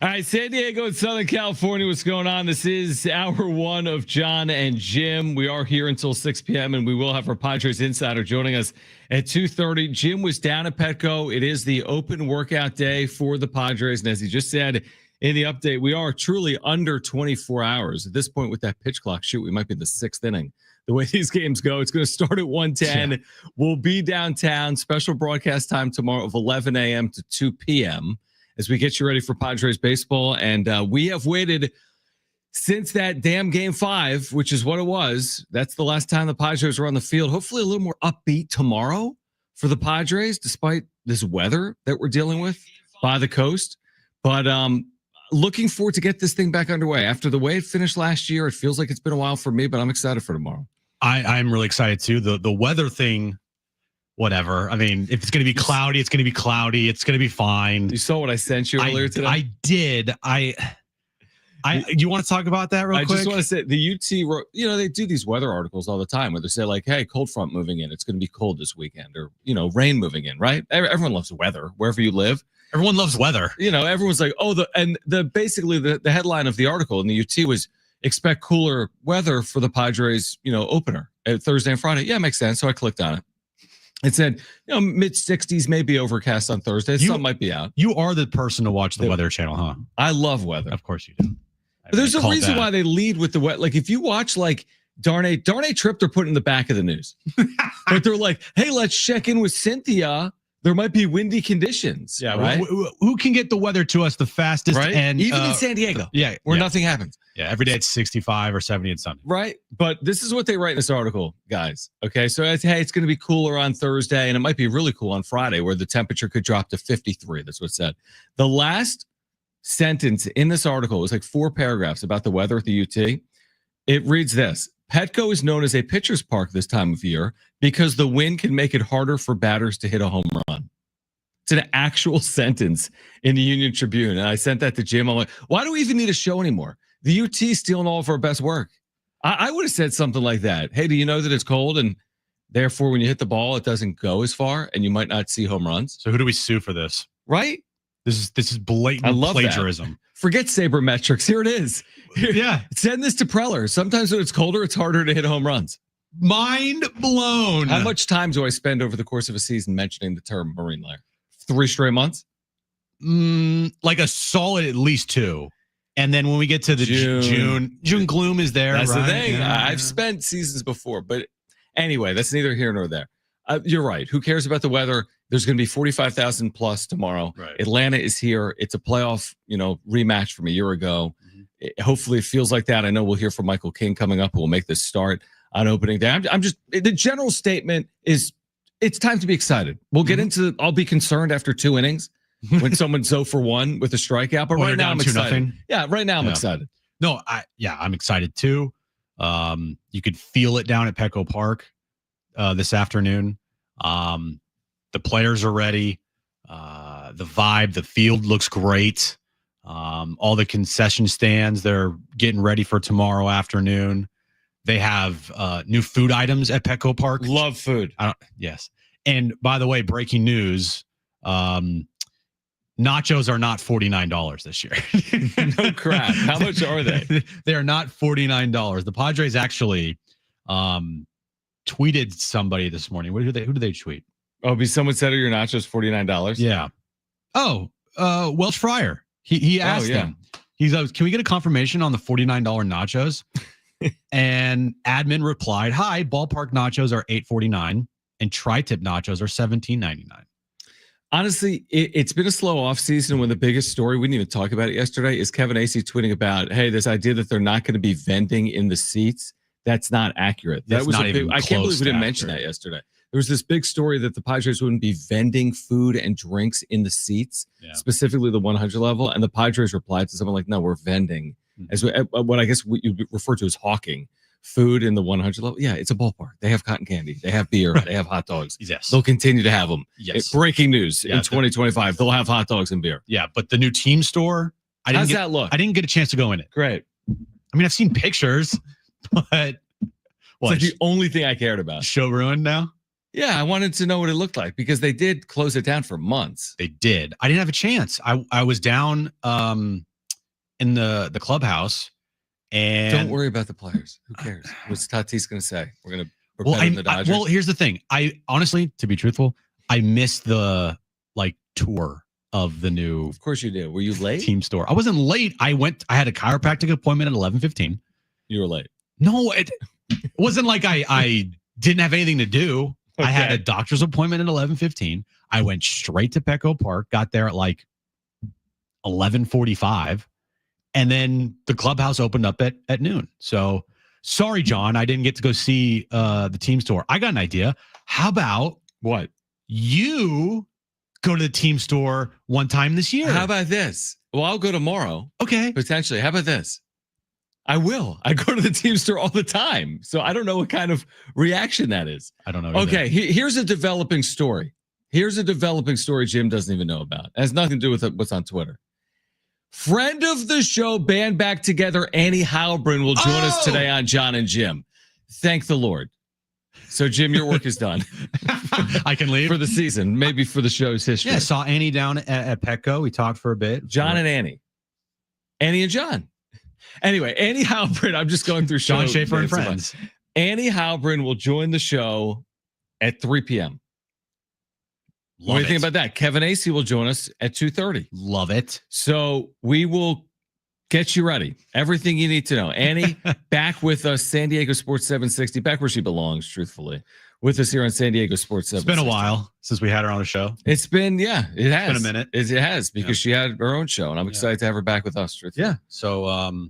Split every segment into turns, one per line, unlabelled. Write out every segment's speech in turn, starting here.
All right, San Diego and Southern California, what's going on? This is hour one of John and Jim. We are here until 6 p.m., and we will have our Padres insider joining us at 2:30. Jim was down at Petco. It is the open workout day for the Padres, and as he just said in the update, we are truly under 24 hours. At this point with that pitch clock, shoot, we might be in the sixth inning. The way these games go, it's going to start at 1:10. Yeah. We'll be downtown. Special broadcast time tomorrow of 11 a.m. to 2 p.m. as we get you ready for Padres baseball. And we have waited since that damn game 5, which is what it was. That's the last time the Padres were on the field. Hopefully a little more upbeat tomorrow for the Padres, despite this weather that we're dealing with by the coast. But looking forward to get this thing back underway. After the way it finished last year, it feels like it's been a while for me, but I'm excited for tomorrow.
I'm really excited too. The weather thing, whatever. I mean, if it's going to be cloudy, it's going to be cloudy. It's going to be fine.
You saw what I sent you earlier today?
I did. Do you want to talk about that real quick?
I just want to say the UT, they do these weather articles all the time where they say like, hey, cold front moving in. It's going to be cold this weekend, or, rain moving in, right? Everyone loves weather wherever you live.
Everyone loves weather.
Everyone's like, basically the headline of the article in the UT was expect cooler weather for the Padres, opener at Thursday and Friday. Yeah, makes sense. So I clicked on it. It said, mid 60s, maybe overcast on Thursday. Sun might be out.
You are the person to watch the Weather Channel, huh?
I love weather.
Of course you do.
But there's a reason why they lead with the wet. Like if you watch Darn A Trip, they're putting in the back of the news. But they're like, hey, let's check in with Cynthia. There might be windy conditions.
Yeah,
right?
Who can get the weather to us the fastest?
Right? And even in San Diego. Where nothing happens.
Yeah, every day it's 65 or 70 and something.
Right. But this is what they write in this article, guys. Okay. So it's going to be cooler on Thursday, and it might be really cool on Friday where the temperature could drop to 53. That's what it said. The last sentence in this article was like 4 paragraphs about the weather at the UT. It reads this: Petco is known as a pitcher's park this time of year because the wind can make it harder for batters to hit a home run. It's an actual sentence in the Union Tribune. And I sent that to Jim. I'm like, why do we even need a show anymore? The UT is stealing all of our best work. I would have said something like that. Hey, do you know that it's cold and therefore when you hit the ball, it doesn't go as far and you might not see home runs?
So who do we sue for this?
Right?
This is blatant plagiarism.
That. Forget sabermetrics. Here it is.
Yeah.
Send this to Preller. Sometimes when it's colder, it's harder to hit home runs.
Mind blown.
How much time do I spend over the course of a season mentioning the term marine layer? 3 straight months?
Like a solid at least 2. And then when we get to the June gloom is there.
That's
right?
the thing.
Yeah.
I've spent seasons before, but anyway, that's neither here nor there. You're right. Who cares about the weather? There's going to be 45,000 plus tomorrow. Right. Atlanta is here. It's a playoff, rematch from a year ago. Mm-hmm. Hopefully it feels like that. I know we'll hear from Michael King coming up, who will make this start on opening day. I'm just, the general statement is it's time to be excited. We'll get into, I'll be concerned after 2 innings when someone's 0 for 1 with a strikeout. But right now I'm excited. Yeah, right now I'm excited.
No, I'm excited too. You could feel it down at Petco Park this afternoon. The players are ready. The vibe, the field looks great. All the concession stands, they're getting ready for tomorrow afternoon. They have new food items at Petco Park.
Love food.
Yes. And by the way, breaking news, nachos are not $49 this year.
No crap. How much are they?
They are not $49. The Padres actually tweeted somebody this morning. Who did they tweet?
Oh, someone said, are your nachos $49?
Yeah. Oh, Welsh Fryer. He asked them. He's like, can we get a confirmation on the $49 nachos? And admin replied, hi, ballpark nachos are $8.49 and tri-tip nachos are $17.99.
Honestly, it's been a slow offseason when the biggest story, we didn't even talk about it yesterday, is Kevin Acee tweeting about, hey, this idea that they're not going to be vending in the seats, that's not accurate. That was I can't believe we didn't mention that yesterday. There was this big story that the Padres wouldn't be vending food and drinks in the seats, specifically the 100 level. And the Padres replied to someone like, no, we're vending. As what I guess what you refer to as hawking food in the 100 level. Yeah, it's a ballpark. They have cotton candy. They have beer. They have hot dogs.
Yes.
They'll continue to have them.
Yes.
Breaking news in 2025. They'll have hot dogs and beer.
Yeah, but the new team store.
How's that look?
I didn't get a chance to go in it.
Great.
I mean, I've seen pictures, but
it's like the only thing I cared about.
Show ruined now?
Yeah, I wanted to know what it looked like because they did close it down for months.
They did. I didn't have a chance. I was down in the clubhouse, and
Don't worry about the players. Who cares? What's Tatis going to say? We're
well,
better than the Dodgers.
well, here's the thing. I honestly, to be truthful, I missed the tour of the new.
Of course you did. Were you late?
Team store. I wasn't late. I had a chiropractic appointment at 11:15.
You were late.
No, it wasn't like I didn't have anything to do.
Okay.
I had a doctor's appointment at 11:15. I went straight to Petco Park, got there at like 11:45, and then the clubhouse opened up at noon. So sorry, John, I didn't get to go see the team store. I got an idea. How about
what?
You go to the team store one time this year?
How about this? Well, I'll go tomorrow.
Okay.
Potentially. How about this? I will. I go to the team store all the time. So I don't know what kind of reaction that is.
I don't know either.
Okay, here's a developing story. Here's a developing story Jim doesn't even know about. It has nothing to do with what's on Twitter. Friend of the show, band back together, Annie Halbrin will join us today on John and Jim. Thank the Lord. So, Jim, your work is done.
I can leave
for the season, maybe for the show's history.
Yeah, saw Annie down at Petco. We talked for a bit.
John and Annie. Annie and John. Anyway, Annie Halbrin, I'm just going through
John Schaefer and friends.
Annie Halbrin will join the show at 3 p.m. What do you think about that? Kevin Acee will join us at 2:30.
Love it.
So we will get you ready. Everything you need to know. Annie, back with us, San Diego Sports 760, back where she belongs, truthfully, with us here on San Diego Sports 760.
It's been a while since we had her on the show.
It's been, it has.
It's been a minute.
It has, because she had her own show, and I'm excited to have her back with us, truthfully.
Yeah. So,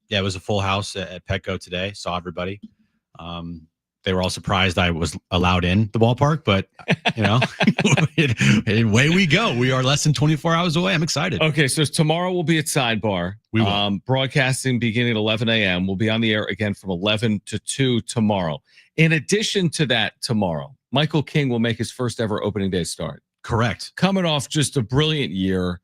it was a full house at Petco today. Saw everybody. They were all surprised I was allowed in the ballpark, but away we go. We are less than 24 hours away. I'm excited.
Okay, so tomorrow we'll be at Sidebar.
We will.
Broadcasting beginning at 11 a.m. We'll be on the air again from 11 to 2 tomorrow. In addition to that, tomorrow, Michael King will make his first ever opening day start.
Correct.
Coming off just a brilliant year,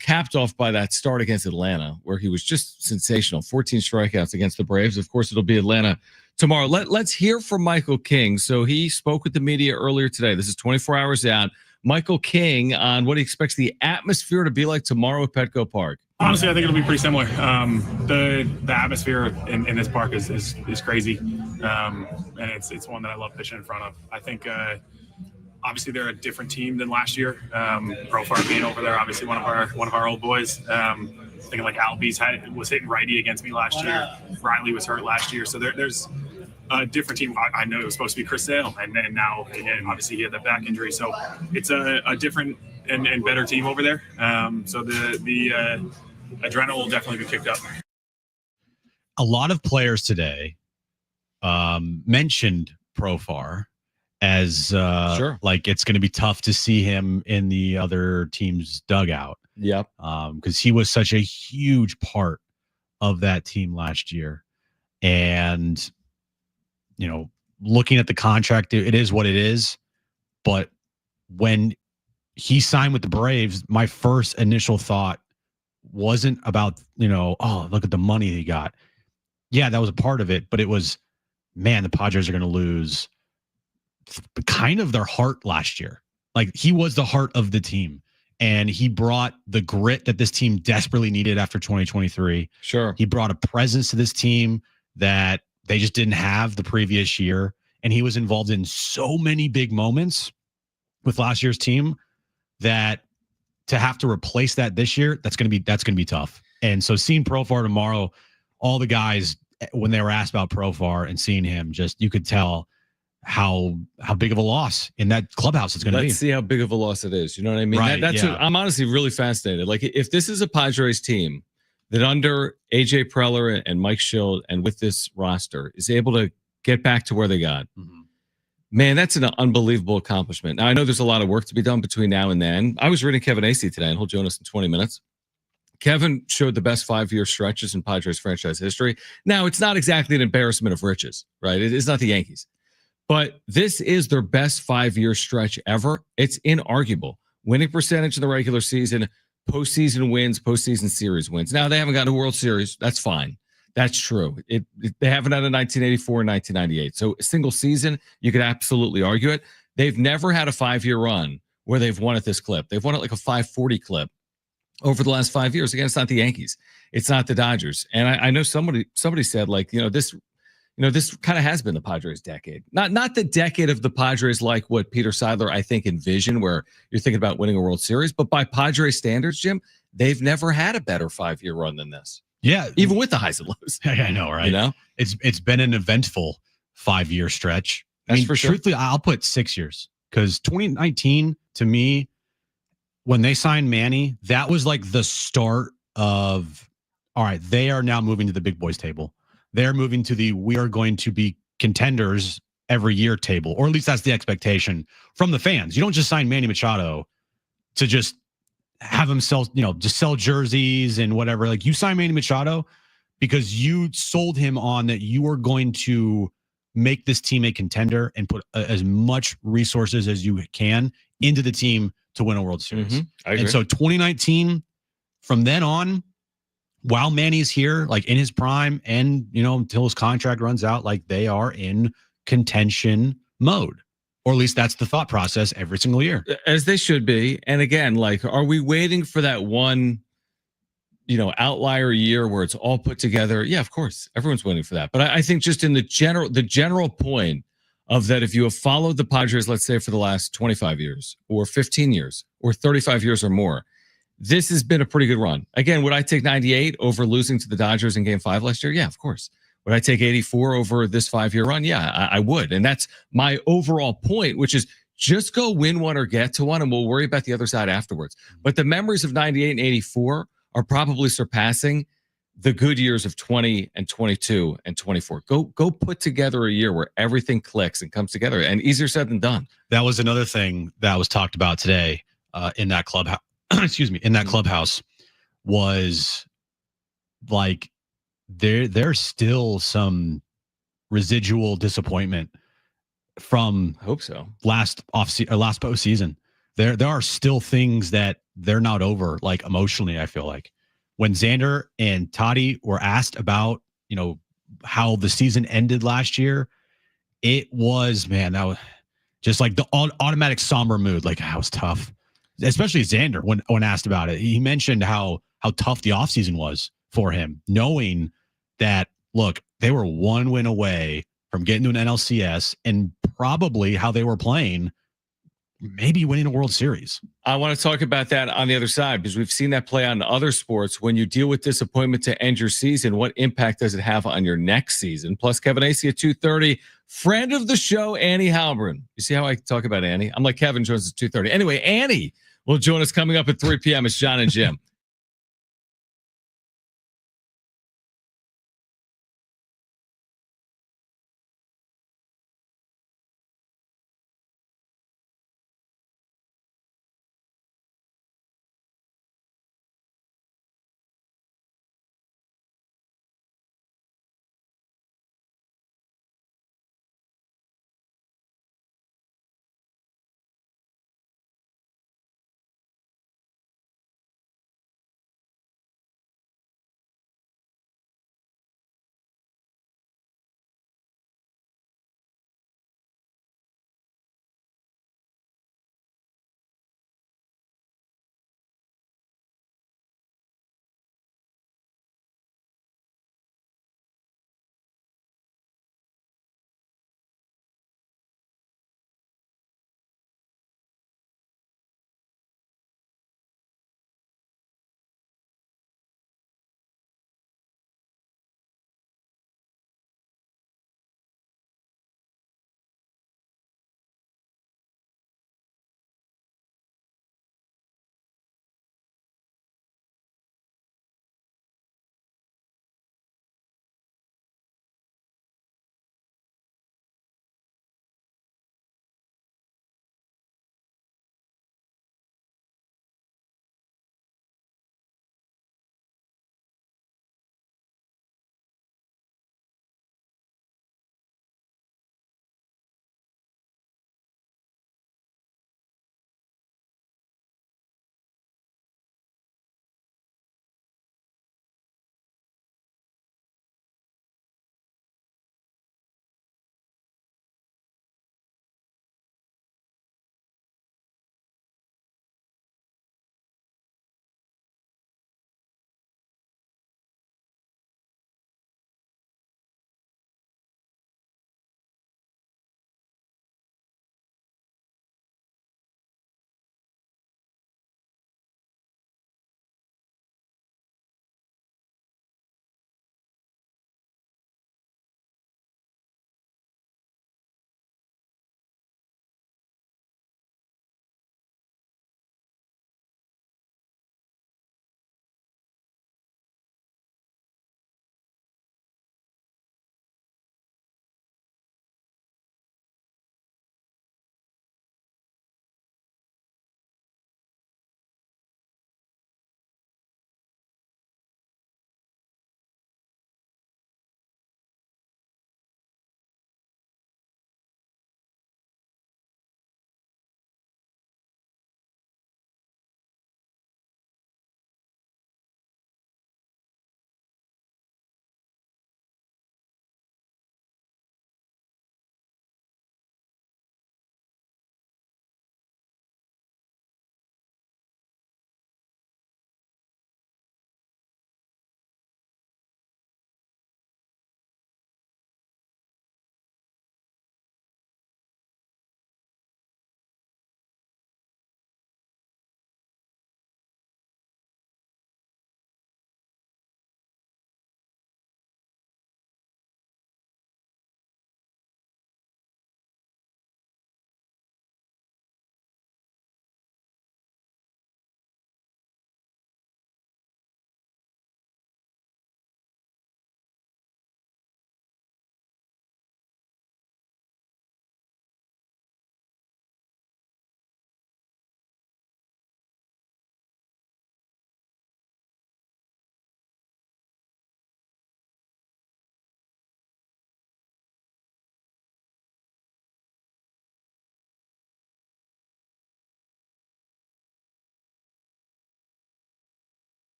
capped off by that start against Atlanta, where he was just sensational. 14 strikeouts against the Braves. Of course, it'll be Atlanta tomorrow. Let's hear from Michael King. So he spoke with the media earlier today. This is 24 hours out. Michael King on what he expects the atmosphere to be like tomorrow at Petco Park.
Honestly, I think it'll be pretty similar. The atmosphere in this park is crazy, and it's one that I love pitching in front of. I think obviously they're a different team than last year. Profar being over there, obviously one of our old boys. Thinking like Albies was hitting righty against me last year. Riley was hurt last year, so there's a different team. I know it was supposed to be Chris Sale, and now obviously he had the back injury, so it's a different and better team over there. So the adrenaline will definitely be kicked up.
A lot of players today mentioned Profar as
sure.
Like it's going to be tough to see him in the other team's dugout.
Yep.
Because he was such a huge part of that team last year. And, looking at the contract, it is what it is. But when he signed with the Braves, my first initial thought wasn't about, oh, look at the money he got. Yeah, that was a part of it. But it was, man, the Padres are going to lose kind of their heart last year. Like he was the heart of the team. And he brought the grit that this team desperately needed after 2023.
Sure.
He brought a presence to this team that they just didn't have the previous year. And he was involved in so many big moments with last year's team that to have to replace that this year, that's going to be tough. And so seeing Profar tomorrow, all the guys, when they were asked about Profar and seeing him, just you could tell how big of a loss in that clubhouse it's going to be.
Let's see how big of a loss it is. You know what I mean?
Right,
I'm honestly really fascinated. Like if this is a Padres team that under AJ Preller and Mike Schild and with this roster is able to get back to where they got, man, that's an unbelievable accomplishment. Now I know there's a lot of work to be done between now and then. I was reading Kevin Acee today, and he'll join us in 20 minutes. Kevin showed the best 5-year stretches in Padres franchise history. Now it's not exactly an embarrassment of riches, right? It's not the Yankees. But this is their best 5-year stretch ever. It's inarguable. Winning percentage in the regular season, postseason wins, postseason series wins. Now, they haven't gotten a World Series. That's fine. That's true. They haven't had a 1984 and 1998. So a single season, you could absolutely argue it. They've never had a 5-year run where they've won at this clip. They've won it like a 540 clip over the last 5 years. Again, it's not the Yankees. It's not the Dodgers. And I know somebody said, like, this kind of has been the Padres decade. Not the decade of the Padres like what Peter Seidler, I think, envisioned, where you're thinking about winning a World Series. But by Padres standards, Jim, they've never had a better 5-year run than this.
Yeah.
Even with the highs and lows.
I know, right? It's been an eventful 5-year stretch.
That's for sure.
Truthfully, I'll put 6 years, because 2019, to me, when they signed Manny, that was like the start of, all right, they are now moving to the big boys table. They're moving to the, we are going to be contenders every year table, or at least that's the expectation from the fans. You don't just sign Manny Machado to just have him sell, just sell jerseys and whatever. Like, you sign Manny Machado because you sold him on that you are going to make this team a contender and put as much resources as you can into the team to win a World Series. And so 2019, from then on, while Manny's here, like in his prime, and until his contract runs out, like, they are in contention mode, or at least that's the thought process every single year,
as they should be. And again, like, are we waiting for that one, outlier year where it's all put together? Yeah, of course, everyone's waiting for that. But I think just in the general point of that, if you have followed the Padres, let's say for the last 25 years or 15 years or 35 years or more, this has been a pretty good run. Again, would I take 98 over losing to the Dodgers in Game 5 last year? Yeah, of course. Would I take 84 over this 5-year run? Yeah, I would. And that's my overall point, which is just go win one or get to one, and we'll worry about the other side afterwards. But the memories of 98 and 84 are probably surpassing the good years of 20 and 22 and 24. Go put together a year where everything clicks and comes together, and easier said than done.
That was another thing that was talked about today in that clubhouse. Excuse me, in that clubhouse, was like, there's still some residual disappointment from,
I hope so,
last postseason. There are still things that they're not over, like, emotionally. I feel like when Xander and Toddy were asked about, how the season ended last year, it was, man, that was just like the automatic somber mood. Like, that was tough. Especially Xander, when asked about it, he mentioned how tough the offseason was for him, knowing that, look, they were one win away from getting to an NLCS, and probably how they were playing, maybe winning a World Series.
I want to talk about that on the other side, because we've seen that play on other sports. When you deal with disappointment to end your season, what impact does it have on your next season? Plus, Kevin Acey at 2:30, friend of the show, Annie Halbrin. You see how I talk about Annie? I'm like Kevin Jones at 2:30. Anyway, Annie will join us coming up at 3 p.m. It's John and Jim.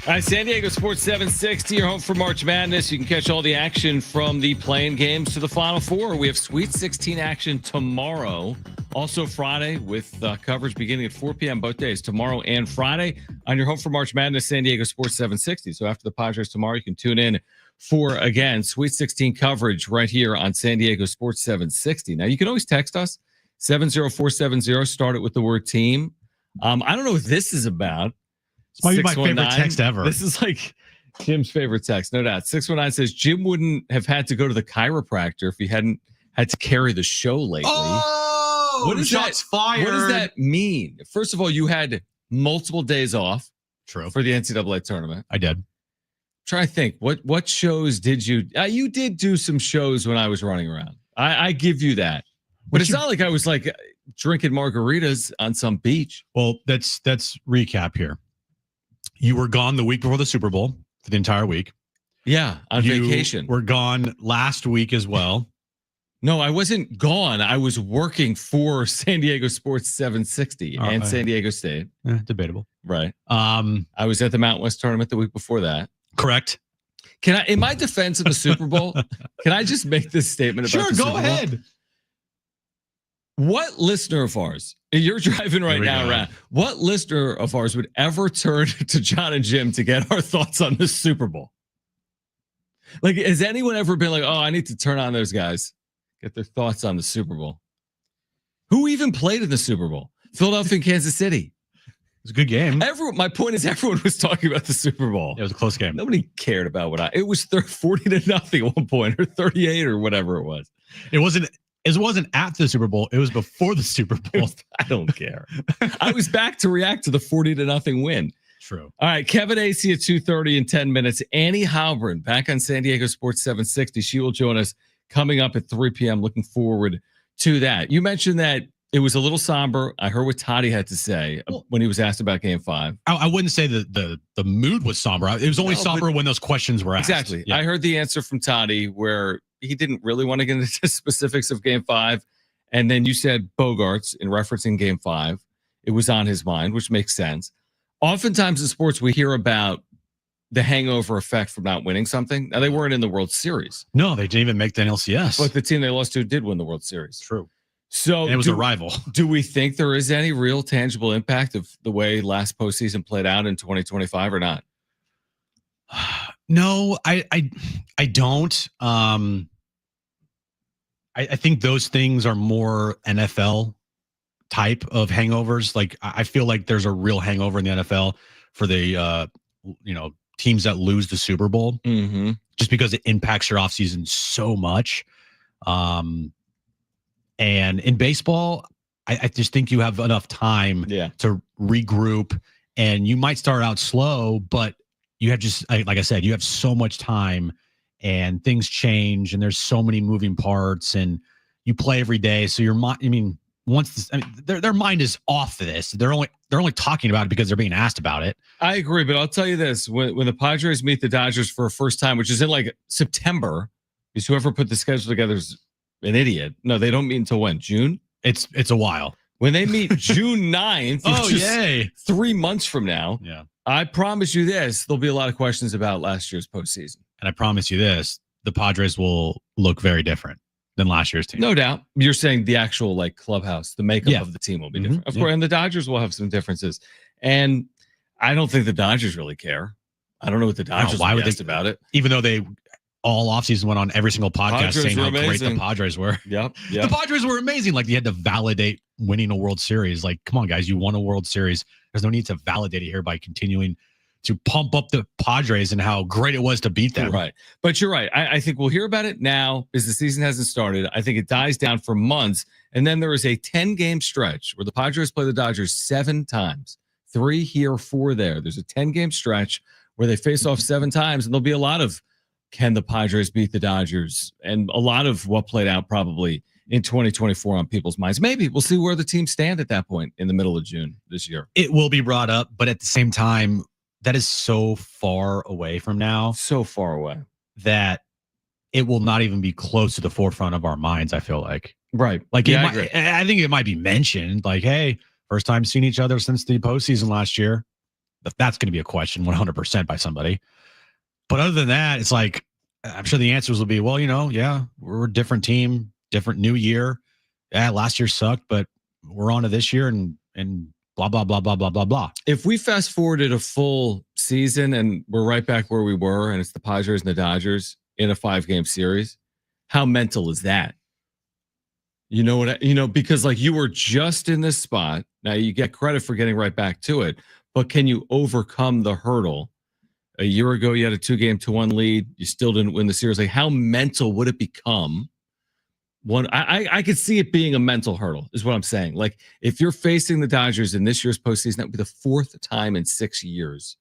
All right, San Diego Sports 760, your home for March Madness. You can catch all the action from the playing games to the Final Four. We have Sweet 16 action tomorrow. Also Friday with coverage beginning at 4 p.m. both days, tomorrow and Friday, on your home for March Madness, San Diego Sports 760. So after the Padres tomorrow, you can tune in for, again, Sweet 16 coverage right here on San Diego Sports 760. Now, you can always text us, 70470, start it with the word team. I don't know what this is about.
This might be my favorite text ever.
This is like Jim's favorite text, no doubt. 619 says Jim wouldn't have had to go to the chiropractor if he hadn't had to carry the show lately.
Oh,
what is
shots
that?
fired.
What does that mean? First of all, you had multiple days off.
True.
For the NCAA tournament.
I did.
Try to think. What shows did you? You did do some shows when I was running around. I give you that. But it's not like I was like drinking margaritas on some beach.
Well, let's recap here. You were gone the week before the Super Bowl for the entire week.
Yeah, on vacation.
We're gone last week as well.
No, I wasn't gone. I was working for San Diego Sports 760 and San Diego State.
Debatable.
Right. I was at the Mountain West tournament the week before that.
Correct.
Can I, in my defense of the Super Bowl, can I just make this statement about the Super Bowl?
Sure, go ahead.
What listener of ours, you're driving right now around, what listener of ours would ever turn to John and Jim to get our thoughts on the Super Bowl? Like, has anyone ever been like, oh, I need to turn on those guys, get their thoughts on the Super Bowl? Who even played in the Super Bowl? Philadelphia and Kansas City.
It was a good game.
My point is everyone was talking about the Super Bowl.
It was a close game.
Nobody cared about it was 40-0 at one point, or 38 or whatever it was.
It wasn't at the Super Bowl. It was before the Super Bowl.
I don't care. I was back to react to the 40-0 win.
True.
All right, Kevin AC at 2:30 in 10 minutes. Annie Halbrin back on San Diego Sports 760. She will join us coming up at 3 p.m. Looking forward to that. You mentioned that it was a little somber. I heard what Toddy had to say when he was asked about Game 5.
I wouldn't say the mood was somber. It was only somber when those questions were asked.
Exactly.
Yeah.
I heard the answer from Toddy where he didn't really want to get into specifics of Game 5. And then you said Bogarts in referencing Game 5. It was on his mind, which makes sense. Oftentimes in sports, we hear about the hangover effect from not winning something. Now, they weren't in the World Series.
No, they didn't even make the NLCS.
But the team they lost to did win the World Series.
True.
So
and it was a rival.
Do we think there is any real tangible impact of the way last postseason played out in 2025 or not?
No, I don't. I think those things are more NFL type of hangovers. Like I feel like there's a real hangover in the NFL for the teams that lose the Super Bowl, just because it impacts your offseason so much. And in baseball, I just think you have enough time to regroup, and you might start out slow, but you have like I said, you have so much time and things change and there's so many moving parts and you play every day. So your mind, their mind is off of this. They're only talking about it because they're being asked about it.
I agree, but I'll tell you this, when the Padres meet the Dodgers for a first time, which is in like September, because whoever put the schedule together is an idiot. No, they don't meet until when? June?
It's a while.
When they meet June 9th,
oh, yay.
3 months from now,
yeah.
I promise you this, there'll be a lot of questions about last year's postseason.
And I promise you this, the Padres will look very different than last year's team.
No doubt. You're saying the actual like clubhouse, the makeup of the team will be different. Of course, and the Dodgers will have some differences. And I don't think the Dodgers really care. I don't know what the Dodgers
why
would
would
they about it.
Even though they all offseason went on every single podcast
Padres
saying how
amazing.
great the Padres were.
Yep.
The Padres were amazing. Like, they had to validate winning a World Series. Like, come on, guys, you won a World Series. There's no need to validate it here by continuing to pump up the Padres and how great it was to beat them.
Right. But you're right. I think we'll hear about it now because the season hasn't started. I think it dies down for months. And then there is a 10-game stretch where the Padres play the Dodgers 7 times. 3 here, 4 there. There's a 10-game stretch where they face off 7 times. And there'll be a lot of, can the Padres beat the Dodgers? And a lot of what played out probably in 2024 on people's minds. Maybe we'll see where the teams stand at that point in the middle of June this year.
It will be brought up, but at the same time, that is so far away from now.
So far away.
That it will not even be close to the forefront of our minds, I feel like.
Right.
Like, I think it might be mentioned, like, hey, first time seeing each other since the postseason last year. That's going to be a question 100% by somebody. But other than that, it's like, I'm sure the answers will be, well, yeah, we're a different team, different new year. Yeah, last year sucked, but we're on to this year and blah, blah, blah, blah, blah, blah, blah.
If we fast forwarded a full season and we're right back where we were, and it's the Padres and the Dodgers in a 5-game series, how mental is that? You know what? Because like you were just in this spot. Now you get credit for getting right back to it, but can you overcome the hurdle? A year ago, you had a 2-game to 1 lead. You still didn't win the series. Like, how mental would it become? I could see it being a mental hurdle, is what I'm saying. Like, if you're facing the Dodgers in this year's postseason, that would be the 4th time in 6 years.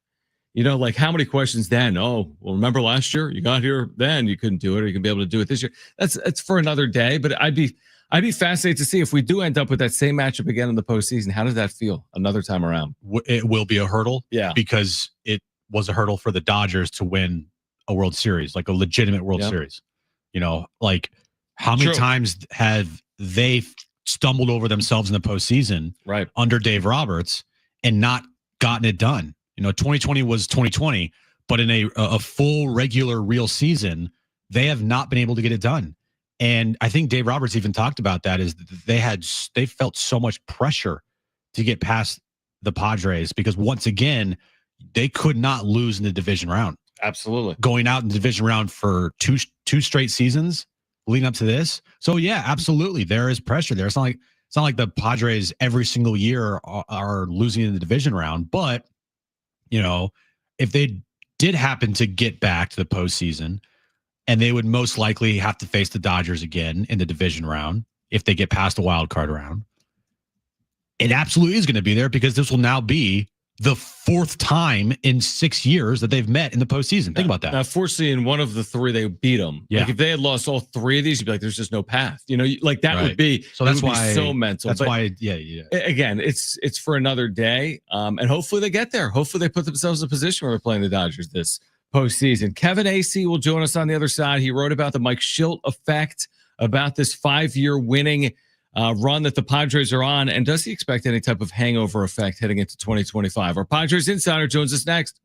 Like how many questions then? Oh, well, remember last year you got here, then you couldn't do it, or you can be able to do it this year. That's for another day. But I'd be fascinated to see if we do end up with that same matchup again in the postseason. How does that feel another time around?
It will be a hurdle,
yeah,
because it was a hurdle for the Dodgers to win a World Series, like a legitimate World Series. Like how many times have they stumbled over themselves in the postseason,
right,
under Dave Roberts and not gotten it done? 2020 was 2020, but in a full regular real season, they have not been able to get it done. And I think Dave Roberts even talked about that, is they felt so much pressure to get past the Padres, because once again, they could not lose in the division round.
Absolutely.
Going out in the division round for two straight seasons leading up to this. So yeah, absolutely. There is pressure there. It's not like the Padres every single year are losing in the division round, but if they did happen to get back to the postseason, and they would most likely have to face the Dodgers again in the division round if they get past the wild card round, it absolutely is going to be there, because this will now be the 4th time in 6 years that they've met in the postseason. Think about that.
Now, fortunately, in one of the 3, they beat them.
Yeah.
Like if they had lost all 3 of these, you'd be like, "There's just no path." Like that would be.
So that's
why so mental.
That's why. Yeah.
Again, it's for another day, and hopefully they get there. Hopefully they put themselves in a position where they're playing the Dodgers this postseason. Kevin AC will join us on the other side. He wrote about the Mike Schilt effect, about this 5-year winning run that the Padres are on, and does he expect any type of hangover effect heading into 2025? Our Padres insider joins us next.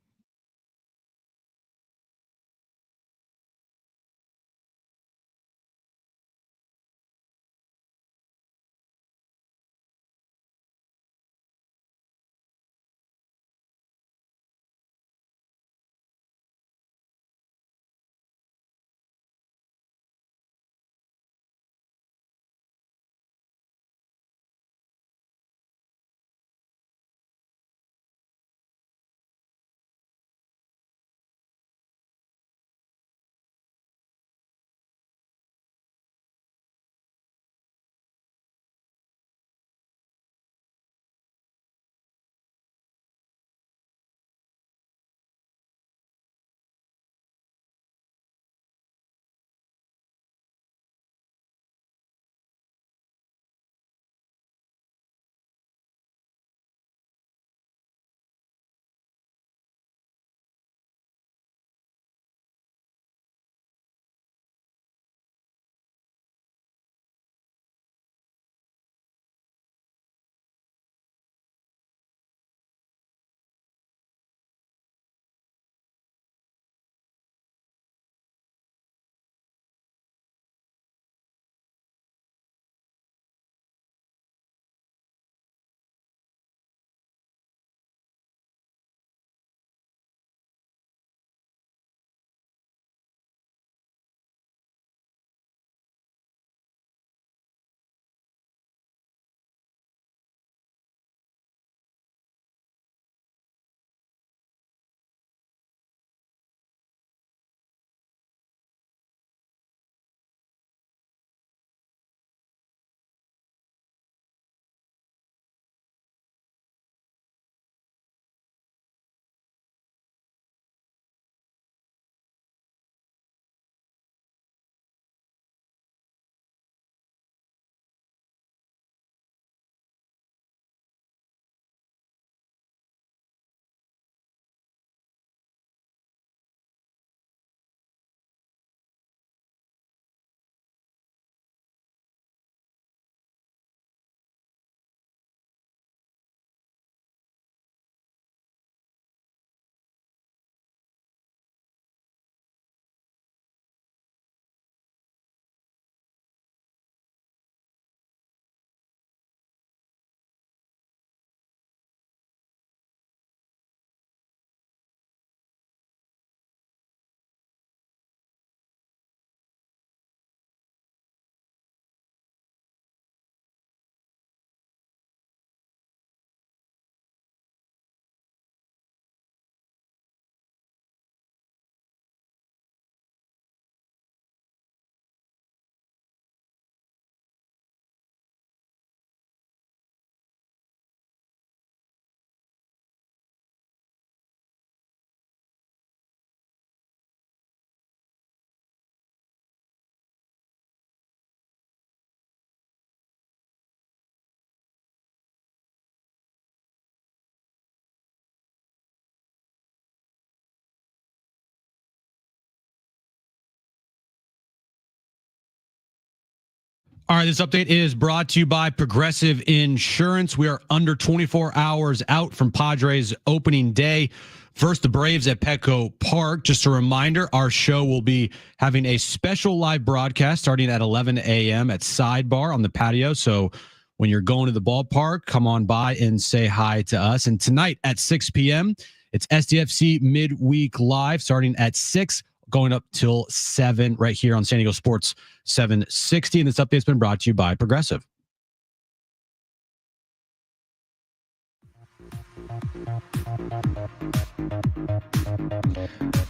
All right, this update is brought to you by Progressive Insurance. We are under 24 hours out from Padres opening day. First, the Braves at Petco Park. Just a reminder, our show will be having a special live broadcast starting at 11 a.m. at Sidebar on the patio. So when you're going to the ballpark, come on by and say hi to us. And tonight at 6 p.m., it's SDFC Midweek Live starting at 6, going up till 7 right here on San Diego Sports 760. And this update's been brought to you by Progressive.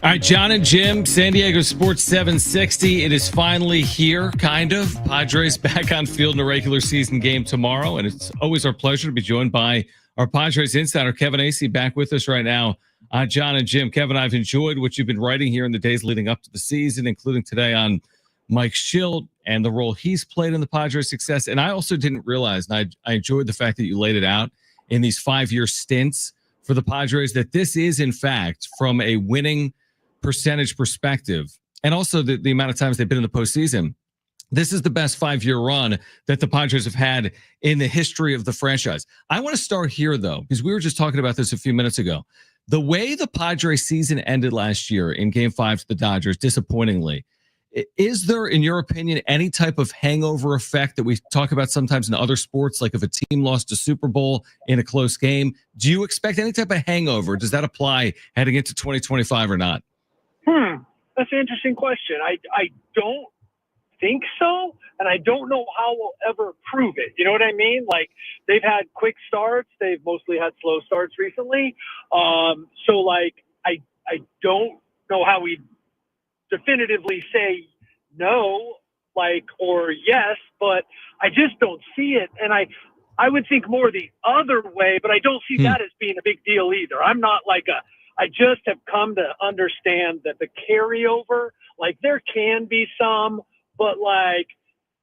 All right, John and Jim, San Diego Sports 760. It is finally here, kind of. Padres back on field in a regular season game tomorrow, and it's always our pleasure to be joined by our Padres insider, Kevin Acee, back with us right now. John and Jim. Kevin, I've enjoyed what you've been writing here in the days leading up to the season, including today on Mike Schilt and the role he's played in the Padres' success. And I also didn't realize, and I enjoyed the fact that you laid it out in these 5-year stints for the Padres, that this is, in fact, from a winning percentage perspective, and also the amount of times they've been in the postseason, this is the best 5-year run that the Padres have had in the history of the franchise. I want to start here, though, because we were just talking about this a few minutes ago. The way the Padres season ended last year in Game 5 to the Dodgers, disappointingly, is there, in your opinion, any type of hangover effect that we talk about sometimes in other sports, like if a team lost a Super Bowl in a close game? Do you expect any type of hangover? Does that apply heading into 2025 or not?
That's an interesting question. I don't think so, and I don't know how we'll ever prove it. You know what I mean? Like, they've had quick starts. They've mostly had slow starts recently. So, like, I don't know how we definitively say no, like, or yes, but I just don't see it. And I would think more the other way, but I don't see that as being a big deal either. I'm not like I just have come to understand that the carryover, like, there can be some, but like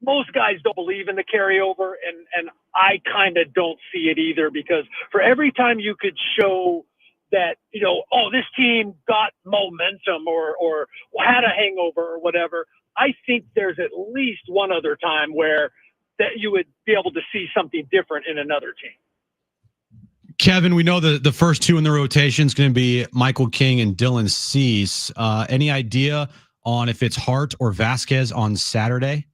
most guys don't believe in the carryover, and I kind of don't see it either, because for every time you could show that, you know, oh, this team got momentum or had a hangover or whatever, I think there's at least one other time where that you would be able to see something different in another team.
Kevin, we know the first two in the rotation is going to be Michael King and Dylan Cease. Any idea on if it's Hart or Vasquez on Saturday?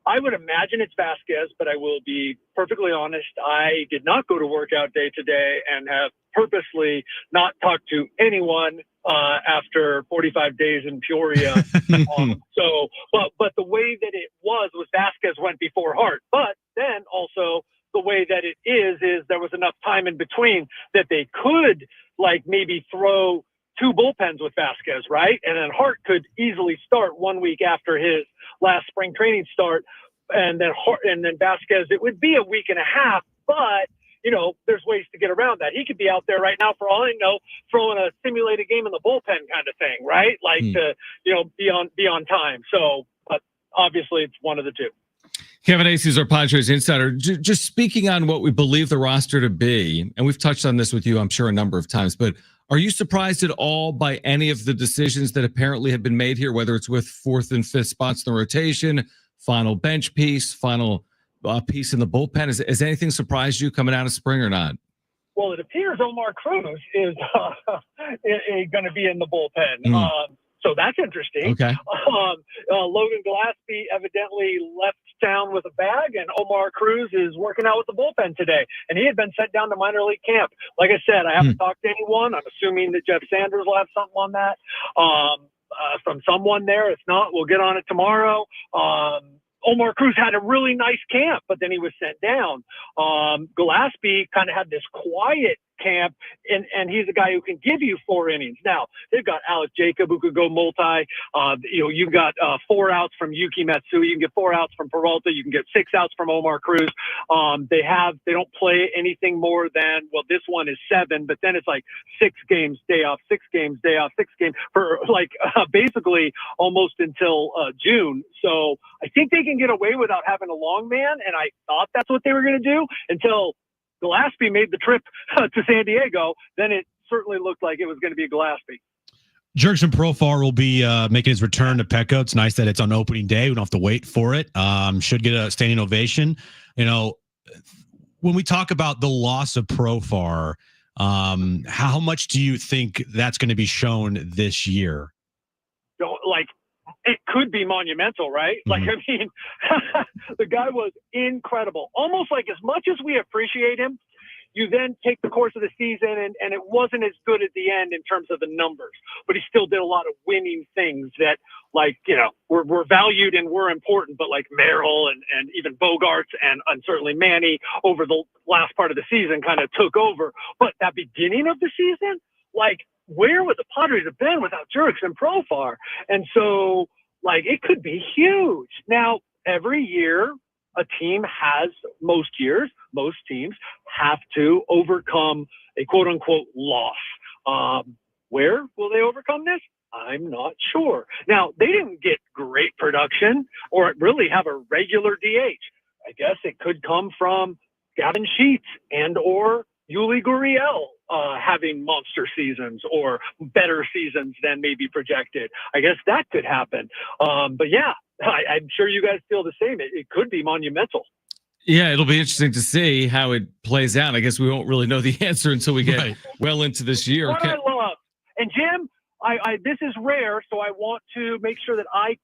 I would imagine it's Vasquez, but I will be perfectly honest. I did not go to workout day today and have purposely not talked to anyone after 45 days in Peoria. But the way that it was Vasquez went before Hart. But then also the way that it is there was enough time in between that they could, like, maybe throw 2 bullpens with Vasquez, right? And then Hart could easily start 1 week after his last spring training start, and then Vasquez, it would be a week and a half, but you know, there's ways to get around that. He could be out there right now, for all I know, throwing a simulated game in the bullpen kind of thing, right? Like to, you know, be on time. So, but obviously it's one of the two.
Kevin Acee is our Padres insider. Just speaking on what we believe the roster to be, and we've touched on this with you, I'm sure, a number of times, but are you surprised at all by any of the decisions that apparently have been made here, whether it's with 4th and 5th spots in the rotation, final bench piece, final piece in the bullpen? Has anything surprised you coming out of spring or not?
Well, it appears Omar Cruz is going to be in the bullpen. So that's interesting.
Okay.
Logan Gillespie evidently left town with a bag, and Omar Cruz is working out with the bullpen today. And he had been sent down to minor league camp. Like I said, I haven't talked to anyone. I'm assuming that Jeff Sanders will have something on that from someone there. If not, we'll get on it tomorrow. Omar Cruz had a really nice camp, but then he was sent down. Gillespie kind of had this quiet camp, and he's a guy who can give you 4 innings. Now, they've got Alex Jacob, who could go multi. You've got 4 outs from Yuki Matsui. You can get 4 outs from Peralta. You can get 6 outs from Omar Cruz. They don't play anything more than, well, this one is 7, but then it's like 6 games, day off, 6 games, day off, 6 games for basically almost until June. So I think they can get away without having a long man, and I thought that's what they were going to do until Gillespie made the trip to San Diego. Then it certainly looked like it was going to be Gillespie.
Jurickson Profar will be making his return to Petco. It's nice that it's on opening day. We don't have to wait for it. Should get a standing ovation. You know, when we talk about the loss of Profar, how much do you think that's going to be shown this year?
Like, it could be monumental, right?
Mm-hmm.
Like, I mean, the guy was incredible. Almost like as much as we appreciate him, you then take the course of the season and it wasn't as good at the end in terms of the numbers, but he still did a lot of winning things that, like, you know, were valued and were important, but like Merrill and even Bogarts and certainly Manny over the last part of the season kind of took over. But that beginning of the season, like, where would the Padres have been without Jurickson Profar? And so, like, it could be huge. Now, every year, a team has, most teams have to overcome a quote unquote loss. Where will they overcome this? I'm not sure. Now, they didn't get great production or really have a regular DH. I guess it could come from Gavin Sheets and or Yuli Gurriel having monster seasons or better seasons than maybe projected. I guess that could happen. But yeah, I'm sure you guys feel the same. It could be monumental.
Yeah, it'll be interesting to see how it plays out. I guess we won't really know the answer until we get well into this year.
What I love, and Jim, I this is rare, so I want to make sure that I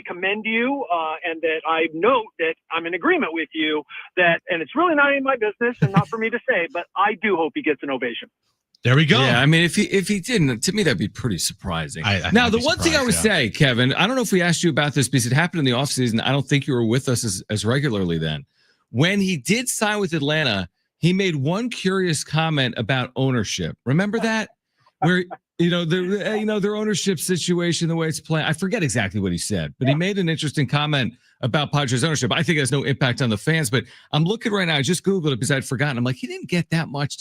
commend you and that I note that I'm in agreement with you that, and it's really not in my business and not for me to say, but I do hope he gets an ovation.
There we go.
Yeah, I mean, if he didn't, to me, that'd be pretty surprising.
Now,
the one thing I would say, Kevin, I don't know if we asked you about this because it happened in the offseason. I don't think you were with us as regularly then. When he did sign with Atlanta, he made one curious comment about ownership. Remember that? Where, their ownership situation, the way it's playing. I forget exactly what he said, but he made an interesting comment about Padres ownership. I think it has no impact on the fans, but I'm looking right now. I just Googled it because I'd forgotten. I'm like, he didn't get that much.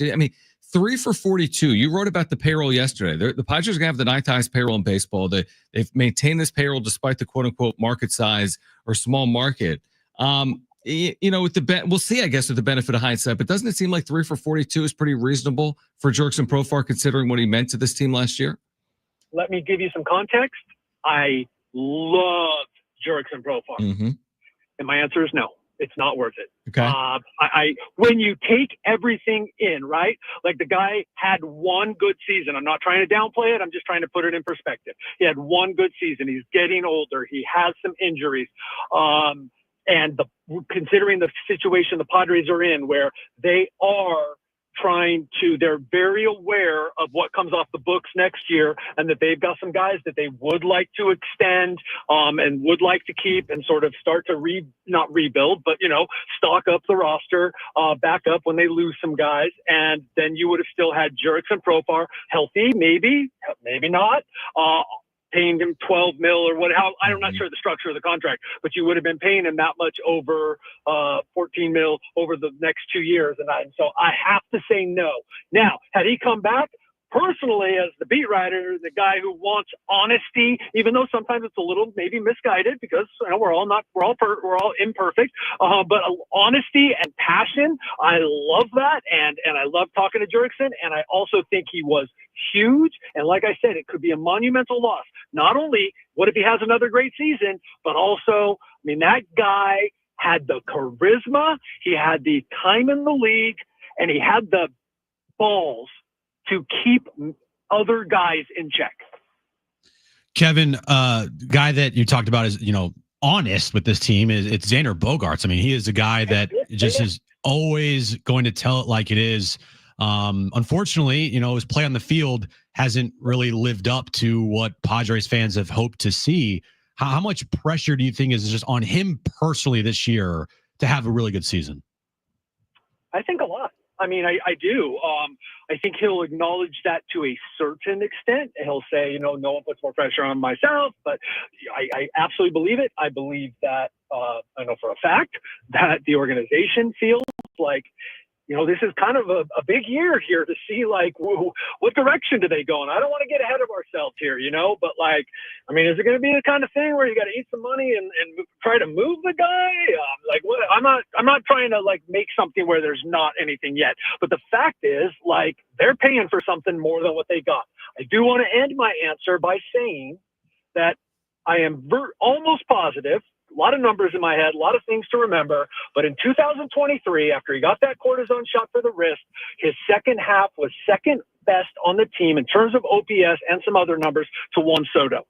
3 for 42. You wrote about the payroll yesterday. The Padres are going to have the 9th highest payroll in baseball. They've maintained this payroll despite the quote unquote market size or small market. With we'll see, I guess, with the benefit of hindsight, but doesn't it seem like 3 for 42 is pretty reasonable for Jurickson Profar considering what he meant to this team last year?
Let me give you some context. I love Jurickson Profar.
Mm-hmm.
And my answer is no. It's not worth it.
Okay.
When you take everything in, right? Like, the guy had one good season. I'm not trying to downplay it. I'm just trying to put it in perspective. He had one good season. He's getting older. He has some injuries. And considering the situation the Padres are in, where they are they're very aware of what comes off the books next year, and that they've got some guys that they would like to extend and would like to keep and sort of start to not rebuild, but, stock up the roster, back up when they lose some guys. And then you would have still had Jurickson Profar healthy, maybe not, paying him $12 million or what? I'm not sure the structure of the contract, but you would have been paying him that much over $14 million over the next 2 years, and so I have to say no. Now, had he come back, personally, as the beat writer, the guy who wants honesty, even though sometimes it's a little maybe misguided because we're all imperfect, but honesty and passion, I love that, and I love talking to Jurickson, and I also think he was huge. And like I said, it could be a monumental loss. Not only what if he has another great season, but also, that guy had the charisma, he had the time in the league, and he had the balls to keep other guys in check.
Kevin, guy that you talked about is, honest with this team it's Xander Bogaerts. He is a guy that just is always going to tell it like it is. Unfortunately, his play on the field hasn't really lived up to what Padres fans have hoped to see. How much pressure do you think is just on him personally this year to have a really good season?
I think a lot. I do. I think he'll acknowledge that to a certain extent. He'll say, no one puts more pressure on myself, but I absolutely believe it. I believe that, I know for a fact that the organization feels like, this is kind of a big year here to see, like, what direction do they go in? I don't want to get ahead of ourselves here, but is it going to be the kind of thing where you got to eat some money and try to move the guy? What? I'm not trying to make something where there's not anything yet. But the fact is, they're paying for something more than what they got. I do want to end my answer by saying that I am almost positive, a lot of numbers in my head, a lot of things to remember, but in 2023, after he got that cortisone shot for the wrist, his second half was second best on the team in terms of OPS and some other numbers to Juan Soto.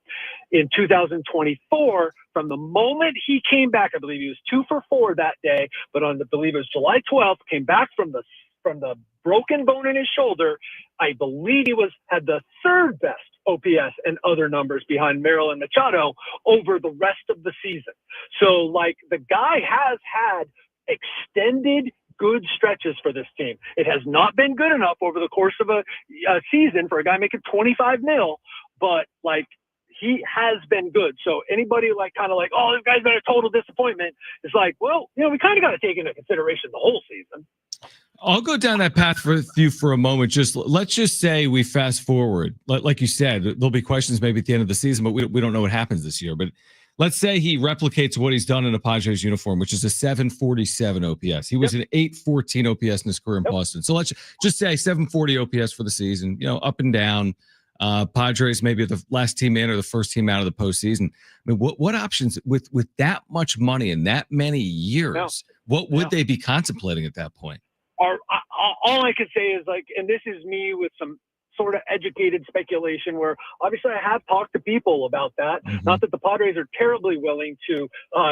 In 2024, from the moment he came back, I believe he was 2 for 4 that day, but I believe it was July 12th, came back from the broken bone in his shoulder. I believe he had the third best OPS and other numbers behind Merrill and Machado over the rest of the season. So, like, the guy has had extended good stretches for this team. It has not been good enough over the course of a season for a guy making 25 mil, but like, he has been good. So anybody kind of like, oh, this guy's been a total disappointment. It's like, well, we kind of got to take into consideration the whole season.
I'll go down that path with you for a moment. Let's just say we fast forward. Like you said, there'll be questions maybe at the end of the season, but we don't know what happens this year. But let's say he replicates what he's done in a Padres uniform, which is a 747 OPS. He was an 814 OPS in his career in Boston. So let's just say 740 OPS for the season, up and down. Padres maybe the last team in or the first team out of the postseason. I mean, what options with that much money and that many years, what would they be contemplating at that point?
All I can say is, like, and this is me with some sort of educated speculation where obviously I have talked to people about that. Mm-hmm. Not that the Padres are terribly willing to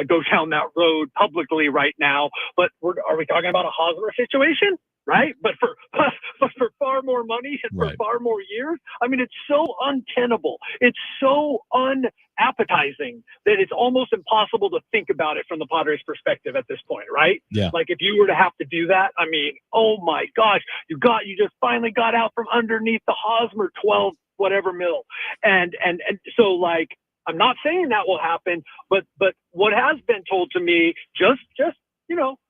go down that road publicly right now, but are we talking about a Hosmer situation? Right. But for far more money and for far more years. I mean, it's so untenable. It's so unappetizing that it's almost impossible to think about it from the Padres perspective at this point. Right.
Yeah.
Like, if you were to have to do that, I mean, oh my gosh, you just finally got out from underneath the Hosmer 12 whatever mil. And so, like, I'm not saying that will happen, but what has been told to me just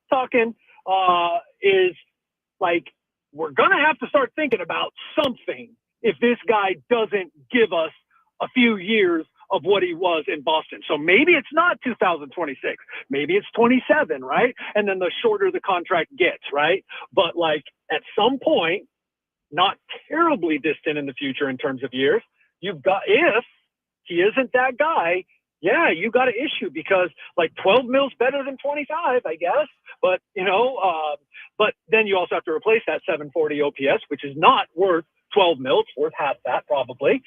talking is, like, we're going to have to start thinking about something if this guy doesn't give us a few years of what he was in Boston. So maybe it's not 2026. Maybe it's 27, right? And then the shorter the contract gets, right? But, like, at some point, not terribly distant in the future in terms of years, if he isn't that guy, you got an issue, because, like, 12 mil's better than 25, I guess. But, but then you also have to replace that 740 OPS, which is not worth 12 mil. It's worth half that probably.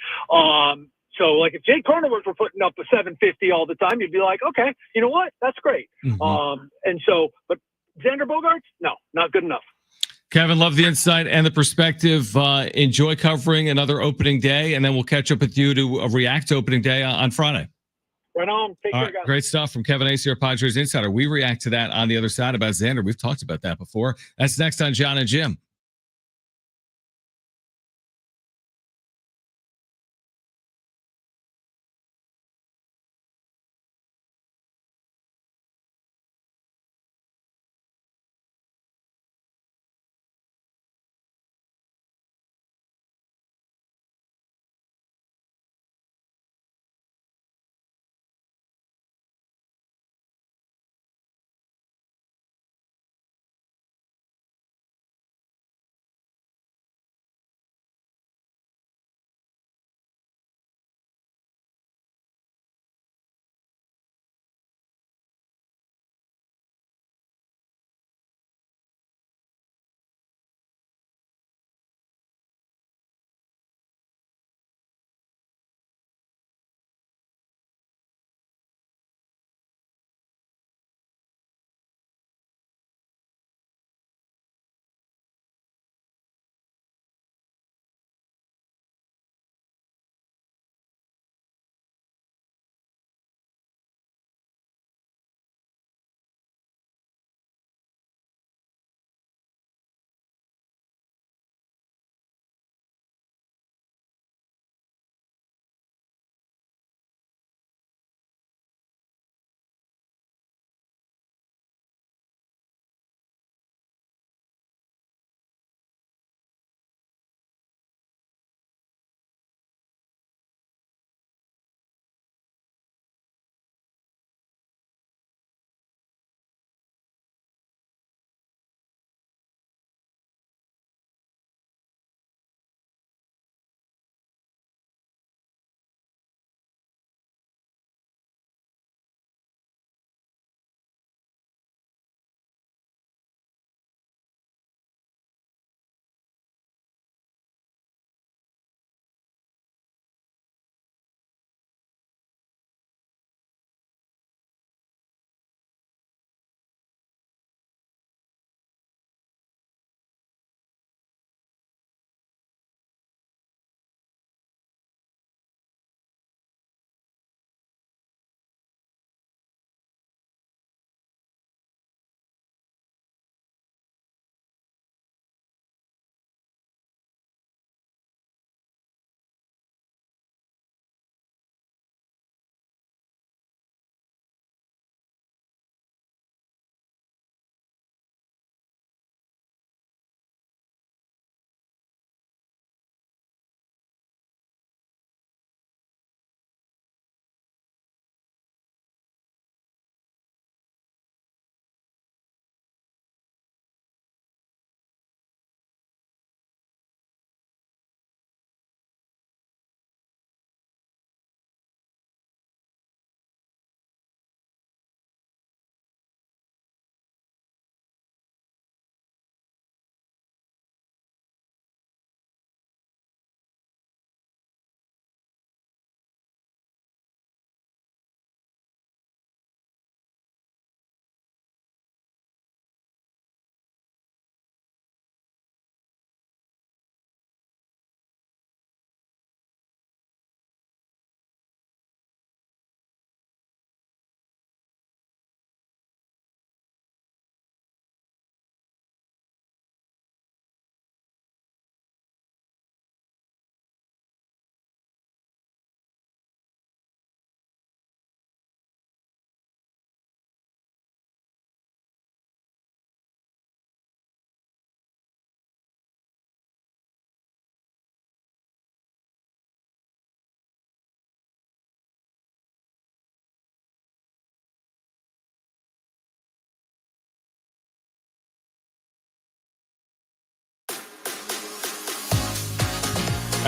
So, like, if Jake Cronenworth were putting up a 750 all the time, you'd be like, okay, you know what? That's great. Mm-hmm. And so, but Xander Bogaerts, no, not good enough.
Kevin, love the insight and the perspective. Enjoy covering another opening day, and then we'll catch up with you to react to opening day on Friday.
Right on. Take care, guys.
Great stuff from Kevin Acee, our Padres Insider. We react to that on the other side about Xander. We've talked about that before. That's next on John and Jim.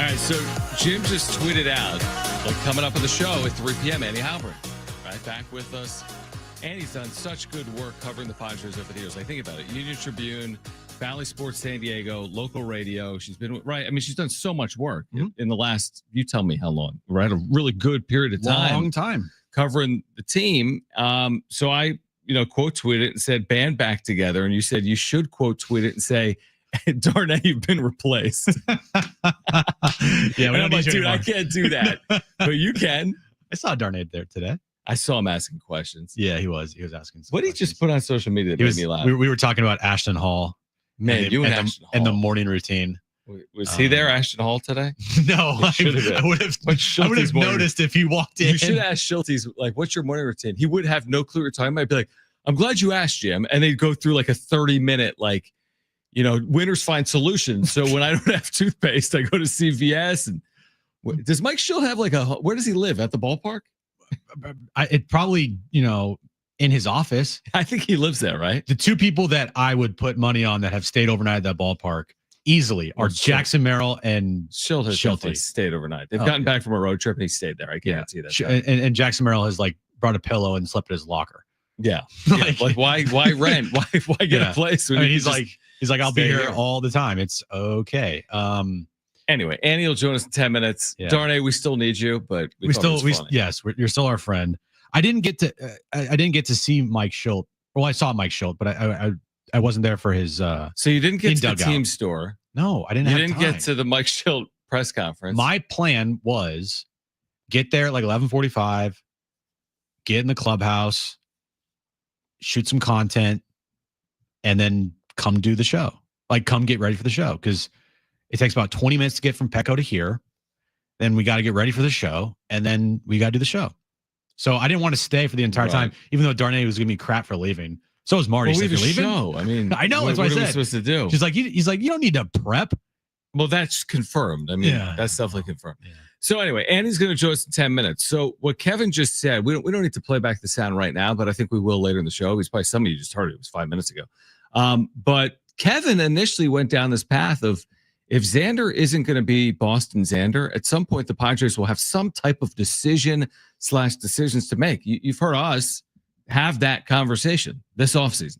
right, so Jim just tweeted out, like coming up on the show at 3 p.m., Annie Halbert, right back with us. Annie's done such good work covering the Padres over the years. Like, think about it. Union Tribune, Valley Sports San Diego, local radio. She's been, right, I mean, she's done so much work in the last, you tell me how long, right? A really good period of time.
Long time.
Covering the team. So I, quote tweeted it and said, band back together. And you said you should quote tweet it and say, darn it, you've been replaced.
Yeah,
and I'm like, dude, I can't do that. But you can.
I saw Darnay there today.
I saw him asking questions.
Yeah, he was asking.
What did he just put on social media that made me laugh?
We were talking about Ashton Hall.
Man, you and Ashton Hall.
And the morning routine.
Was he there, Ashton Hall, today?
No, I would have noticed if he walked in.
You should ask Schulte's, like, what's your morning routine? He would have no clue what you're talking about. He'd be like, I'm glad you asked, Jim. And they'd go through like a 30-minute, like, winners find solutions. So when I don't have toothpaste, I go to CVS. And does Mike Schill have like where does he live? At the ballpark?
It probably, in his office.
I think he lives there, right?
The two people that I would put money on that have stayed overnight at that ballpark easily are Jackson Merrill and
Schill has definitely stayed overnight. They've gotten back from a road trip and he stayed there. I guarantee that.
And Jackson Merrill has like brought a pillow and slept in his locker.
Yeah. Like why rent? Why get a place? When
he's like, I'll be here all the time. It's okay.
Anyway, Annie will join us in 10 minutes. Yeah. Darnay, we still need you, but you're
still our friend. I didn't get to see Mike Schilt. Well, I saw Mike Schilt, but I wasn't there for his.
So you didn't get to the team store.
No, I didn't. You didn't
get to the Mike Schilt press conference.
My plan was get there at like 11:45, get in the clubhouse, shoot some content, and then come do the show. Like, come get ready for the show, because it takes about 20 minutes to get from Petco to here. Then we got to get ready for the show, and then we got to do the show. So I didn't want to stay for the entire time, even though Darnay was giving me crap for leaving. So was Marty.
Well, you're leaving. Show. I mean,
I know. That's what I said.
What are we supposed to do?
He's like, you don't need to prep.
Well, that's confirmed. I mean, that's definitely confirmed. Yeah. So anyway, Annie's going to join us in 10 minutes. So what Kevin just said, we don't need to play back the sound right now, but I think we will later in the show. Because probably some of you just heard it. It was 5 minutes ago. But Kevin initially went down this path of, if Xander isn't going to be Boston Xander, at some point the Padres will have some type of decisions to make. You've heard us have that conversation this offseason.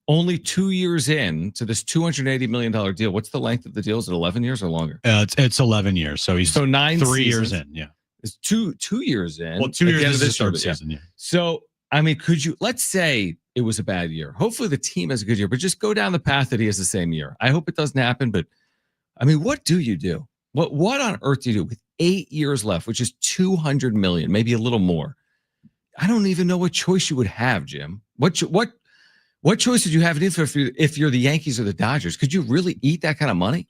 Only 2 years in to this $280 million deal. What's the length of the deal? Is it 11 years or longer?
It's 11 years. So he's
3
years in. Yeah.
It's two years in.
Well, 2 years is the third season. Yeah.
So, I mean, let's say it was a bad year. Hopefully the team has a good year, but just go down the path that he has the same year. I hope it doesn't happen, but I mean, what do you do? What on earth do you do with 8 years left, which is $200 million, maybe a little more? I don't even know what choice you would have, Jim. What choice would you have if you're the Yankees or the Dodgers? Could you really eat that kind of money?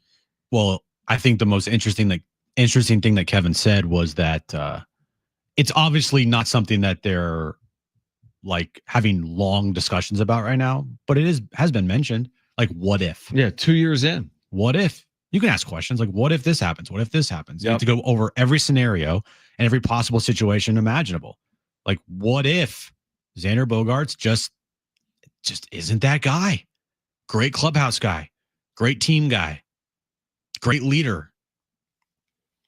Well, I think the most interesting thing that Kevin said was that it's obviously not something that they're like having long discussions about right now, but it has been mentioned. Like, what if?
Yeah, 2 years in.
What if? You can ask questions like, what if this happens? What if this happens? You have to go over every scenario and every possible situation imaginable. Like, what if Xander Bogaerts just isn't that guy? Great clubhouse guy, great team guy, great leader.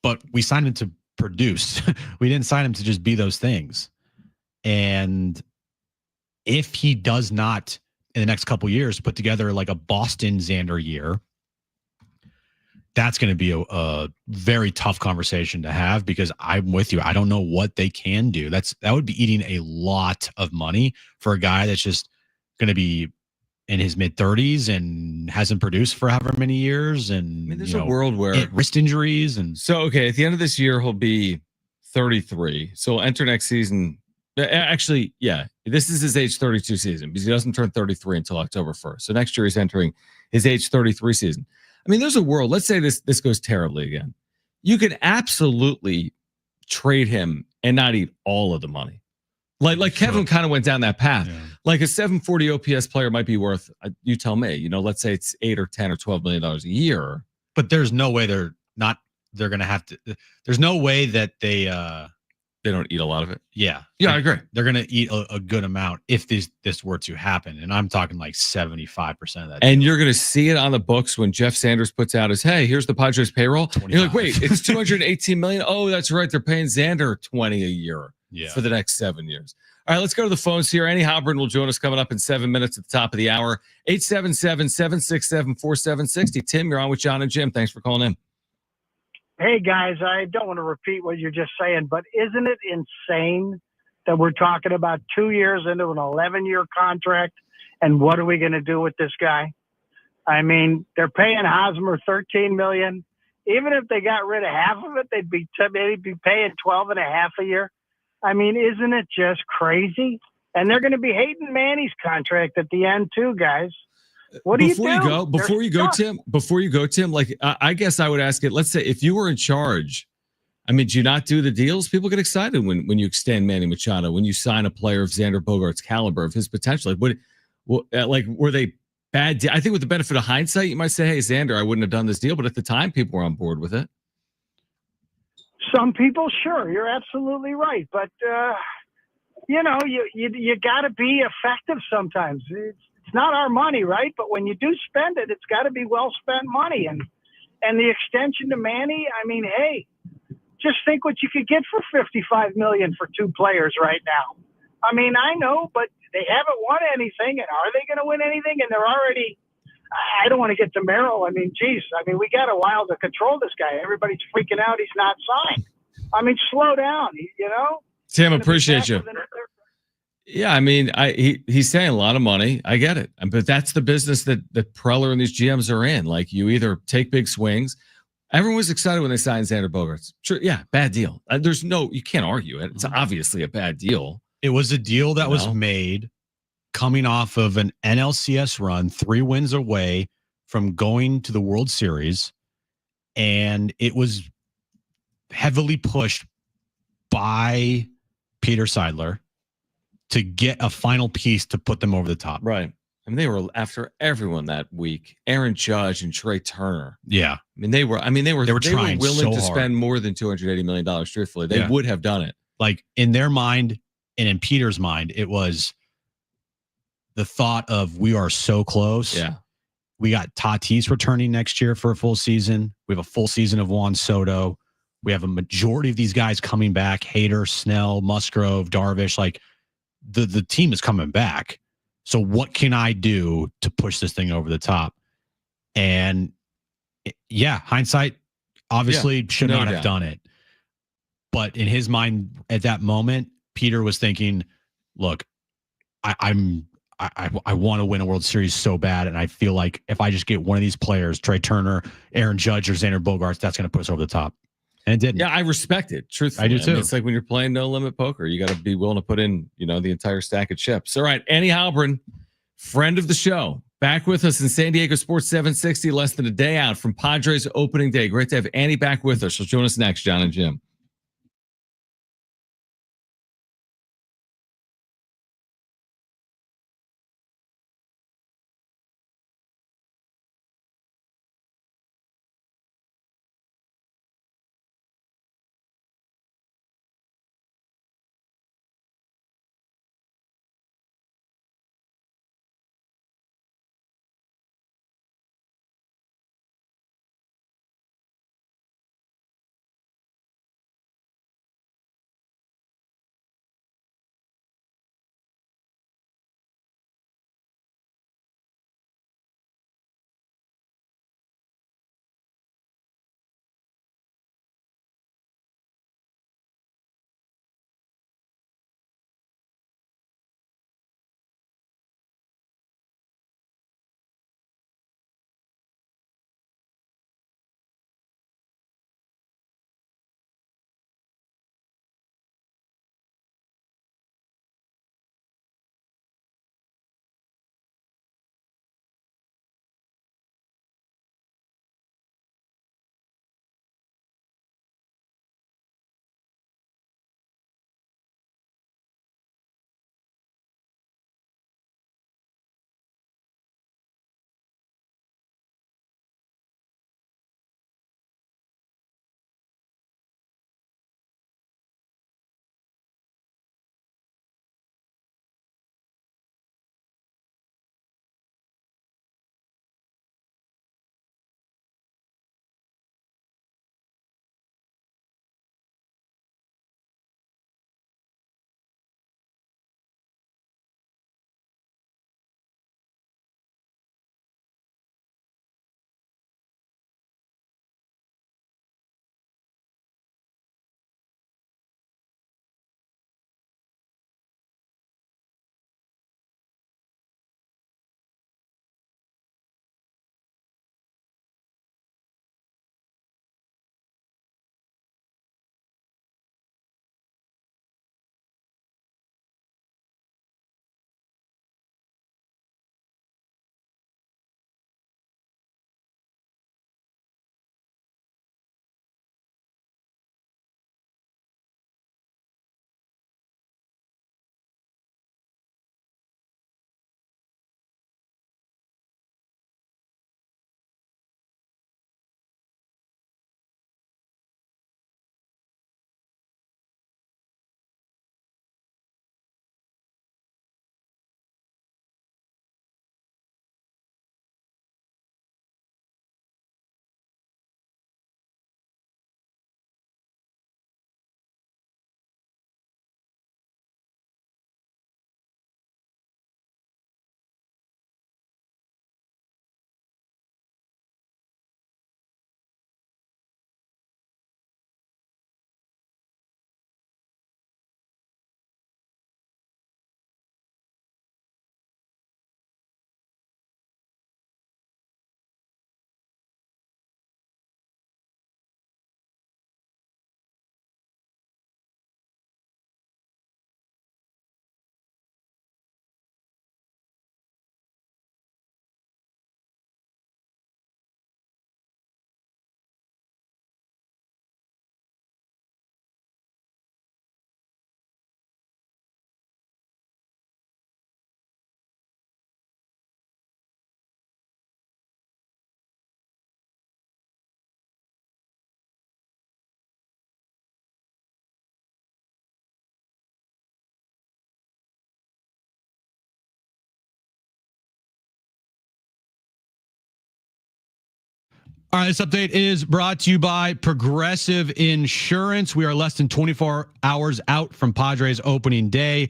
But we signed him to produce. We didn't sign him to just be those things. And if he does not, in the next couple of years, put together like a Boston Xander year, that's going to be a very tough conversation to have, because I'm with you. I don't know what they can do. That would be eating a lot of money for a guy that's just going to be in his mid-30s and hasn't produced for however many years. And
I mean, there's a world where
wrist injuries and
okay, at the end of this year he'll be 33. So he'll enter next season. Actually, yeah, this is his age 32 season, because he doesn't turn 33 until October 1st. So next year he's entering his age 33 season. I mean, there's a world. Let's say this goes terribly again. You could absolutely trade him and not eat all of the money. Like Kevin kind of went down that path. Yeah. Like a 740 OPS player might be worth, you tell me, let's say it's $8 or $10 or $12 million a year.
But there's no way they're going to have to. There's no way that they
They don't eat a lot of it.
Yeah.
Yeah, I agree.
They're going to eat a good amount if this were to happen. And I'm talking like 75% of that.
And you're going to see it on the books when Jeff Sanders puts out his, hey, here's the Padres payroll. You're like, wait, it's $218 million. Oh, that's right. They're paying Xander 20 a year for the next 7 years. All right, let's go to the phones here. Annie Halpern will join us coming up in 7 minutes at the top of the hour. 877-767-4760. Tim, you're on with John and Jim. Thanks for calling in.
Hey, guys, I don't want to repeat what you're just saying, but isn't it insane that we're talking about 2 years into an 11-year contract, and what are we going to do with this guy? I mean, they're paying Hosmer $13 million. Even if they got rid of half of it, they'd be paying 12 and a half a year. I mean, isn't it just crazy? And they're going to be hating Manny's contract at the end too, guys. What do
before
you do?
Before you go, Tim, like I guess I would ask it. Let's say if you were in charge, I mean, do you not do the deals? People get excited when you extend Manny Machado, when you sign a player of Xander Bogaerts' caliber, of his potential. Like, were they bad? I think with the benefit of hindsight, you might say, hey, Xander, I wouldn't have done this deal. But at the time, people were on board with it.
Some people, sure, you're absolutely right. But, you got to be effective sometimes. It's not our money, right? But when you do spend it, it's got to be well spent money. And the extension to Manny, I mean, hey, just think what you could get for $55 million for two players right now. I mean, I know, but they haven't won anything, and are they going to win anything? And they're already. I don't want to get to Merrill. I mean, geez, we got a while to control this guy. Everybody's freaking out. He's not signed. I mean, slow down.
Tim, appreciate you. Yeah, I mean, he's saying a lot of money. I get it, but that's the business that Preller and these GMs are in. Like, you either take big swings. Everyone was excited when they signed Xander Bogaerts. Sure, yeah, bad deal. You can't argue it. It's obviously a bad deal.
It was a deal that was made coming off of an NLCS run, 3 wins away from going to the World Series, and it was heavily pushed by Peter Seidler to get a final piece to put them over the top.
Right. I mean, they were after everyone that week. Aaron Judge and Trey Turner.
Yeah.
I mean, they were
trying
willing to
hard.
spend more than $280 million. Truthfully, they would have done it.
Like, in their mind and in Peter's mind, it was the thought of, we are so close.
Yeah.
We got Tatis returning next year for a full season. We have a full season of Juan Soto. We have a majority of these guys coming back. Hader, Snell, Musgrove, Darvish. Like, the team is coming back. So what can I do to push this thing over the top? And hindsight obviously should not have done it. But in his mind at that moment, Peter was thinking, look, I want to win a World Series so bad. And I feel like if I just get one of these players, Trey Turner, Aaron Judge, or Xander Bogaerts, that's going to put us over the top. And it didn't.
Yeah, I respect it. Truthfully,
I do too.
It's like when you're playing no limit poker, you got to be willing to put in, the entire stack of chips. All right, Annie Halpern, friend of the show, back with us in San Diego Sports 760, less than a day out from Padres opening day. Great to have Annie back with us. She'll join us next, John and Jim.
All right, this update is brought to you by Progressive Insurance. We are less than 24 hours out from Padres opening day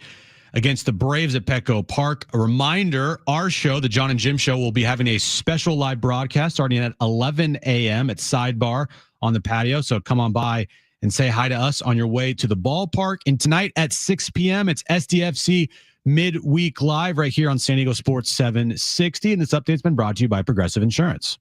against the Braves at Petco Park. A reminder, our show, the John and Jim Show, will be having a special live broadcast starting at 11 a.m. at Sidebar on the patio. So come on by and say hi to us on your way to the ballpark. And tonight at 6 p.m., it's SDFC Midweek Live right here on San Diego Sports 760. And this update's been brought to you by Progressive Insurance.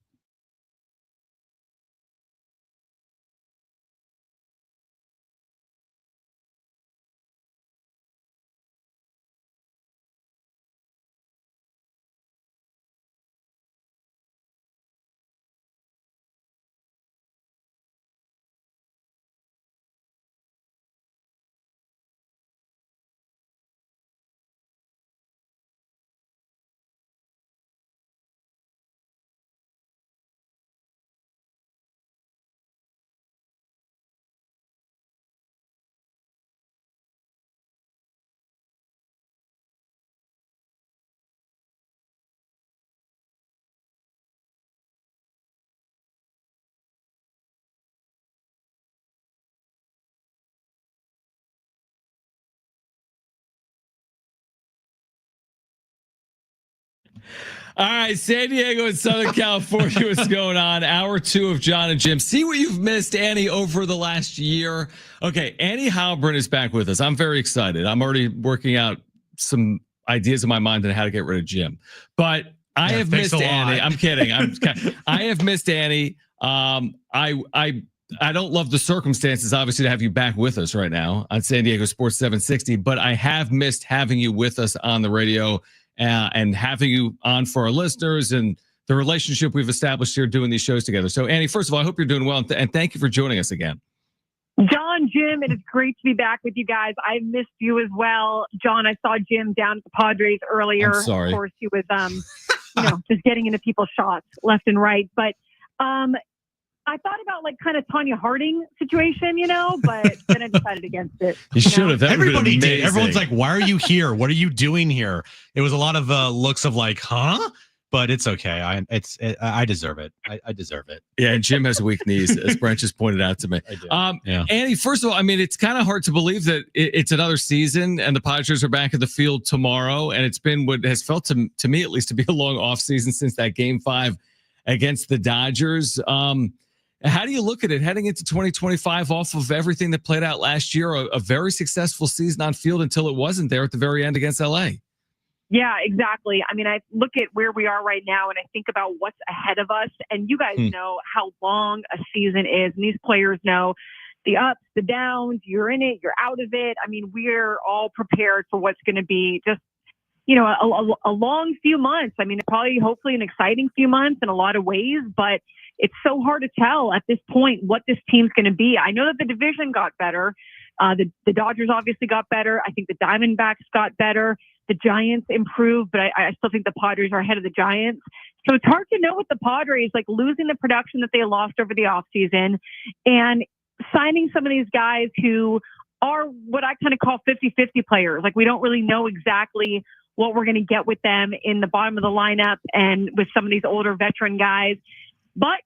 All right, San Diego and Southern California, what's going on? Hour 2 of John and Jim. See what you've missed, Annie, over the last year. Okay, Annie Halbrin is back with us. I'm very excited. I'm already working out some ideas in my mind on how to get rid of Jim. But I have missed Annie. I'm kidding. I have missed Annie. I don't love the circumstances, obviously, to have you back with us right now on San Diego Sports 760, but I have missed having you with us on the radio. And having you on for our listeners and the relationship we've established here doing these shows together. So, Annie, first of all, I hope you're doing well, and thank you for joining us again.
John, Jim, it is great to be back with you guys. I missed you as well. John, I saw Jim down at the Padres earlier.
I'm sorry.
Of course, he was, just getting into people's shots left and right. But I thought about kind of Tanya Harding situation, but then I decided against it.
You should have.
Everybody did. Everyone's like, why are you here? What are you doing here? It was a lot of looks of like, huh? But it's okay. I deserve it. I deserve it.
Yeah, and Jim has weak knees, as Brent just pointed out to me.
I do. Yeah.
Annie, first of all, it's kind of hard to believe that it's another season and the Padres are back at the field tomorrow. And it's been what has felt to me, at least, to be a long offseason since that Game 5 against the Dodgers. How do you look at it heading into 2025 off of everything that played out last year? A very successful season on field until it wasn't there at the very end against LA.
Yeah, exactly. I look at where we are right now and I think about what's ahead of us. And you guys know how long a season is. And these players know the ups, the downs, you're in it, you're out of it. We're all prepared for what's going to be just, a long few months. Probably hopefully an exciting few months in a lot of ways, but it's so hard to tell at this point what this team's going to be. I know that the division got better. The Dodgers obviously got better. I think the Diamondbacks got better. The Giants improved, but I still think the Padres are ahead of the Giants. So it's hard to know with the Padres, losing the production that they lost over the offseason and signing some of these guys who are what I kind of call 50-50 players. We don't really know exactly what we're going to get with them in the bottom of the lineup and with some of these older veteran guys. But,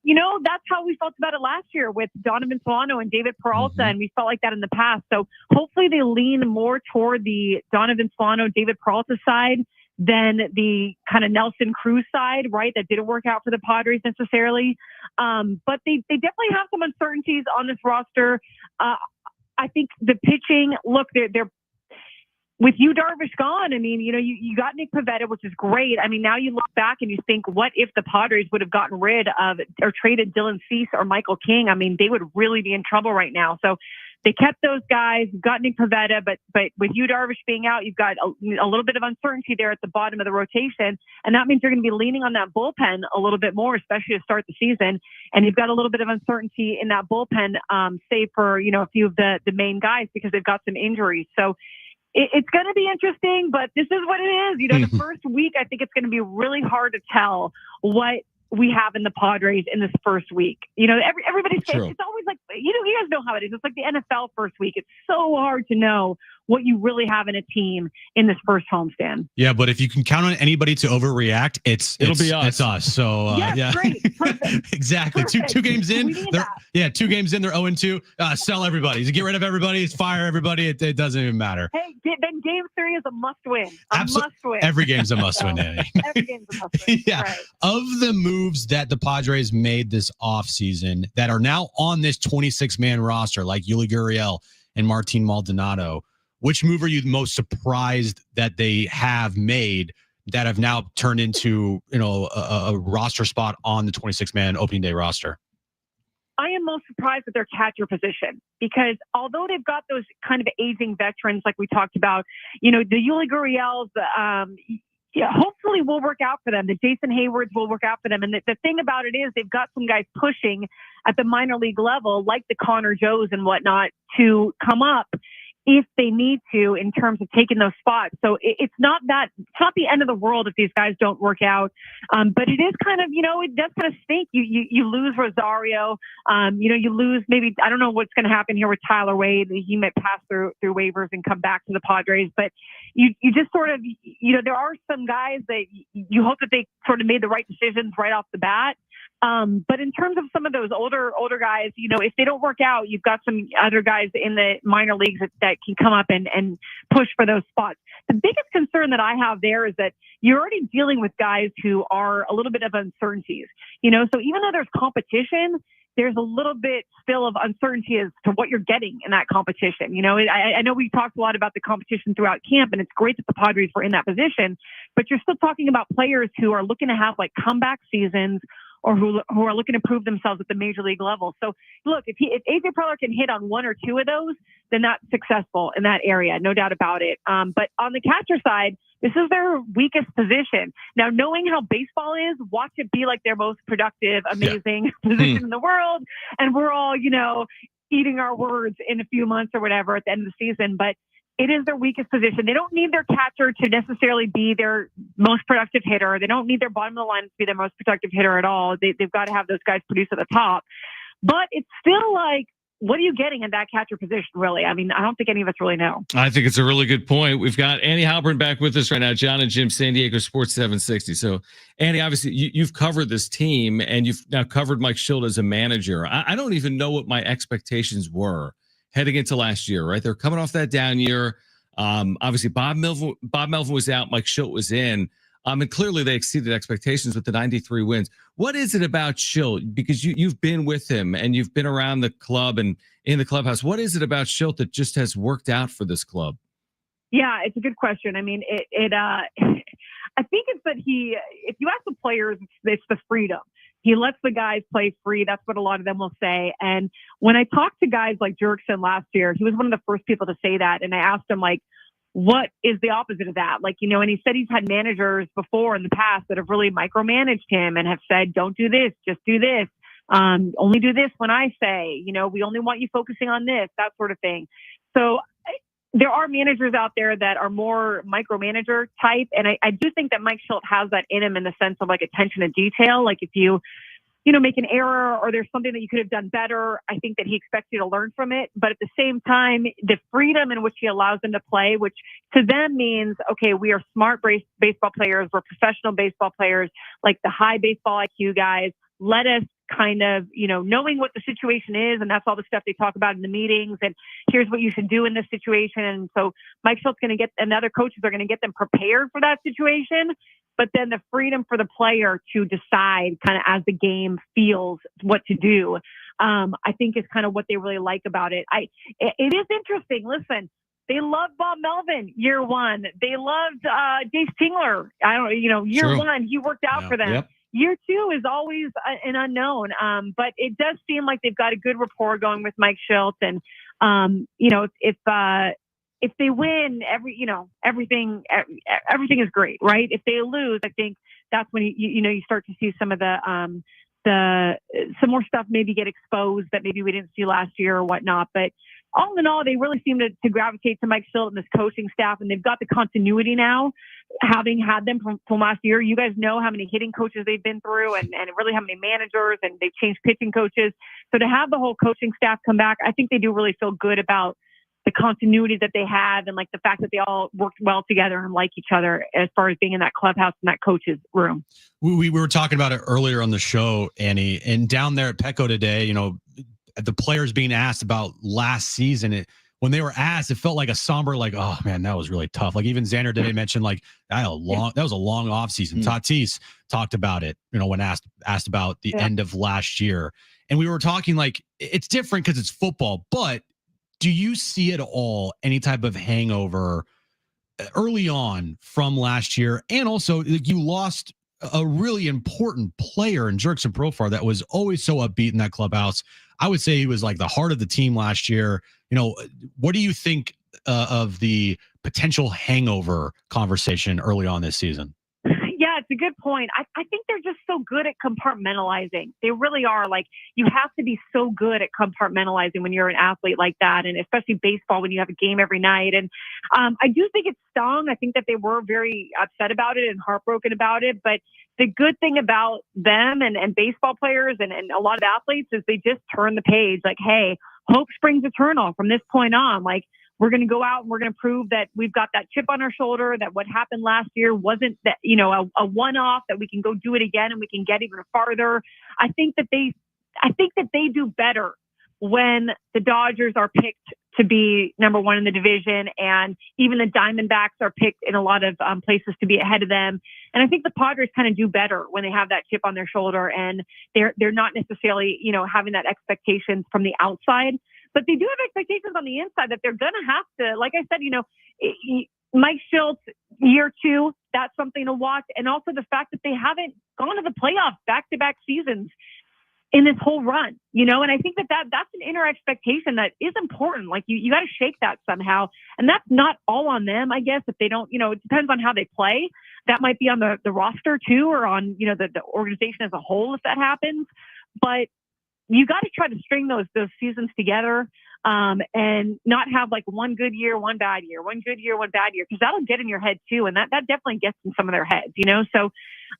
that's how we felt about it last year with Donovan Solano and David Peralta, and we felt like that in the past. So hopefully they lean more toward the Donovan Solano, David Peralta side than the kind of Nelson Cruz side, right? That didn't work out for the Padres necessarily. But they definitely have some uncertainties on this roster. I think the pitching, look, they're with you, Darvish gone. You got Nick Pivetta, which is great. Now you look back and you think, what if the Padres would have gotten rid of or traded Dylan Cease or Michael King? They would really be in trouble right now. So they kept those guys. You've got Nick Pivetta, but with you, Darvish, being out, you've got a little bit of uncertainty there at the bottom of the rotation. And that means you're going to be leaning on that bullpen a little bit more, especially to start the season. And you've got a little bit of uncertainty in that bullpen, save for, a few of the main guys because they've got some injuries. So it's going to be interesting, but this is what it is. The first week, I think it's going to be really hard to tell what we have in the Padres in this first week. Everybody's saying it's always you guys know how it is. It's like the NFL first week. It's so hard to know what you really have in a team in this first homestand.
Yeah, but if you can count on anybody to overreact, it'll be us. It's us. So
yes,
yeah,
great, perfect.
Exactly.
Perfect.
2 games in,
they're
2 games in, they're 0-2. Sell everybody, get rid of everybody, fire everybody. It doesn't even matter.
Hey, then game 3 is a must win.
Absolutely.
Must win.
Every game's a must win.
Every game's a must win.
Yeah.
Right.
Of the moves that the Padres made this offseason that are now on this 26-man roster, like Yuli Gurriel and Martin Maldonado, which move are you most surprised that they have made that have now turned into, a roster spot on the 26-man opening day roster?
I am most surprised at their catcher position because although they've got those kind of aging veterans like we talked about, the Yuli Gurriels, hopefully will work out for them. The Jason Haywards will work out for them. And the thing about it is they've got some guys pushing at the minor league level, like the Connor Joes and whatnot, to come up if they need to in terms of taking those spots. So it's not the end of the world if these guys don't work out. But it is kind of, it does kind of stink. You lose Rosario. You lose maybe, I don't know what's going to happen here with Tyler Wade. He might pass through waivers and come back to the Padres. But you just sort of, there are some guys that you hope that they sort of made the right decisions right off the bat. But in terms of some of those older guys, if they don't work out, you've got some other guys in the minor leagues that can come up and push for those spots. The biggest concern that I have there is that you're already dealing with guys who are a little bit of uncertainties, so even though there's competition, there's a little bit still of uncertainty as to what you're getting in that competition. I know we talked a lot about the competition throughout camp, and it's great that the Padres were in that position, but you're still talking about players who are looking to have like comeback seasons or who are looking to prove themselves at the major league level. So look, if AJ Preller can hit on 1 or 2 of those, then that's successful in that area, no doubt about it. But on the catcher side, this is their weakest position. Now, knowing how baseball is, watch it be like their most productive, amazing position in the world. And we're all, eating our words in a few months or whatever at the end of the season. But it is their weakest position. They don't need their catcher to necessarily be their most productive hitter. They don't need their bottom of the line to be their most productive hitter at all. They've got to have those guys produce at the top. But it's still like, what are you getting in that catcher position, really? I mean, I don't think any of us really know.
I think it's a really good point. We've got Andy Halpern back with us right now, John and Jim, San Diego Sports 760. So, Andy, obviously, you've covered this team, and you've now covered Mike Shildt as a manager. I don't even know what my expectations were heading into last year, right? They're coming off that down year. Obviously, Bob Melvin was out, Mike Shildt was in. And clearly they exceeded expectations with the 93 wins. What is it about Shildt? Because you've been with him and you've been around the club and in the clubhouse. What is it about Shildt that just has worked out for this club?
Yeah, it's a good question. I mean, I think it's that if you ask the players, it's the freedom. He lets the guys play free. That's what a lot of them will say. And when I talked to guys like Jurickson last year, he was one of the first people to say that. And I asked him, like, what is the opposite of that? Like, and he said he's had managers before in the past that have really micromanaged him and have said, don't do this, just do this. Only do this when I say, we only want you focusing on this, that sort of thing. So there are managers out there that are more micromanager type. And I do think that Mike Shildt has that in him in the sense of like attention to detail. Like if you make an error or there's something that you could have done better, I think that he expects you to learn from it. But at the same time, the freedom in which he allows them to play, which to them means, okay, we are smart baseball players. We're professional baseball players, like the high baseball IQ guys. Let us kind of, knowing what the situation is, and that's all the stuff they talk about in the meetings, and here's what you should do in this situation. And so Mike Shildt's going to get, and other coaches are going to get them prepared for that situation. But then the freedom for the player to decide kind of as the game feels what to do, I think is kind of what they really like about it. It is interesting. Listen, they loved Bob Melvin year one. They loved Dave Tingler. Year one, he worked out for them. Yep. Year two is always an unknown. But it does seem like they've got a good rapport going with Mike Shildt. And, if they win, everything is great, right? If they lose, I think that's when you start to see some of some more stuff maybe get exposed that maybe we didn't see last year or whatnot. But all in all, they really seem to gravitate to Mike Shildt and this coaching staff, and they've got the continuity now, having had them from last year. You guys know how many hitting coaches they've been through, and really how many managers, and they've changed pitching coaches. So to have the whole coaching staff come back, I think they do really feel good about the continuity that they have and like the fact that they all worked well together and like each other as far as being in that clubhouse and that coach's room.
We were talking about it earlier on the show, Annie, and down there at Petco today, you know, the players being asked about last season, when they were asked, it felt like a somber, like, oh man, that was really tough. Like even Xander today mentioned, like that was a long offseason. Tatis talked about it, you know, when asked about the end of last year. And we were talking like it's different because it's football, but do you see at all any type of hangover early on from last year? And also you lost a really important player in Jurickson Profar that was always so upbeat in that clubhouse. I would say he was like the heart of the team last year. You know, what do you think of the potential hangover conversation early on this season?
Yeah, it's a good point. I think they're just so good at compartmentalizing. They really are. Like, you have to be so good at compartmentalizing when you're an athlete like that, and especially baseball when you have a game every night. And I do think it stung. I think that they were very upset about it and heartbroken about it. But the good thing about them and baseball players and a lot of athletes is they just turn the page. Like, hey, hope springs eternal from this point on. Like, we're going to go out and we're going to prove that we've got that chip on our shoulder, that what happened last year wasn't that, you know, a one-off, that we can go do it again and we can get even farther. I think that they do better when the Dodgers are picked to be number one in the division, and even the Diamondbacks are picked in a lot of places to be ahead of them. And I think the Padres kind of do better when they have that chip on their shoulder and they're not necessarily, you know, having that expectations from the outside. But they do have expectations on the inside that they're going to have to, like I said, you know, Mike Schultz, year 2, that's something to watch. And also the fact that they haven't gone to the playoffs back-to-back seasons in this whole run, you know, and I think that's an inner expectation that is important. Like you got to shake that somehow. And that's not all on them, I guess, if they don't, you know, it depends on how they play. That might be on the roster too, or on, you know, the organization as a whole, if that happens. But you got to try to string those seasons together and not have like one good year, one bad year, one good year, one bad year, because that'll get in your head too. And that definitely gets in some of their heads, you know? So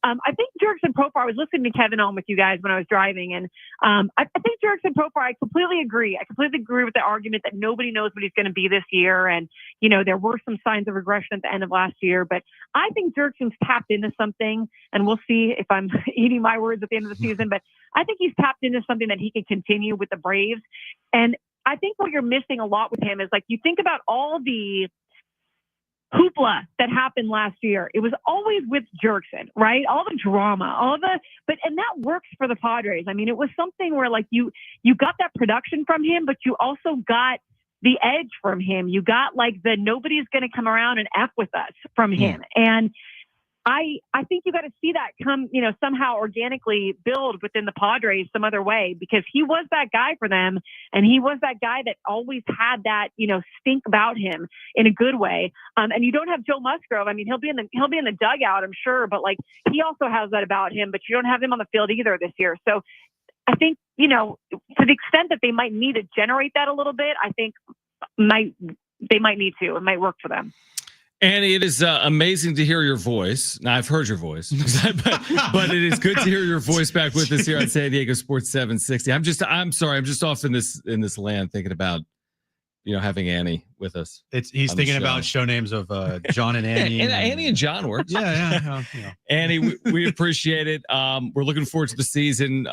I think Jurickson Profar, I was listening to Kevin on with you guys when I was driving, and I think Jurickson Profar, I completely agree. I completely agree with the argument that nobody knows what he's going to be this year. And, you know, there were some signs of regression at the end of last year, but I think Jurickson's tapped into something, and we'll see if I'm eating my words at the end of the season, but I think he's tapped into something that he can continue with the Braves. And I think what you're missing a lot with him is, like, you think about all the hoopla that happened last year. It was always with Jurickson, right? All the drama, and that works for the Padres. I mean, it was something where like you got that production from him, but you also got the edge from him. You got like the nobody's going to come around and F with us from him. And I think you got to see that come, you know, somehow organically build within the Padres some other way, because he was that guy for them. And he was that guy that always had that, you know, stink about him in a good way. And you don't have Joe Musgrove. I mean, he'll be in the dugout, I'm sure, but like he also has that about him, but you don't have him on the field either this year. So I think, you know, to the extent that they might need to generate that a little bit, I think they might need to. It might work for them.
Annie, it is amazing to hear your voice. Now, I've heard your voice, but it is good to hear your voice back with us here on San Diego Sports 760. I'm sorry, I'm just off in this land thinking about, you know, having Annie with us.
He's thinking about show names of John and Annie.
And Annie and John works.
Yeah.
Annie, we appreciate it. We're looking forward to the season.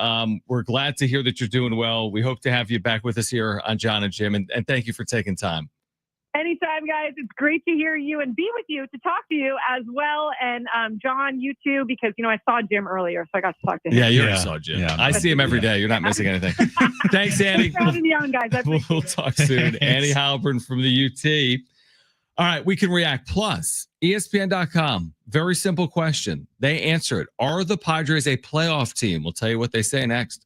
We're glad to hear that you're doing well. We hope to have you back with us here on John and Jim, and thank you for taking time.
Anytime, guys. It's great to hear you and be with you, to talk to you as well. And John, you too, because, you know, I saw Jim earlier, so I got to talk to him.
Yeah, you already saw Jim. Yeah, I see him every day. You're not missing anything. Thanks, Annie.
Young, guys.
We'll talk soon. Annie Halpern from the UT. All right, we can react. Plus, ESPN.com. Very simple question. They answer it. Are the Padres a playoff team? We'll tell you what they say next.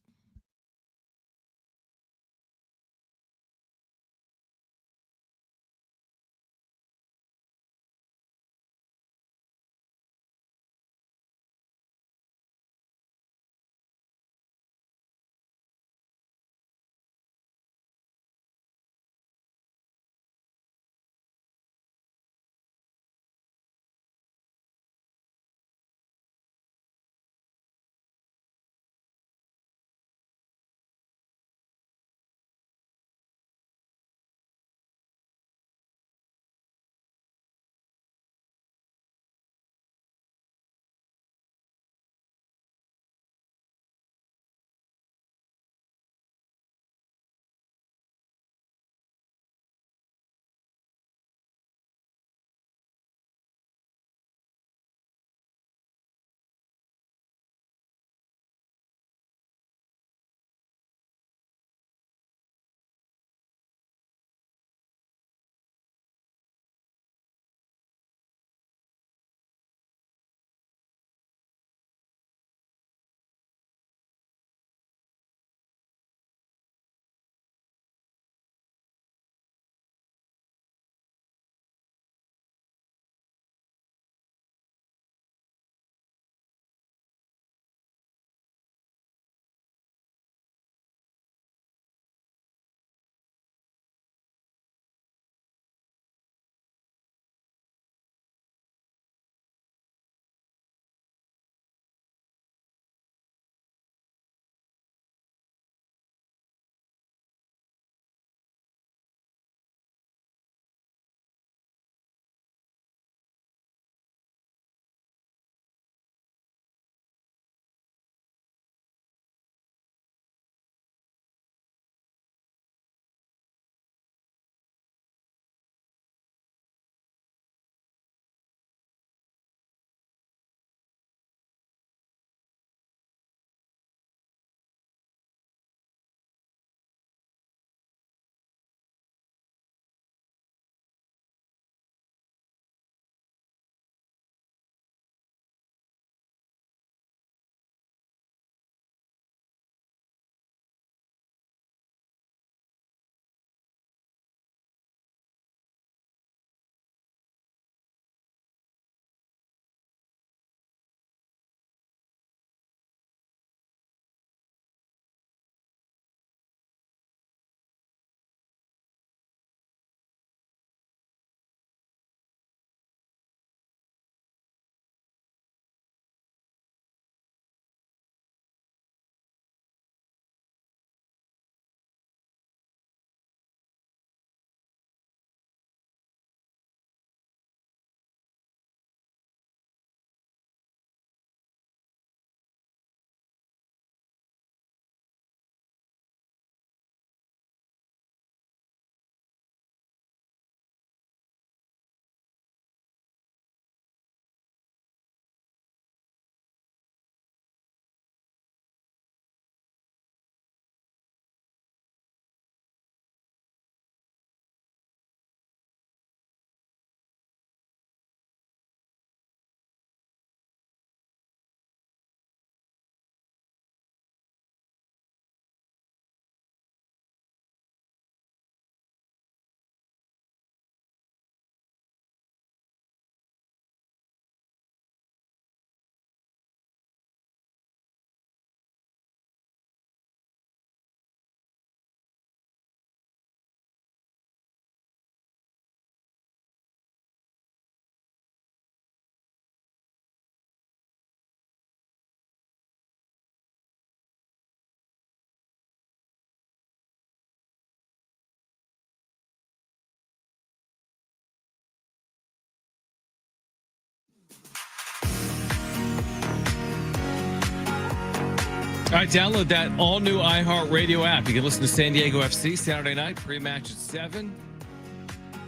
All right, download that all-new iHeartRadio app. You can listen to San Diego FC Saturday night, pre-match at 7.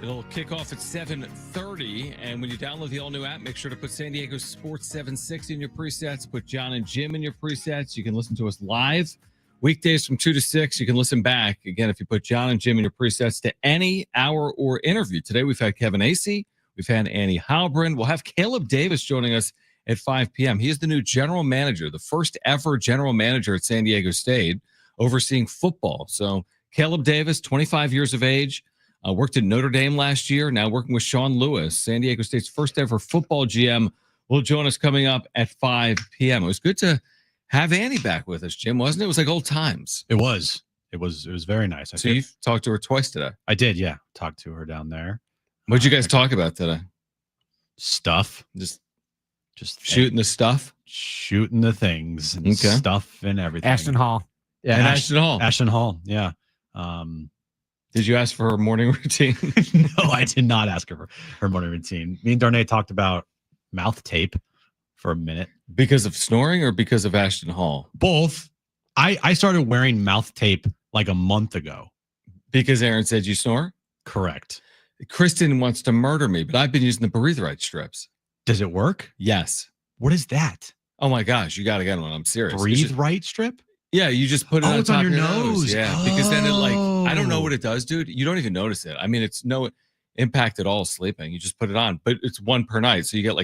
It'll kick off at 7:30. And when you download the all-new app, make sure to put San Diego Sports 760 in your presets. Put John and Jim in your presets. You can listen to us live weekdays from 2 to 6. You can listen back. Again, if you put John and Jim in your presets to any hour or interview. Today, we've had Kevin Acee. We've had Annie Halbrin. We'll have Caleb Davis joining us at 5 p.m. He is the new general manager, the first ever general manager at San Diego State, overseeing football. So Caleb Davis, 25 years of age, worked at Notre Dame last year, now working with Sean Lewis, San Diego State's first ever football GM, will join us coming up at 5 p.m. It was good to have Annie back with us, Jim, wasn't it? It was like old times.
It was very nice.
So you've talked to her twice today.
I did, yeah. Talked to her down there.
What'd you guys talk about today?
Stuff.
Just shooting the stuff?
Shooting the things and stuff and everything.
Ashton Hall.
Yeah,
and Ashton Hall.
Ashton Hall, yeah.
Did you ask for her morning routine?
No, I did not ask her for her morning routine. Me and Darnay talked about mouth tape for a minute.
Because of snoring or because of Ashton Hall?
Both. I started wearing mouth tape like a month ago.
Because Aaron said you snore?
Correct.
Kristen wants to murder me, but I've been using the Breathe Right strips.
Does it work?
Yes.
What is that?
Oh my gosh, you got to get one. I'm serious.
Breathe Right strip?
Yeah, you just put it on
it's
top
on your
of
nose.
Yeah, because then it I don't know what it does, dude. You don't even notice it. I mean, it's no impact at all sleeping. You just put it on, but it's one per night. So you get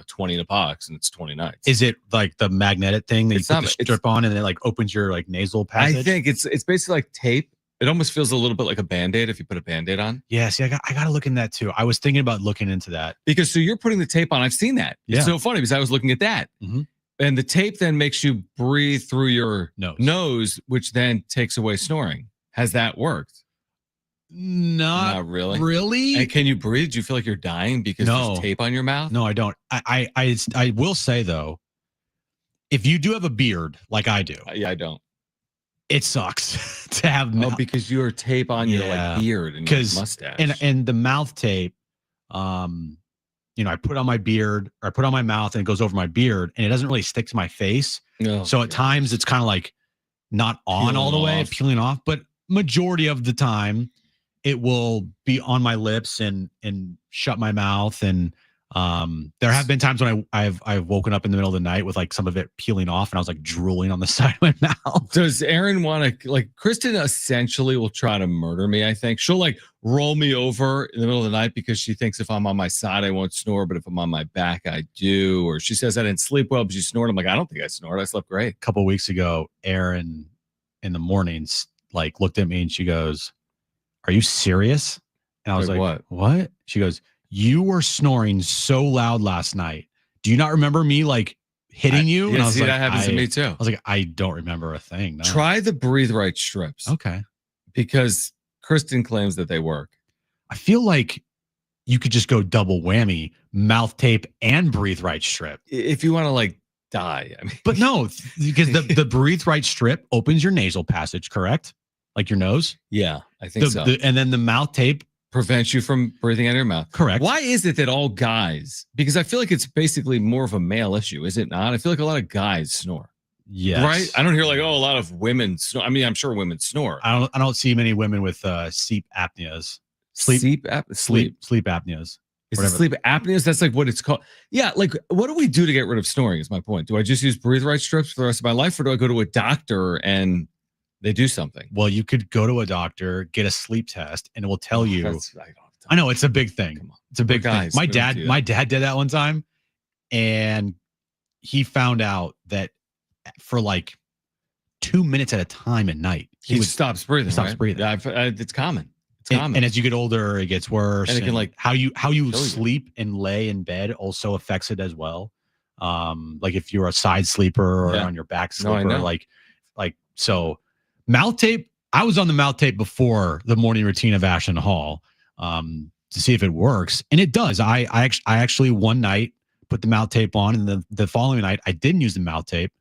20 in a box and it's 20 nights.
Is it like the magnetic thing that
It's
you put
not-
the strip on and it opens your nasal passage?
I think it's basically like tape. It almost feels a little bit like a Band-Aid if you put a Band-Aid on.
Yeah, see, I got to look in that too. I was thinking about looking into that.
Because so you're putting the tape on. I've seen that.
Yeah.
It's so funny because I was looking at that.
Mhm.
And the tape then makes you breathe through your
Nose.
which then takes away snoring. Has that worked? Not really.
Really?
And can you breathe? Do you feel like you're dying because there's tape on your mouth?
No, I don't. I will say though, if you do have a beard like I do,
Yeah, I don't.
it sucks to have
Because you're tape on your beard and your mustache.
and the mouth tape. I put on my beard or I put on my mouth and it goes over my beard and it doesn't really stick to my face. So at times it's kind of not on all the way, peeling off, but majority of the time it will be on my lips and shut my mouth. And there have been times when I've woken up in the middle of the night with some of it peeling off and I was drooling on the side of my mouth.
Does Aaron want to Kristen essentially will try to murder me? I think she'll roll me over in the middle of the night because she thinks if I'm on my side I won't snore, but if I'm on my back I do. Or she says I didn't sleep well, but she snored. I'm like, I don't think I snored. I slept great.
A couple of weeks ago, Aaron in the mornings looked at me and she goes, "Are you serious?" And I was like, what? She goes, "You were snoring so loud last night. Do you not remember me hitting you?"
Yeah,
and I was
that happens to me too.
I was like, I don't remember a thing. No.
Try the Breathe Right strips.
Okay.
Because Kristen claims that they work.
I feel like you could just go double whammy, mouth tape and Breathe Right strip.
If you want to die. I mean,
but no, because the Breathe Right strip opens your nasal passage, correct? Like your nose?
Yeah, I think so.
And then the mouth tape
prevents you from breathing out of your mouth.
Correct.
Why is it that all guys, because I feel like it's basically more of a male issue, is it not? I feel like a lot of guys snore.
Yes.
Right? I don't hear a lot of women snore. I mean, I'm sure women snore.
I don't see many women with sleep apneas.
Sleep
apneas.
Is it sleep apneas? That's what it's called. Yeah, what do we do to get rid of snoring is my point. Do I just use Breathe Right strips for the rest of my life, or do I go to a doctor and they do something?
Well, you could go to a doctor, get a sleep test, and it will tell you. I know it's a big thing. It's a big thing. My dad did that one time, and he found out that for 2 minutes at a time at night,
he stops breathing.
Stops breathing.
Yeah, it's common. It's common.
And as you get older, it gets worse.
And it can
how you sleep and lay in bed also affects it as well. If you're a side sleeper or on your back sleeper, so. Mouth tape. I was on the mouth tape before the morning routine of Ashton Hall to see if it works, and it does. I actually one night put the mouth tape on, and the following night I didn't use the mouth tape.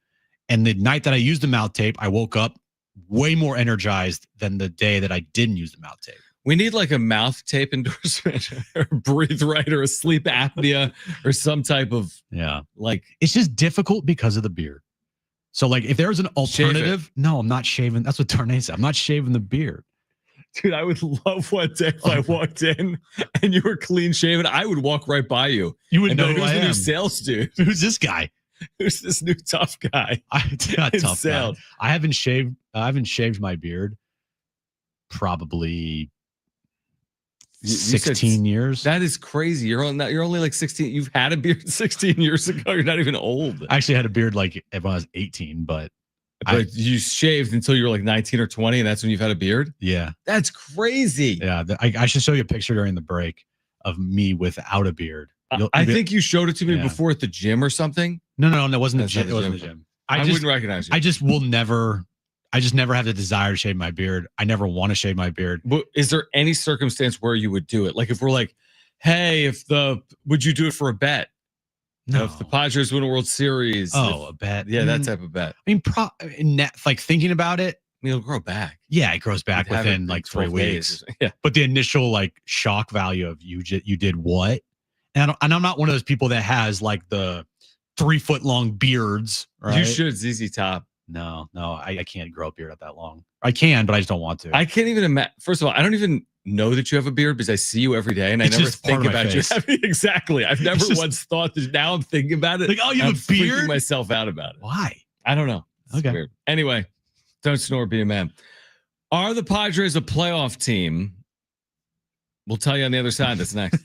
And the night that I used the mouth tape, I woke up way more energized than the day that I didn't use the mouth tape.
We need a mouth tape endorsement or Breathe Right or a sleep apnea or some type of
it's just difficult because of the beard. So like if there's an
Shave it.
alternative, no, I'm not shaving. That's what Darnay said. I'm not shaving the beard.
Dude, I would love one day if I walked in and you were clean shaven. I would walk right by you.
You would
And
know
who's
who I
the new
am.
sales dude?
Who's this guy?
Who's this new tough guy?
It's not
in
tough.
sales?
I haven't shaved my beard probably
You said
16 years.
That is crazy. You're only like 16. You've had a beard 16 years ago. You're not even old.
I actually had a beard like when I was 18, but
you shaved until you were like 19 or 20, and that's when you've had a beard?
yeah.
That's crazy.
Yeah. I should show you a picture during the break of me without a beard.
I think you showed it to me
Yeah.
before at the gym or something.
No, it wasn't the
That's
gym.
not
It wasn't the
gym.
gym.
I wouldn't recognize you.
I just never have the desire to shave my beard. I never want to shave my beard.
But is there any circumstance where you would do it? Like if we're like, hey, would you do it for a bet?
No.
If the Padres win a World Series.
A bet.
Yeah, that type of bet.
I mean, like thinking about it,
I mean, it'll grow back.
yeah, it grows back
You'd have it
within
in
like 3
12 days or
weeks.
something. Yeah.
But the initial like shock value of you did what? And I'm not one of those people that has like the 3-foot long beards. Right?
You should, ZZ Top.
No, I can't grow a beard out that long. I can, but I just don't want to.
I can't even imagine. First of all, I don't even know that you have a beard because I see you every day and
It's
I never
just part
think
of my
about you
face.
having exactly. I've never
just-
once thought that. Now I'm thinking about it.
Like, oh, you
I'm
have a beard?
freaking myself out about it.
Why?
I don't know. It's
Okay.
weird. Anyway, don't snore, be a man. Are the Padres a playoff team? We'll tell you on the other side. That's next.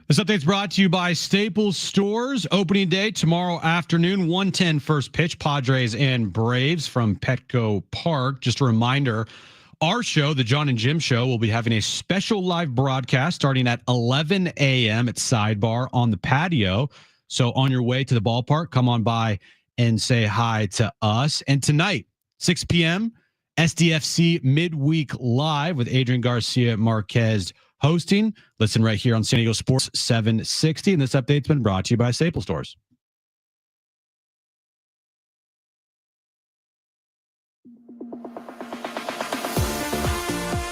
This update's brought to you by Staples Stores. Opening day tomorrow afternoon, 1:10 first pitch, Padres and Braves from Petco Park. Just a reminder, our show, the John and Jim Show, will be having a special live broadcast starting at 11 a.m. at Sidebar on the patio. So on your way to the ballpark, come on by and say hi to us. And tonight, 6 p.m., SDFC Midweek Live with Adrian Garcia Marquez hosting. Listen right here on San Diego Sports 760. And this update's been brought to you by Staples Stores.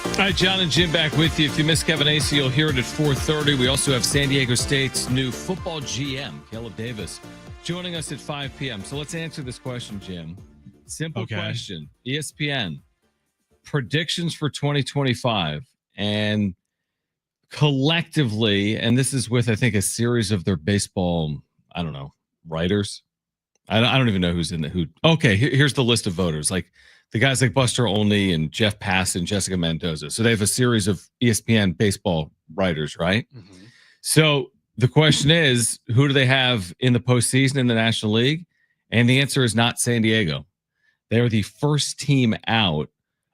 All right, John and Jim back with you. If you missed Kevin Acey, you'll hear it at 4:30. We also have San Diego State's new football GM, Caleb Davis, joining us at 5 p.m. So let's answer this question, Jim. Simple question. ESPN, predictions for 2025. And collectively, and this is with, I think, a series of their baseball, I don't know, writers. I don't even know who's in the who. Okay, here's the list of voters. Like the guys like Buster Olney and Jeff Pass and Jessica Mendoza. So they have a series of ESPN baseball writers, right? Mm-hmm. So the question is, who do they have in the postseason in the National League? And the answer is not San Diego. They are the first team out,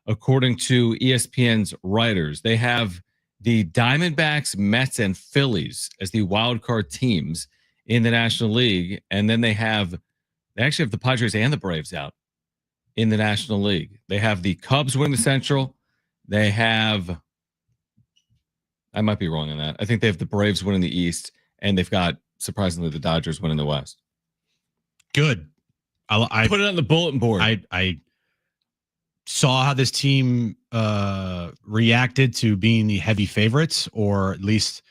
according to ESPN's writers. They have the Diamondbacks, Mets, and Phillies as the wild card teams in the National League. And then they actually have the Padres and the Braves out in the National League. They have the Cubs winning the Central. They have, I might be wrong on that. I think they have the Braves winning the East, and they've got, surprisingly, the Dodgers winning the West.
Good. I
put it on the bulletin board.
I saw how this team reacted to being the heavy favorites, or at least,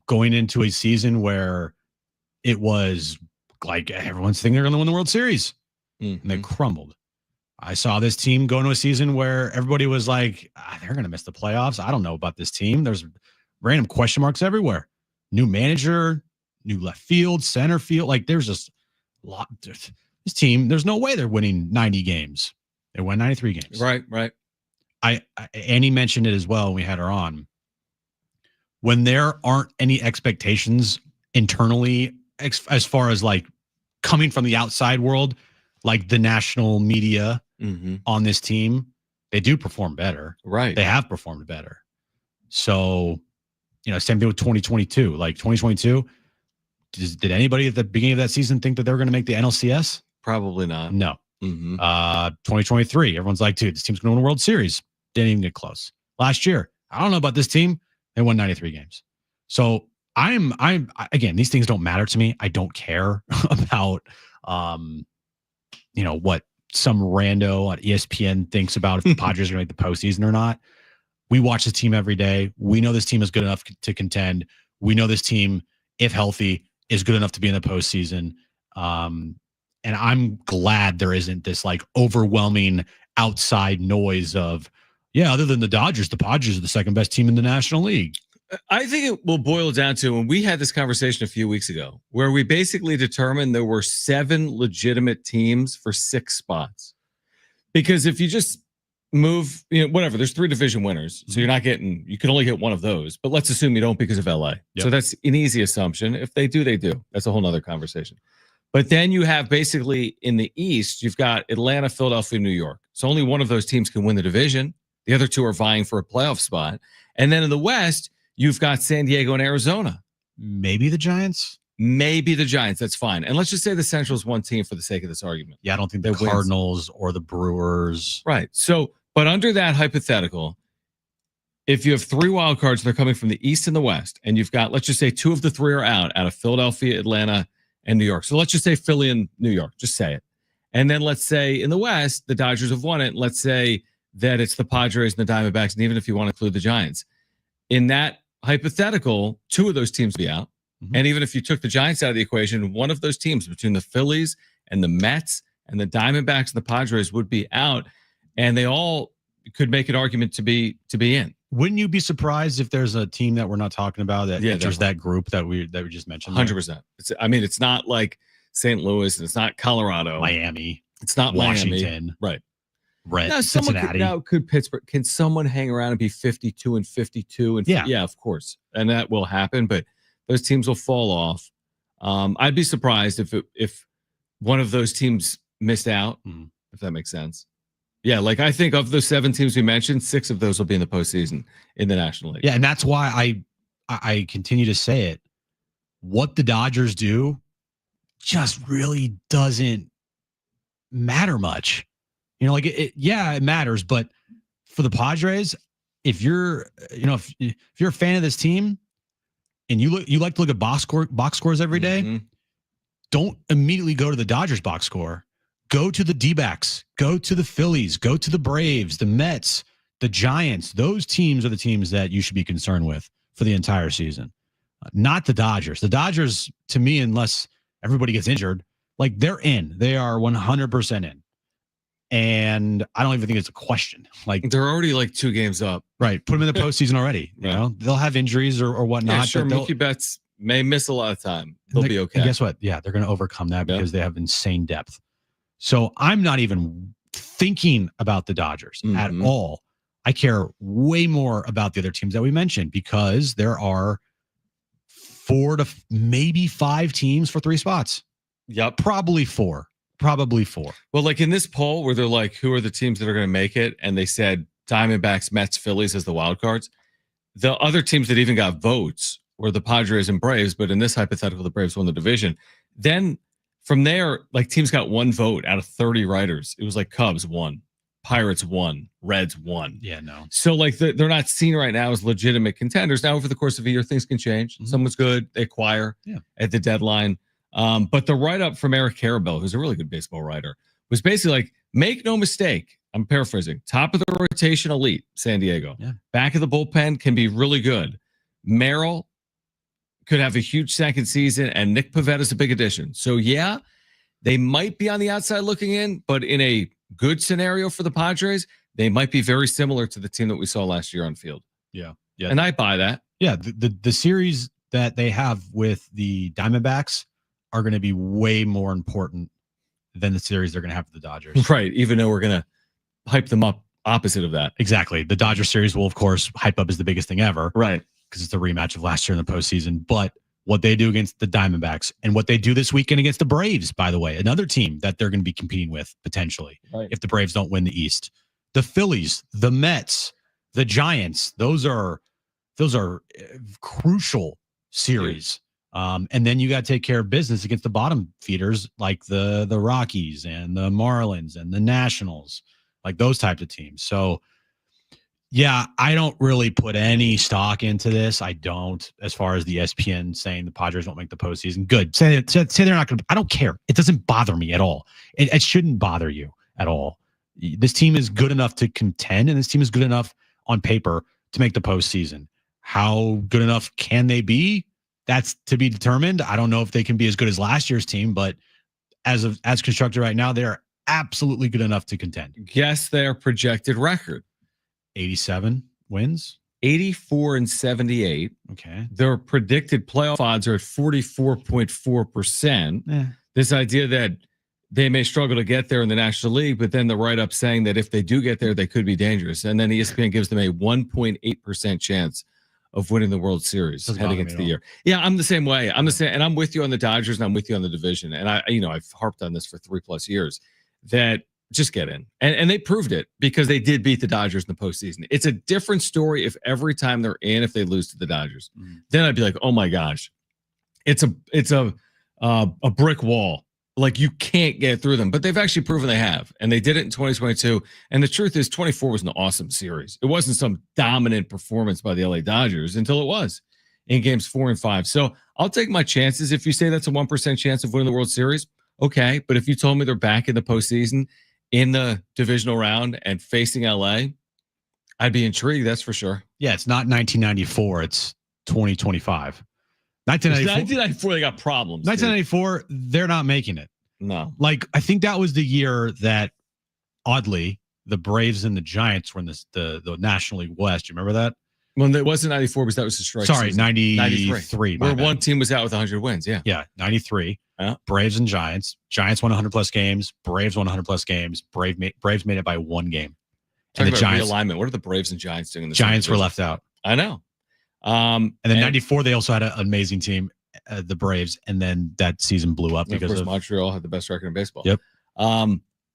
going into a season where it was like everyone's thinking they're going to win the World Series. Mm-hmm. And they crumbled. I saw this team go into a season where everybody was like, they're going to miss the playoffs. I don't know about this team. There's random question marks everywhere. New manager, new left field, center field. Like there's just a lot. This team, there's no way they're winning 90 games. They won 93 games.
Right.
Annie mentioned it as well when we had her on. When there aren't any expectations internally, as far as like coming from the outside world, like the national media on this team, they do perform better.
Right.
They have performed better. So, same thing with 2022. Like 2022, did anybody at the beginning of that season think that they were going to make the NLCS?
Probably not.
No. 2023, everyone's like, dude, this team's going to win a World Series. Didn't even get close. Last year, I don't know about this team. They won 93 games. So I'm again, these things don't matter to me. I don't care about, what some rando on ESPN thinks about if the Padres are going to make the postseason or not. We watch this team every day. We know this team is good enough to contend. We know this team, if healthy, is good enough to be in the postseason. And I'm glad there isn't this like overwhelming outside noise of, other than the Dodgers, the Padres are the second best team in the National League.
I think it will boil down to, when we had this conversation a few weeks ago, where we basically determined there were 7 legitimate teams for 6 spots. Because if you just move, whatever, there's 3 division winners. So you can only get one of those. But let's assume you don't because of LA. Yep. So that's an easy assumption. If they do, they do. That's a whole nother conversation. But then you have basically in the East, you've got Atlanta, Philadelphia, New York. So only one of those teams can win the division. The other 2 are vying for a playoff spot. And then in the West, you've got San Diego and Arizona.
Maybe the Giants.
That's fine. And let's just say the Central's one team for the sake of this argument.
Yeah, I don't think the Cardinals or the Brewers.
Right. So, but under that hypothetical, if you have 3 wild cards, they're coming from the East and the West, and you've got, let's just say 2 of the 3 are out of Philadelphia, Atlanta, and New York. So let's just say Philly and New York. Just say it. And then let's say in the West, the Dodgers have won it. Let's say that it's the Padres and the Diamondbacks, and even if you want to include the Giants. In that hypothetical, 2 of those teams would be out. Mm-hmm. And even if you took the Giants out of the equation, one of those teams between the Phillies and the Mets and the Diamondbacks and the Padres would be out. And they all could make an argument to be in.
Wouldn't you be surprised if there's a team that we're not talking about that enters that group that we just mentioned?
100%. It's not like St. Louis, and it's not Colorado,
Miami.
It's not
Washington,
Miami.
Right?
Now,
Cincinnati.
Could Pittsburgh? Can someone hang around and be 52 and 52? And
yeah,
of course, and that will happen. But those teams will fall off. I'd be surprised if one of those teams missed out, if that makes sense. Yeah, like I think of the 7 teams we mentioned, 6 of those will be in the postseason in the National League.
Yeah, and that's why I continue to say it. What the Dodgers do just really doesn't matter much. You know, like it matters, but for the Padres, if you're a fan of this team and you like to look at box scores every day, don't immediately go to the Dodgers box score. Go to the D-backs, go to the Phillies, go to the Braves, the Mets, the Giants. Those teams are the teams that you should be concerned with for the entire season, not the Dodgers. The Dodgers, to me, unless everybody gets injured, like they're in. They are 100% in. And I don't even think it's a question. Like
they're already like 2 games up.
Right. Put them in the postseason already. You know, they'll have injuries or whatnot.
Yeah, sure. Mookie Betts may miss a lot of time. They'll be okay.
And guess what? Yeah, they're going to overcome that because they have insane depth. So I'm not even thinking about the Dodgers at all. I care way more about the other teams that we mentioned because there are 4 to maybe 5 teams for 3 spots.
Yep.
Probably 4.
Well, like in this poll where they're like, who are the teams that are going to make it? And they said Diamondbacks, Mets, Phillies as the wild cards. The other teams that even got votes were the Padres and Braves. But in this hypothetical, the Braves won the division. Then from there, like teams got 1 vote out of 30 writers. It was like Cubs 1, Pirates 1, Reds 1.
Yeah, no.
So like they're not seen right now as legitimate contenders. Now over the course of a year, things can change. Someone's good, they acquire at the deadline. But the write-up from Eric Karabell, who's a really good baseball writer, was basically like, make no mistake, I'm paraphrasing, top of the rotation elite, San Diego.
Yeah.
Back of the bullpen can be really good. Merrill could have a huge second season, and Nick Pavetta's a big addition. So, yeah, they might be on the outside looking in, but in a good scenario for the Padres, they might be very similar to the team that we saw last year on field.
Yeah.
And I buy that.
Yeah, the series that they have with the Diamondbacks are going to be way more important than the series they're going to have with the Dodgers.
Right, even though we're going to hype them up opposite of that.
Exactly. The Dodgers series will, of course, hype up as the biggest thing ever.
Right.
Because it's the rematch of last year in the postseason. But what they do against the Diamondbacks and what they do this weekend against the Braves, by the way, another team that they're going to be competing with potentially if the Braves don't win the East. The Phillies, the Mets, the Giants, those are crucial series. And then you got to take care of business against the bottom feeders like the Rockies and the Marlins and the Nationals, like those types of teams. So, yeah, I don't really put any stock into this. I don't, as far as the ESPN saying the Padres won't make the postseason. Good. Say they're not going to. I don't care. It doesn't bother me at all. It shouldn't bother you at all. This team is good enough to contend, and this team is good enough on paper to make the postseason. How good enough can they be? That's to be determined. I don't know if they can be as good as last year's team, but as constructed right now, they're absolutely good enough to contend.
Guess their projected record.
87 wins.
84 and 78.
Okay.
Their predicted playoff odds are at 44.4%. This idea that they may struggle to get there in the National League, but then the write-up saying that if they do get there, they could be dangerous. And then ESPN gives them a 1.8% chance of winning the World Series heading into the year. Yeah, I'm the same way. I'm the same, and I'm with you on the Dodgers, and I'm with you on the division. And I've harped on this for 3+ years that just get in, and they proved it because they did beat the Dodgers in the postseason. It's a different story if every time they're in, if they lose to the Dodgers, then I'd be like, oh my gosh, it's a brick wall. Like you can't get through them, but they've actually proven they have, and they did it in 2022. And the truth is 24 was an awesome series. It wasn't some dominant performance by the LA Dodgers until it was in games 4 and 5. So I'll take my chances. If you say that's a 1% chance of winning the World Series, okay. But if you told me they're back in the postseason in the divisional round and facing LA, I'd be intrigued. That's for sure.
Yeah. It's not 1994. It's 2025.
1994, they got problems.
1994, they're not making it.
No.
Like, I think that was the year that, oddly, the Braves and the Giants were in the National League West. You remember that?
Well, it wasn't 94 because that was the strike.
Sorry,
season.
93.
Where one team was out with 100 wins. Yeah.
Yeah, 93.
Yeah.
Braves and Giants. Giants won 100+ games. Braves won 100+ games. Braves made it by 1 game.
And the Giants realignment. What are the Braves and Giants doing?
Giants were left out.
I know.
And then 94, they also had an amazing team, the Braves, and then that season blew up because
of course Montreal had the best record in baseball.
Yep.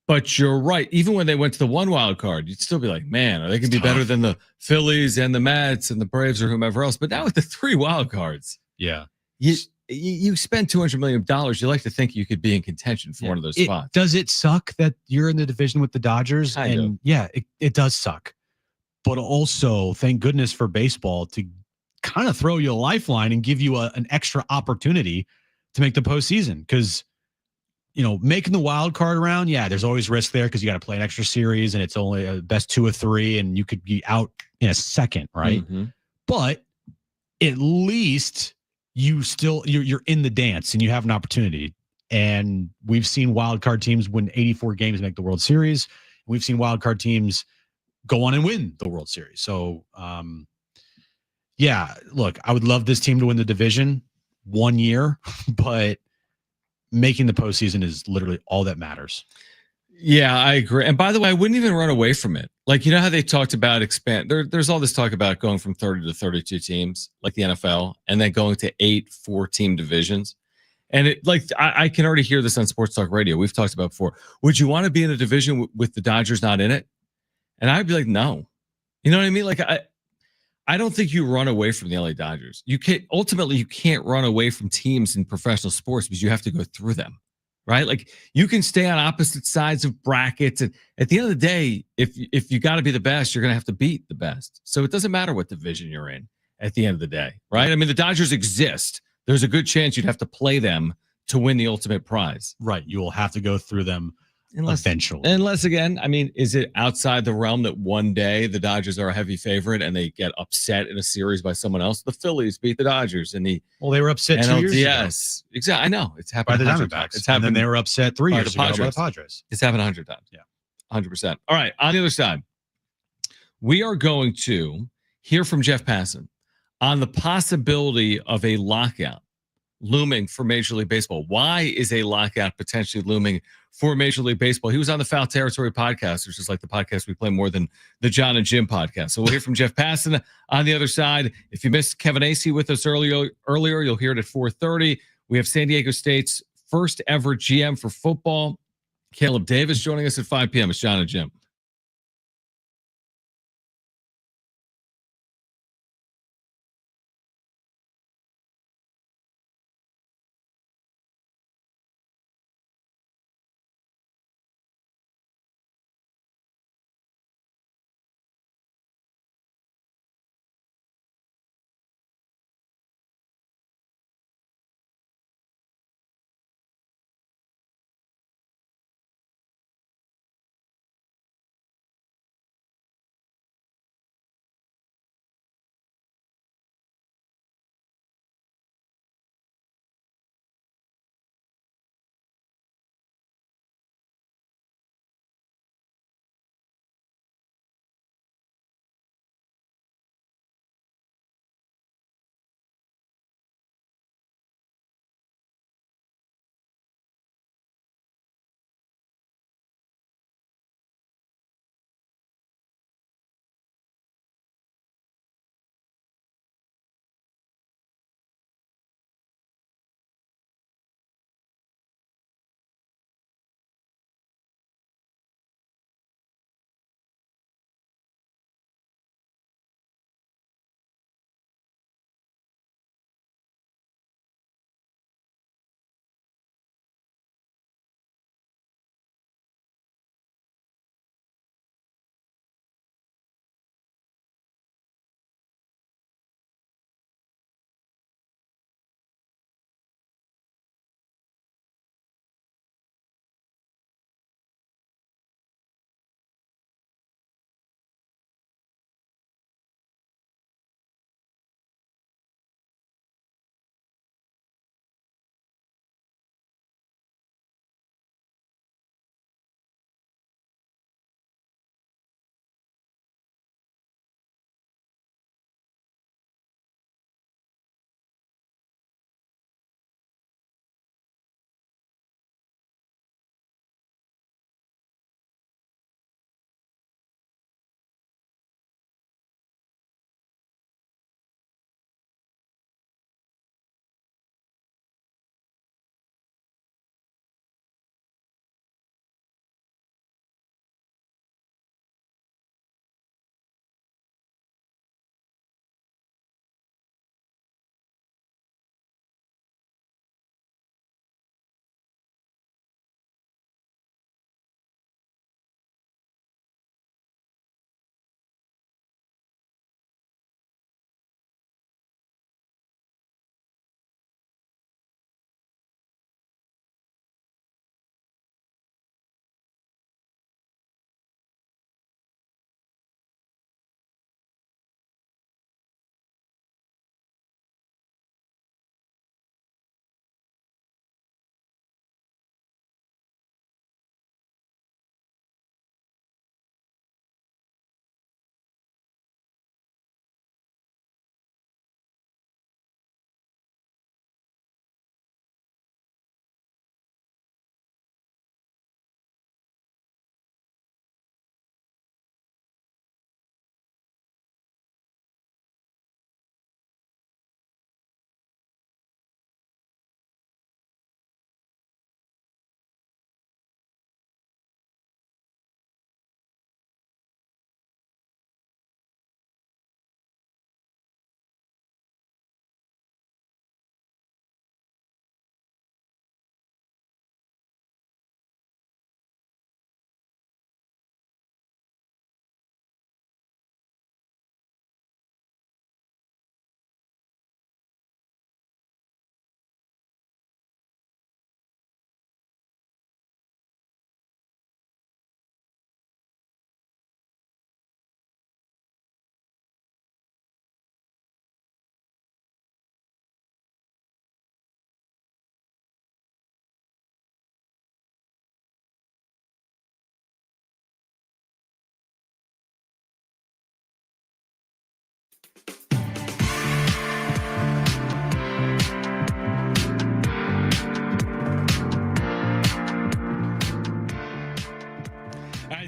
But you're right. Even when they went to the one wild card, you'd still be like, man, are they going to be better than the Phillies and the Mets and the Braves or whomever else? But now with the 3 wild cards,
yeah,
you spend $200 million. You like to think you could be in contention for one of those spots.
Does it suck that you're in the division with the Dodgers?
Kind of.
Yeah, it does suck. But also, thank goodness for baseball to kind of throw you a lifeline and give you an extra opportunity to make the postseason. Because, making the wild card round, there's always risk there because you got to play an extra series and it's only a best 2 of 3 and you could be out in a second, right?
Mm-hmm.
But at least you're in the dance and you have an opportunity. And we've seen wild card teams win 84 games, make the World Series. We've seen wild card teams go on and win the World Series. So, look, I would love this team to win the division one year, but making the postseason is literally all that matters.
Yeah, I agree. And by the way, I wouldn't even run away from it. Like, how they talked about there's all this talk about going from 30 to 32 teams, like the NFL, and then going to 8 4-team divisions. And I can already hear this on Sports Talk Radio. We've talked about before. Would you want to be in a division with the Dodgers not in it? And I'd be like, no. You know what I mean? Like, I don't think you run away from the LA Dodgers. You can't run away from teams in professional sports because you have to go through them, right? Like, you can stay on opposite sides of brackets, and at the end of the day, if you got to be the best, you're going to have to beat the best. So it doesn't matter what division you're in at the end of the day, right? I mean, the Dodgers exist. There's a good chance you'd have to play them to win the ultimate prize.
Right. You will have to go through them eventually.
Unless, again, I mean, is it outside the realm that one day the Dodgers are a heavy favorite and they get upset in a series by someone else? The Phillies beat the Dodgers in the
they were upset 2 years ago.
Exactly. I know. It's happened
by the Diamondbacks. It's happened. And then they were upset 3 years ago by the Padres.
It's happened 100 times.
Yeah.
100%. All right. On the other side, we are going to hear from Jeff Passan on the possibility of a lockout looming for Major League Baseball. Why is a lockout potentially looming for Major League Baseball? He was on the Foul Territory podcast, which is like the podcast we play more than the John and Jim podcast. So we'll hear from Jeff Passan on the other side. If you missed Kevin Acey with us earlier, you'll hear it at 4:30. We have San Diego State's first ever GM for football, Caleb Davis, joining us at 5 p.m. It's John and Jim.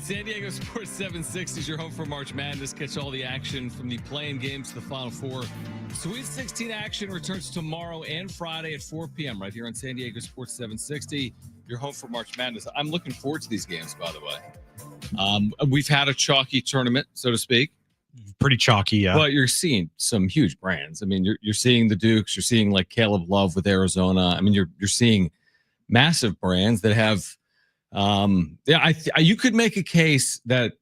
San Diego Sports 760 is your home for March Madness. Catch all the action from the play-in games to the Final Four. Sweet 16 action returns tomorrow and Friday at 4 p.m. right here on San Diego Sports 760. Your home for March Madness. I'm looking forward to these games, by the way. We've had a chalky tournament, so to speak.
Pretty chalky, yeah.
But you're seeing some huge brands. I mean, you're seeing the Dukes. You're seeing like Caleb Love with Arizona. I mean, you're seeing massive brands that have. You could make a case that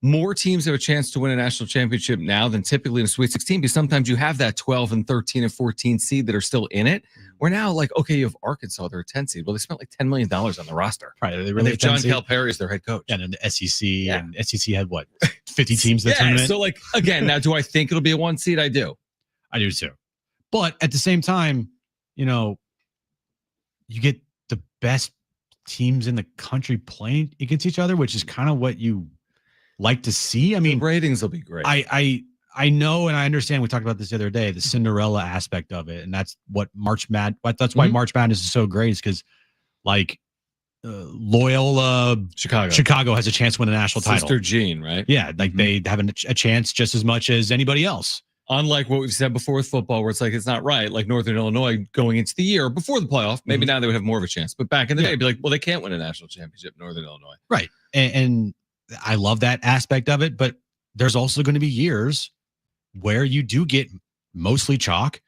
more teams have a chance to win a national championship now than typically in a Sweet 16, because sometimes you have that 12 and 13 and 14 seed that are still in it. We're now like, okay, you have Arkansas, they're a 10 seed. Well, they spent like $10 million on the roster.
Right. They
have John Calipari as their head coach.
And then the SEC, and SEC had what, 50 teams in the tournament?
So like, again, now do I think it'll be a 1 seed? I do.
I do too. But at the same time, you get the best teams in the country playing against each other, which is kind of what you like to see. I mean,
the ratings will be great.
I know, and I understand. We talked about this the other day, the Cinderella aspect of it, and that's what that's why March Madness is so great, is because like Loyola Chicago has a chance to win a national title.
Sister Jean, right?
Yeah, like they have a chance just as much as anybody else.
Unlike what we've said before with football, where it's like, it's not right. Like Northern Illinois going into the year before the playoff, maybe now they would have more of a chance. But back in the day, it'd be like, well, they can't win a national championship, Northern Illinois.
Right. And I love that aspect of it. But there's also going to be years where you do get mostly chalk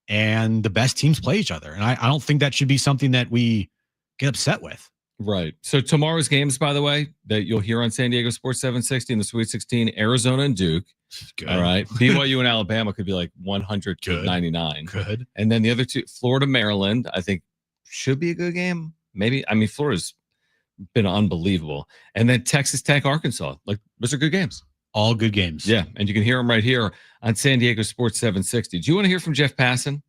and the best teams play each other. And I don't think that should be something that we get upset with.
Right. So tomorrow's games, by the way, that you'll hear on San Diego Sports 760 in the Sweet 16, Arizona and Duke.
Good.
All right. BYU and Alabama could be like 100 to 99.
Good.
And then the other two, Florida, Maryland, I think should be a good game. Maybe. I mean, Florida's been unbelievable. And then Texas Tech, Arkansas. Like, those are good games.
All good games.
Yeah. And you can hear them right here on San Diego Sports 760. Do you want to hear from Jeff Passan?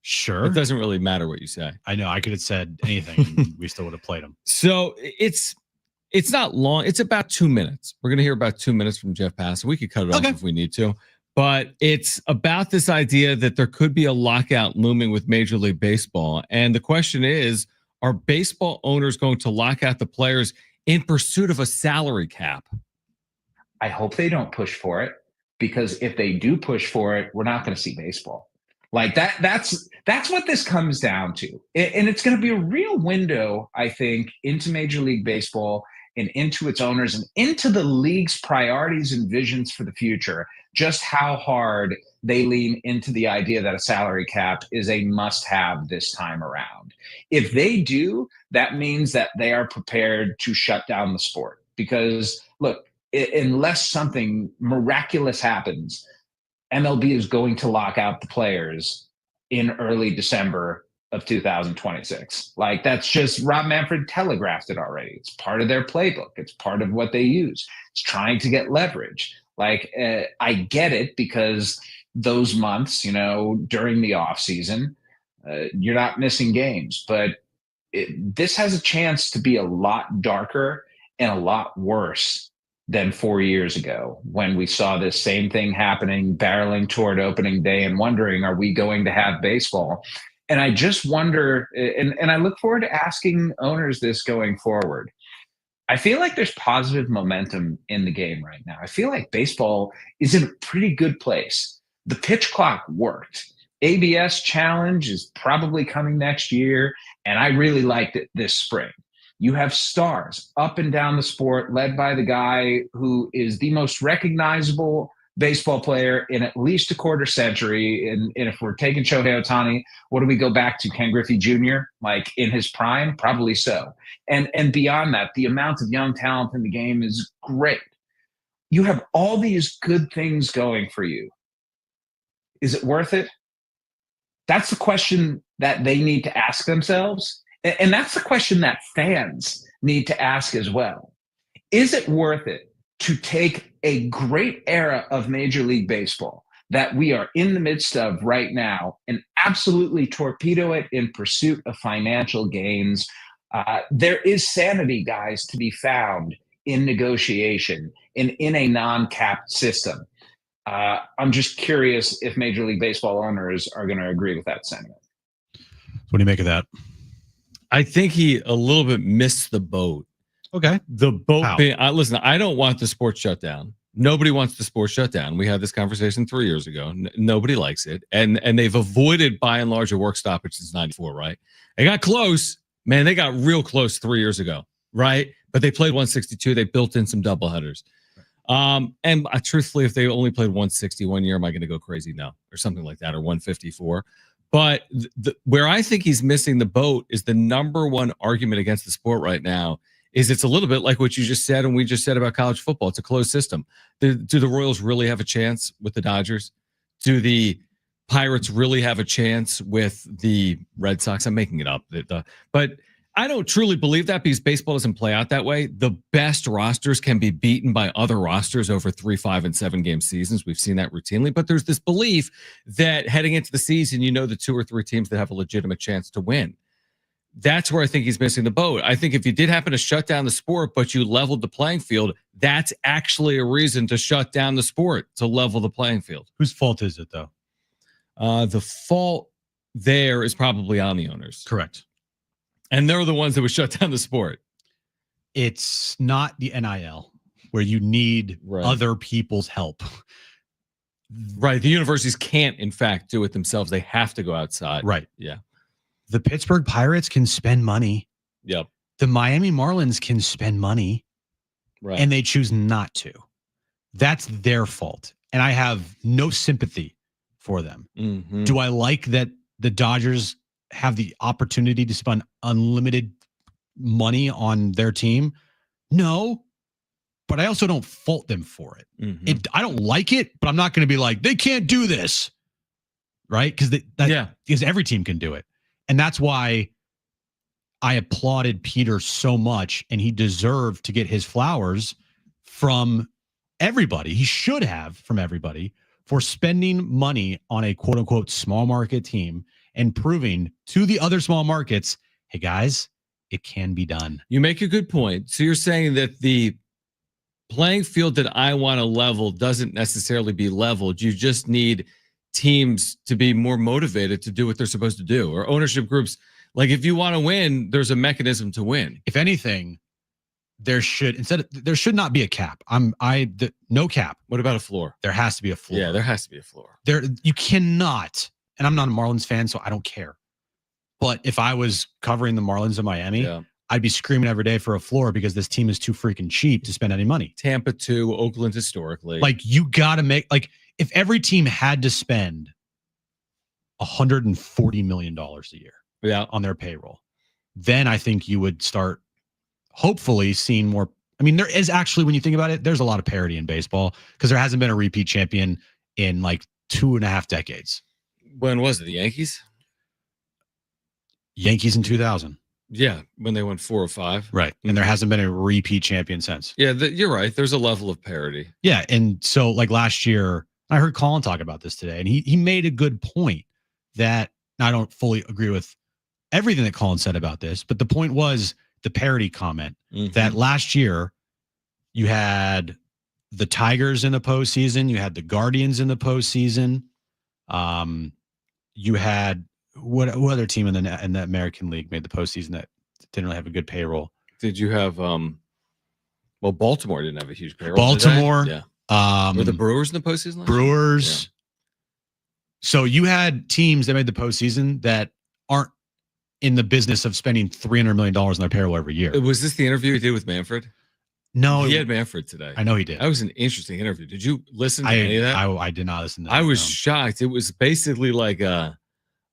Sure.
It doesn't really matter what you say.
I know. I could have said anything and we still would have played him.
So it's not long. It's about 2 minutes. We're going to hear about 2 minutes from Jeff Passan. We could cut it off if we need to. But it's about this idea that there could be a lockout looming with Major League Baseball. And the question is, are baseball owners going to lock out the players in pursuit of a salary cap?
I hope they don't push for it, because if they do push for it, we're not going to see baseball. Like that's what this comes down to. And it's going to be a real window, I think, into Major League Baseball and into its owners and into the league's priorities and visions for the future, just how hard they lean into the idea that a salary cap is a must-have this time around. If they do, that means that they are prepared to shut down the sport. Because, look, unless something miraculous happens, MLB is going to lock out the players in early December of 2026. Like, that's just, Rob Manfred telegraphed it already. It's part of their playbook. It's part of what they use. It's trying to get leverage. Like, I get it, because those months, during the off season, you're not missing games, but this has a chance to be a lot darker and a lot worse than 4 years ago, when we saw this same thing happening, barreling toward opening day and wondering, are we going to have baseball? And I just wonder, and I look forward to asking owners this going forward. I feel like there's positive momentum in the game right now. I feel like baseball is in a pretty good place. The pitch clock worked. ABS challenge is probably coming next year, and I really liked it this spring. You have stars up and down the sport, led by the guy who is the most recognizable baseball player in at least a quarter century. And if we're taking Shohei Ohtani, what do we go back to? Ken Griffey Jr., like in his prime? Probably so. And beyond that, the amount of young talent in the game is great. You have all these good things going for you. Is it worth it? That's the question that they need to ask themselves. And that's the question that fans need to ask as well. Is it worth it to take a great era of Major League Baseball that we are in the midst of right now and absolutely torpedo it in pursuit of financial gains? There is sanity, guys, to be found in negotiation and in a non-capped system. I'm just curious if Major League Baseball owners are going to agree with that sentiment.
What do you make of that?
I think he a little bit missed the boat
Okay.
The boat
How?
being, listen, I don't want the sports shut down. Nobody wants the sports shut down. We had this conversation 3 years ago. Nobody likes it. And they've avoided by and large a work stoppage since 94, right? They got close. Man, they got real close 3 years ago, right? But they played 162. They built in some doubleheaders. And truthfully, if they only played 160 1 year, am I going to go crazy? No, or something like that, or 154. But where I think he's missing the boat is the number one argument against the sport right now is it's a little bit like what you just said and we just said about college football. It's a closed system. Do the Royals really have a chance with the Dodgers? Do the Pirates really have a chance with the Red Sox? I'm making it up. But I don't truly believe that because baseball doesn't play out that way. The best rosters can be beaten by other rosters over 3, 5, and 7 game seasons. We've seen that routinely. But there's this belief that heading into the season, the 2 or 3 teams that have a legitimate chance to win. That's where I think he's missing the boat. I think if you did happen to shut down the sport, but you leveled the playing field, that's actually a reason to shut down the sport, to level the playing field.
Whose fault is it, though?
The fault there is probably on the owners.
Correct.
And they're the ones that would shut down the sport.
It's not the NIL where you need other people's help.
Right. The universities can't, in fact, do it themselves. They have to go outside.
Right.
Yeah.
The Pittsburgh Pirates can spend money.
Yep.
The Miami Marlins can spend money.
Right.
And they choose not to. That's their fault. And I have no sympathy for them.
Mm-hmm.
Do I like that the Dodgers have the opportunity to spend unlimited money on their team? No. But I also don't fault them for it.
Mm-hmm.
I don't like it, but I'm not going to be like, they can't do this. Right? Because every team can do it. And that's why I applauded Peter so much, and he deserved to get his flowers from everybody. He should have from everybody for spending money on a quote unquote small market team and proving to the other small markets, hey guys, it can be done.
You make a good point. So you're saying that the playing field that I want to level doesn't necessarily be leveled. You just need teams to be more motivated to do what they're supposed to do, or ownership groups. Like if you want to win, there's a mechanism to win.
If anything, there should not be a cap. No cap.
What about a floor?
There has to be a floor.
Yeah, there has to be a floor.
You cannot, and I'm not a Marlins fan, so I don't care. But if I was covering the Marlins of Miami, I'd be screaming every day for a floor because this team is too freaking cheap to spend any money.
Tampa too, Oakland historically.
Like you got to make, like if every team had to spend $140 million a year on their payroll, then I think you would start hopefully seeing more. I mean, there is actually, when you think about it, there's a lot of parity in baseball because there hasn't been a repeat champion in like 2.5 decades.
When was it? The Yankees?
Yankees in 2000.
Yeah, when they went 4 or 5.
Right. And there hasn't been a repeat champion since.
Yeah, you're right. There's a level of parity.
Yeah. And so like last year, I heard Colin talk about this today, and he made a good point that I don't fully agree with everything that Colin said about this, but the point was the parity comment that last year you had the Tigers in the postseason, you had the Guardians in the postseason, you had what other team in the American League made the postseason that didn't really have a good payroll?
Did you have Baltimore didn't have a huge payroll.
Baltimore,
were the Brewers in the postseason? Last
Brewers.
year? Yeah.
So you had teams that made the postseason that aren't in the business of spending $300 million on their payroll every year.
Was this the interview he did with Manfred?
No,
he had Manfred today.
I know he did.
That was an interesting interview. Did you listen to any of that?
I did not listen to that.
I was shocked. It was basically like a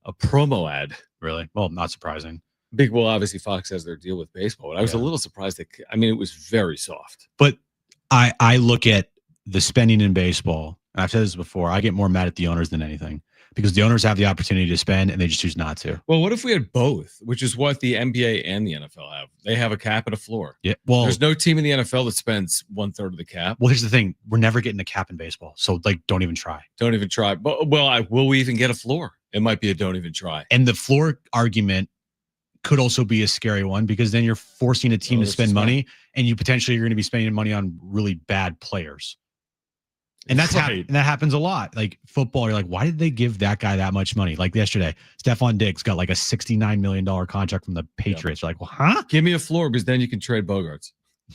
promo ad.
Really? Well, not surprising.
Well, obviously Fox has their deal with baseball, but I was a little surprised that, it was very soft.
But I look at the spending in baseball, and I've said this before, I get more mad at the owners than anything because the owners have the opportunity to spend and they just choose not to.
Well, what if we had both, which is what the NBA and the NFL have? They have a cap and a floor.
Yeah. Well,
there's no team in the NFL that spends 1/3 of the cap.
Well, here's the thing. We're never getting a cap in baseball. So don't even try.
Don't even try. But will we even get a floor? It might be a don't even try.
And the floor argument could also be a scary one because then you're forcing a team to spend money and you potentially are going to be spending money on really bad players. And that's and that happens a lot. Like football, you're like, why did they give that guy that much money? Like yesterday, Stephon Diggs got like a $69 million contract from the Patriots. You're like, well, huh?
Give me a floor because then you can trade Bogarts.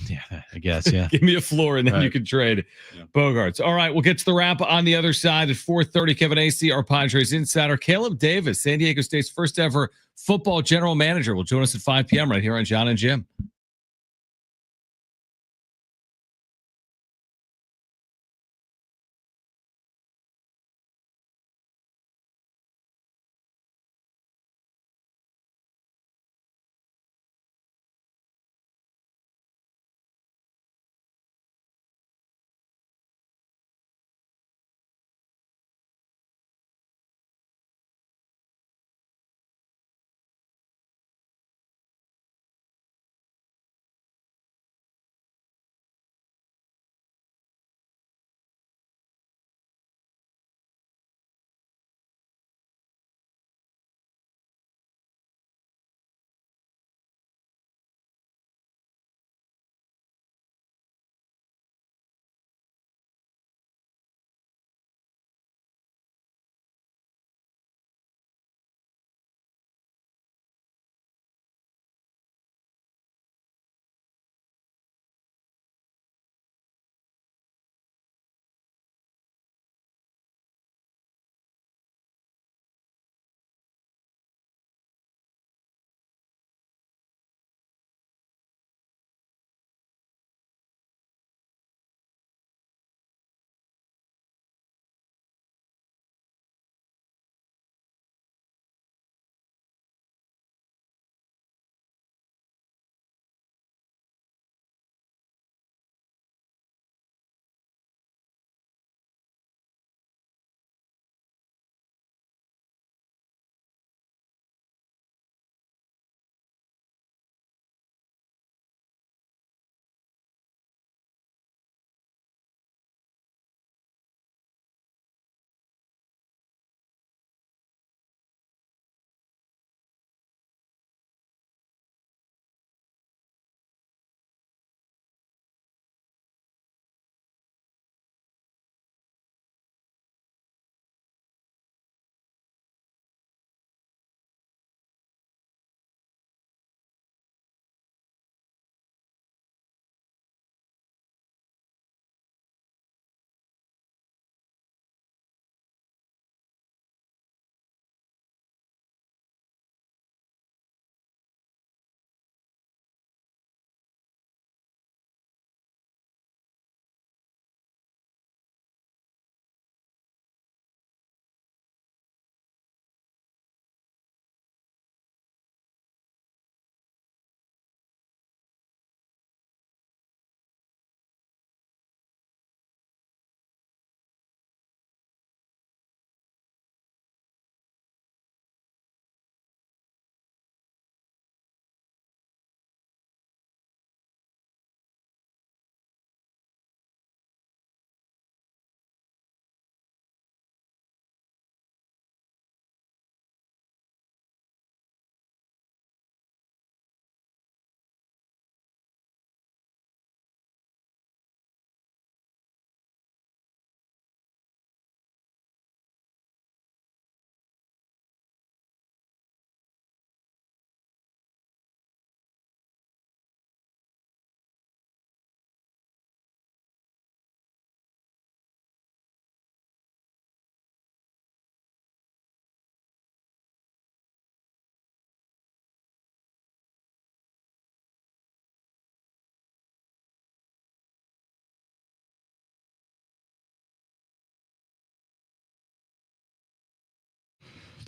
Yeah, I guess. Yeah.
Give me a floor, and then
Right.
you can trade
Yeah.
Bogarts. All right, we'll get to the wrap on the other side at 4:30. Kevin Acey, our Padres insider. Caleb Davis, San Diego State's first ever football general manager, will join us at 5 p.m. right here on John and Jim.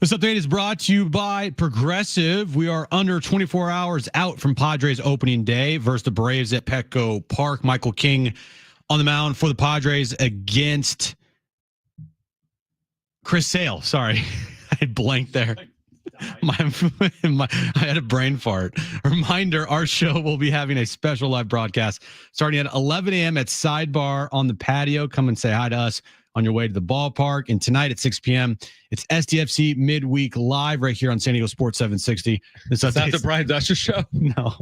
This update is brought to you by Progressive. We are under 24 hours out from Padres opening day versus the Braves at Petco Park. Michael King on the mound for the Padres against Chris Sale. Sorry, I blanked there. I had a brain fart. Reminder, our show will be having a special live broadcast starting at 11 a.m. at Sidebar on the patio. Come and say hi to us on your way to the ballpark. And tonight at 6 p.m., it's SDFC Midweek Live right here on San Diego Sports 760.
Is that the Brian Dusher show?
No.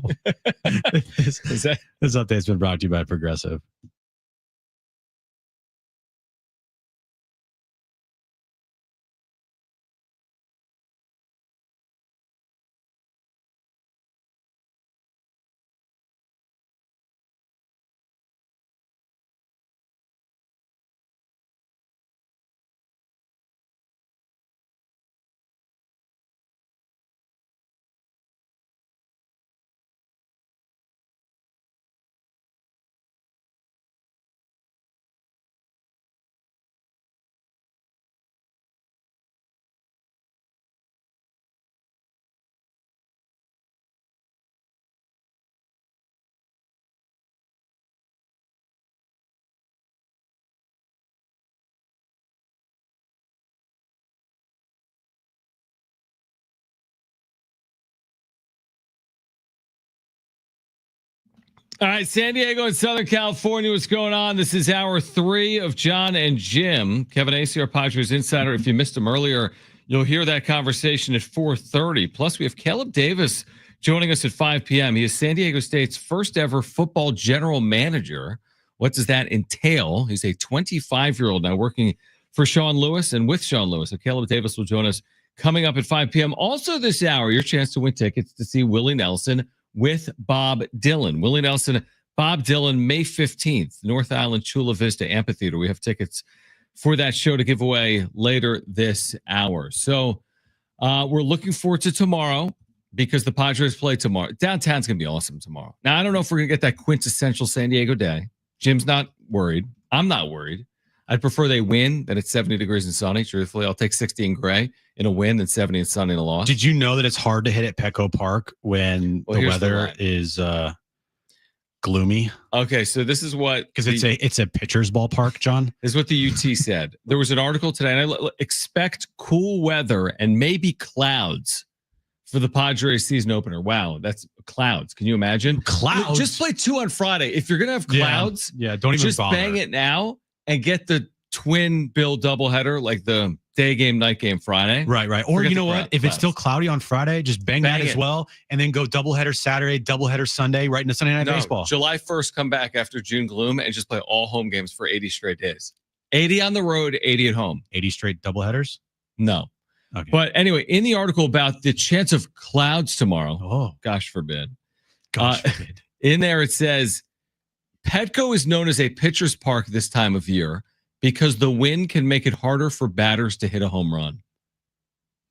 This update's been brought to you by Progressive.
All right, San Diego and Southern California, what's going on? This is hour 3 of John and Jim. Kevin Acee, our Padres insider. If you missed him earlier, you'll hear that conversation at 4:30. Plus, we have Caleb Davis joining us at 5 p.m. He is San Diego State's first ever football general manager. What does that entail? He's a 25-year-old now working for Sean Lewis and with Sean Lewis. So Caleb Davis will join us coming up at 5 p.m. Also this hour, your chance to win tickets to see Willie Nelson with Bob Dylan. Willie Nelson, Bob Dylan, May 15th, North Island Chula Vista Amphitheater. We have tickets for that show to give away later this hour. So we're looking forward to tomorrow because the Padres play tomorrow. Downtown's going to be awesome tomorrow. Now, I don't know if we're going to get that quintessential San Diego day. Jim's not worried. I'm not worried. I'd prefer they win than it's 70 degrees and sunny. Truthfully, I'll take 60 and gray in a win than 70 and sunny in a loss.
Did you know that it's hard to hit at Petco Park when the weather is gloomy?
Okay, so this is what
because it's a pitcher's ballpark, John.
This is what the UT said. There was an article today, and I expect cool weather and maybe clouds for the Padres season opener. Wow, that's clouds. Can you imagine?
Clouds.
Just play 2 on Friday. If you're gonna have clouds,
don't even
just
bother.
bang it now and get the twin bill doubleheader, like the day game, night game Friday.
Right. Or
Forget
you know what? If it's still cloudy on Friday, just bang that as well, and then go doubleheader Saturday, doubleheader Sunday, right into Sunday Night Baseball.
July 1st, come back after June gloom and just play all home games for 80 straight days. 80 on the road, 80 at home.
80 straight doubleheaders?
No.
Okay.
But anyway, in the article about the chance of clouds tomorrow, gosh forbid. In there it says, Petco is known as a pitcher's park this time of year because the wind can make it harder for batters to hit a home run.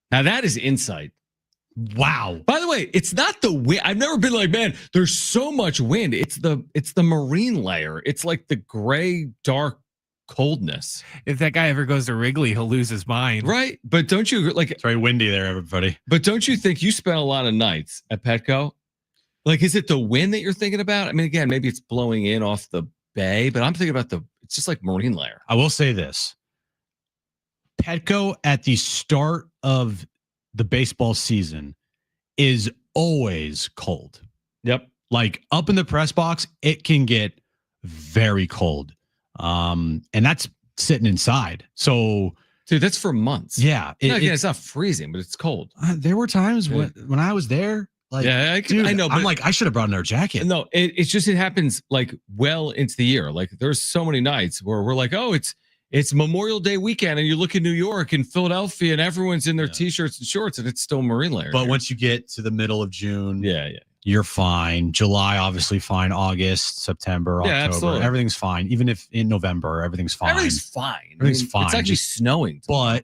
Now that is insight.
Wow.
By the way, it's not the wind. I've never been like, man, there's so much wind. It's the marine layer. It's like the gray, dark coldness.
If that guy ever goes to Wrigley, he'll lose his mind.
Right. But don't you like
it's very windy there, everybody.
But don't you think you spent a lot of nights at Petco? Like, is it the wind that you're thinking about? I mean, again, maybe it's blowing in off the bay, but I'm thinking about it's just like marine layer.
I will say this. Petco at the start of the baseball season is always cold.
Yep.
Like up in the press box, it can get very cold. And that's sitting inside. So,
dude, that's for months.
Yeah.
It's not freezing, but it's cold.
There were times when I was there. Like, I know. But I'm like, I should have brought another jacket.
No, it's just it happens like well into the year. Like there's so many nights where we're like, oh, it's Memorial Day weekend, and you look in New York and Philadelphia, and everyone's in their t-shirts and shorts, and it's still marine layer.
But once you get to the middle of June,
yeah,
you're fine. July, obviously fine. August, September, October,
absolutely.
Everything's fine. Even if in November, everything's fine.
Everything's fine.
Fine.
It's actually snowing.
But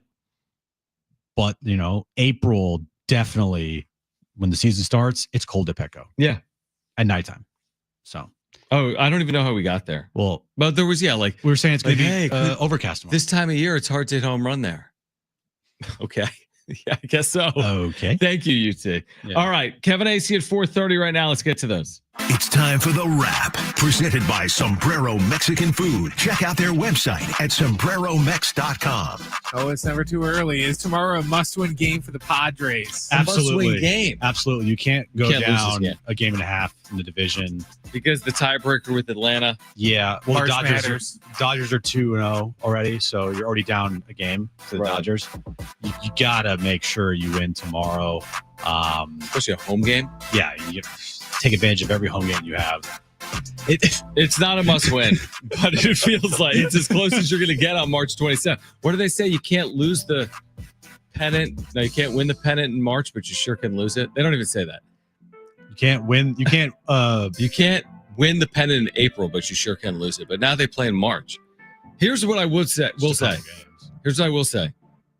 April definitely. When the season starts, it's cold at Petco.
Yeah.
At nighttime. So.
Oh, I don't even know how we got there.
Well,
but there was, like
we were saying it's going to be overcast tomorrow.
This time of year, it's hard to hit home run there. Okay. Yeah, I guess so.
Okay.
Thank you, UT. Yeah. All right. Kevin Acee at 4:30 right now. Let's get to those.
It's time for The Wrap, presented by Sombrero Mexican Food. Check out their website at sombreromex.com.
Oh, it's never too early. Is tomorrow a must-win game for the Padres?
Absolutely.
Must-win game.
Absolutely. You can't go down a game and a half in the division.
Because the tiebreaker with Atlanta.
Yeah. Well, Dodgers are 2-0 already, so you're already down a game to the Dodgers. You got to make sure you win tomorrow.
Especially a home game.
Yeah. You take advantage of every home game you have.
It's not a must win, but it feels like it's as close as you're going to get on March 27th. What do they say? You can't lose the pennant. No, you can't win the pennant in March, but you sure can lose it. They don't even say that.
You can't win. You can't
win the pennant in April, but you sure can lose it. But now they play in March. Here's what I will say. Here's what I will say.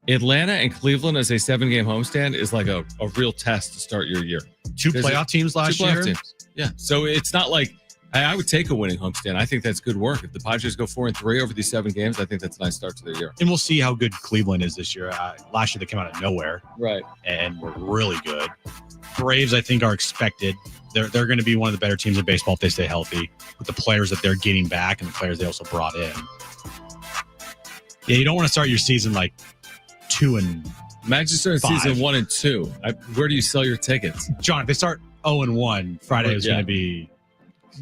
Atlanta and Cleveland as a 7-game homestand is like a real test to start your year.
Two playoff teams last year.
Teams. Yeah. So it's not like I would take a winning homestand. I think that's good work. If the Padres go 4-3 over these 7 games, I think that's a nice start to their year.
And we'll see how good Cleveland is this year. Last year they came out of nowhere.
Right.
And were really good. Braves, I think, are expected. They're going to be one of the better teams in baseball if they stay healthy with the players that they're getting back and the players they also brought in. Yeah, you don't want to start your season like 2 and
Imagine starting season 1 and 2. Where do you sell your tickets?
John, if they start 0-1, Friday is going to be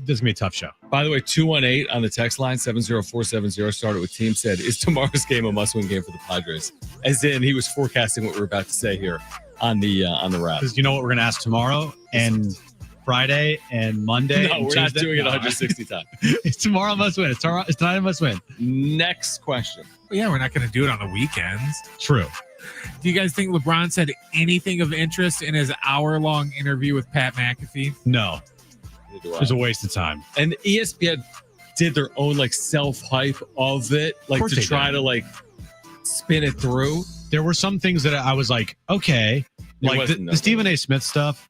this is gonna be a tough show.
By the way, 218 on the text line 70470 started with team said, "Is tomorrow's game a must-win game for the Padres?" As in, he was forecasting what we're about to say here on the wrap.
Because you know what we're gonna ask tomorrow and Friday and Monday.
No,
and
we're not
Tuesday?
doing it
No.
160 times.
It's tomorrow must win. It's tonight a must win.
Next question.
Well, yeah, we're not going to do it on the weekends.
True.
Do you guys think LeBron said anything of interest in his hour-long interview with Pat McAfee?
No,
Neither do I.
it was a waste of time.
And ESPN did their own like self-hype of it, like
course
to
they
try
did.
to like spin it through.
There were some things that I was like, okay, like
wasn't
the Stephen A. Smith stuff.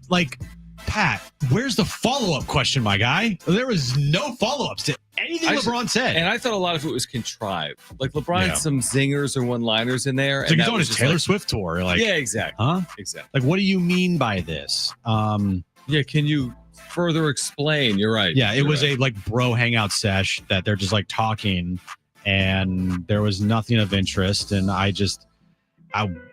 Like, Pat, where's the follow-up question, my guy? There was no follow-ups to anything LeBron said.
And I thought a lot of it was contrived. Like LeBron
Yeah.
had some zingers or one-liners in there.
It's
and
like he's
that
on
was
his
just
Taylor
like,
Swift tour. Like,
yeah, exactly.
huh?
Exactly.
Like, what do you mean by this?
Yeah, can you further explain? You're right.
Yeah, it was a like bro hangout sesh that they're just like talking, and there was nothing of interest, and I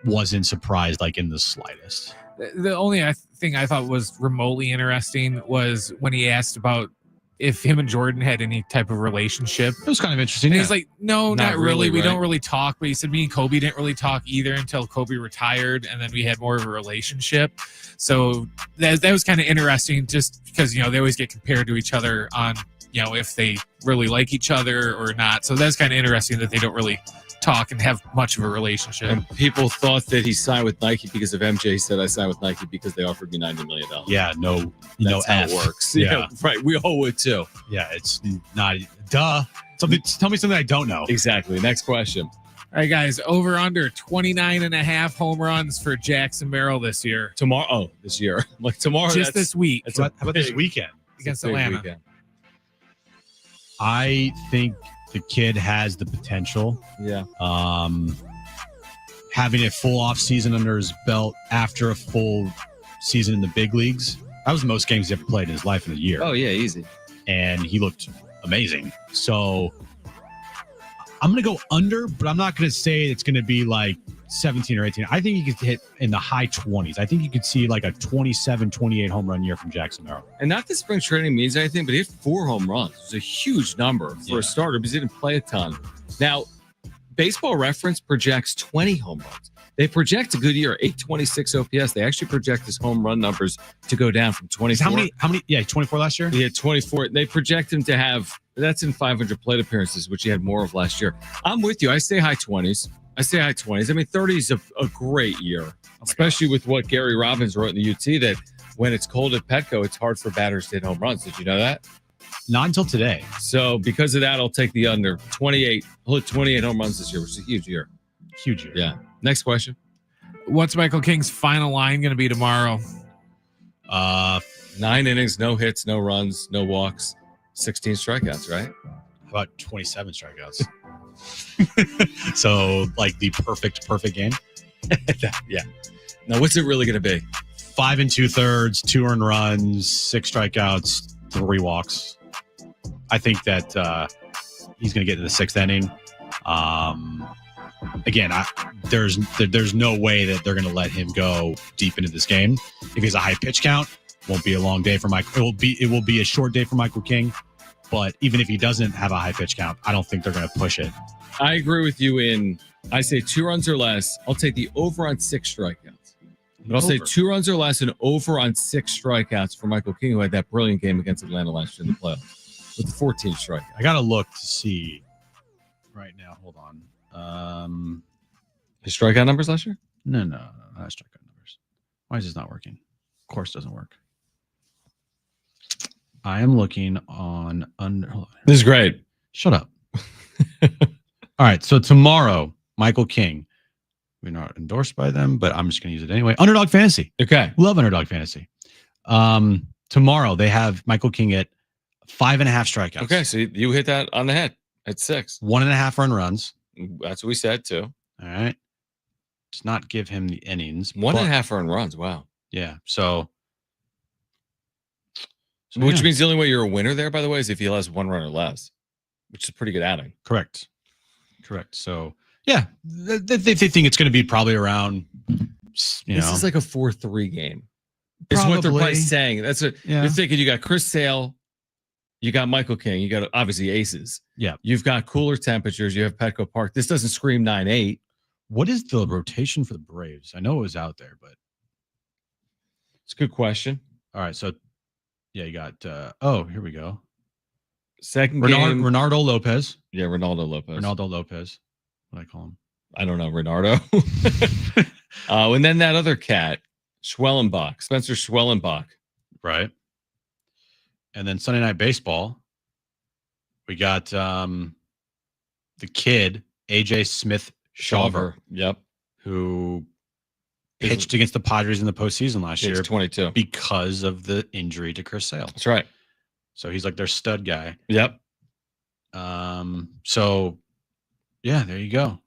wasn't surprised like in the slightest.
The only thing I thought was remotely interesting was when he asked about if him and Jordan had any type of relationship.
It was kind of interesting.
And
Yeah.
he's like, no,
Not
not really. We
really,
don't
right?
really talk. But he said me and Kobe didn't really talk either until Kobe retired. And then we had more of a relationship. So that was kind of interesting just because, they always get compared to each other on, if they really like each other or not. So that's kind of interesting that they don't really talk and have much of a relationship.
And people thought that he signed with Nike because of MJ. He said, I signed with Nike because they offered me $90 million.
yeah, no
That's how
F.
it works.
Yeah.
Right. We all would too.
Yeah, it's not duh. Tell me something I don't know.
Exactly. Next question.
All right, guys, over under 29.5 home runs for Jackson Merrill this year.
Tomorrow. Oh, this year. Like tomorrow.
Just this week
That's
How about this
big-
weekend?
against
big
Atlanta.
weekend.
I think the kid has the potential.
Yeah.
Having a full off season under his belt after a full season in the big leagues. That was the most games he ever played in his life in a year.
Oh, yeah. Easy.
And he looked amazing. So I'm going to go under, but I'm not going to say it's going to be like 17 or 18. I think he could hit in the high 20s. I think you could see like a 27, 28 home run year from Jackson Merrill.
And not that spring training means anything, but he had 4 home runs. It was a huge number for a starter because he didn't play a ton. Now, Baseball Reference projects 20 home runs. They project a good year, 826 OPS. They actually project his home run numbers to go down from 24.
How many? Yeah, 24 last year?
He had 24. They project him to have, that's in 500 plate appearances, which he had more of last year. I'm with you. I say high 20s. I mean, 30 is a great year, especially with what Gary Robbins wrote in the UT that when it's cold at Petco, it's hard for batters to hit home runs. Did you know that?
Not until today.
So because of that, I'll take the under 28. He'll hit 28 home runs this year, which is a huge year.
Huge year.
Yeah. Next question.
What's Michael King's final line going to be tomorrow?
9 innings, no hits, no runs, no walks, 16 strikeouts, right?
About 27 strikeouts. So like the perfect game.
Yeah. Now, what's it really going to be?
5 2/3, 2 earned runs, 6 strikeouts, 3 walks. I think that he's going to get to the 6th inning. Again, there's no way that they're going to let him go deep into this game. If he has a high pitch count, won't be a long day for Michael. It will be a short day for Michael King. But even if he doesn't have a high pitch count, I don't think they're going to push it.
I agree with you I say 2 runs or less. I'll take the over on 6 strikeouts. But I'll say
Over.
2 runs or less and over on 6 strikeouts for Michael King, who had that brilliant game against Atlanta last year in the playoffs with the 14 strikeouts.
I got to look to see right now. Hold on.
His strikeout numbers last year?
No, not strikeout numbers. Why is this not working? Of course, it doesn't work. I am looking on under. Hold on.
This is great.
Shut up. All right. So tomorrow, Michael King. We're not endorsed by them, but I'm just going to use it anyway. Underdog Fantasy.
Okay.
Love Underdog Fantasy. Tomorrow they have Michael King at 5.5 strikeouts.
Okay. So you hit that on the head at 6.
1.5 earned runs.
That's what we said too.
All right. Does not give him the innings.
1.5 earned runs. Wow.
Yeah. So
Which
yeah.
means the only way you're a winner there, by the way, is if he has 1 run or less, which is pretty good outing.
Correct. So yeah, they think it's going to be probably around.
This is like a 4-3 game. Is what they're
Probably.
probably saying. That's what
Yeah.
you're thinking. You got Chris Sale, you got Michael King, you got obviously aces.
Yeah.
You've got cooler temperatures. You have Petco Park. This doesn't scream 9-8.
What is the rotation for the Braves? I know it was out there, but
It's a good question.
all right. So yeah, you got here we go.
Second game.
Renardo Lopez.
Yeah, Ronaldo Lopez.
Ronaldo Lopez. What do I call him?
I don't know, Renardo. And then that other cat, Schwellenbach, Spencer Schwellenbach.
Right. And then Sunday Night Baseball, we got the kid, AJ Smith Shawver,
Yep.
who pitched against the Padres in the postseason last year
22.
because of the injury to Chris Sale.
That's right.
So he's like their stud guy.
Yep.
So yeah, there you go.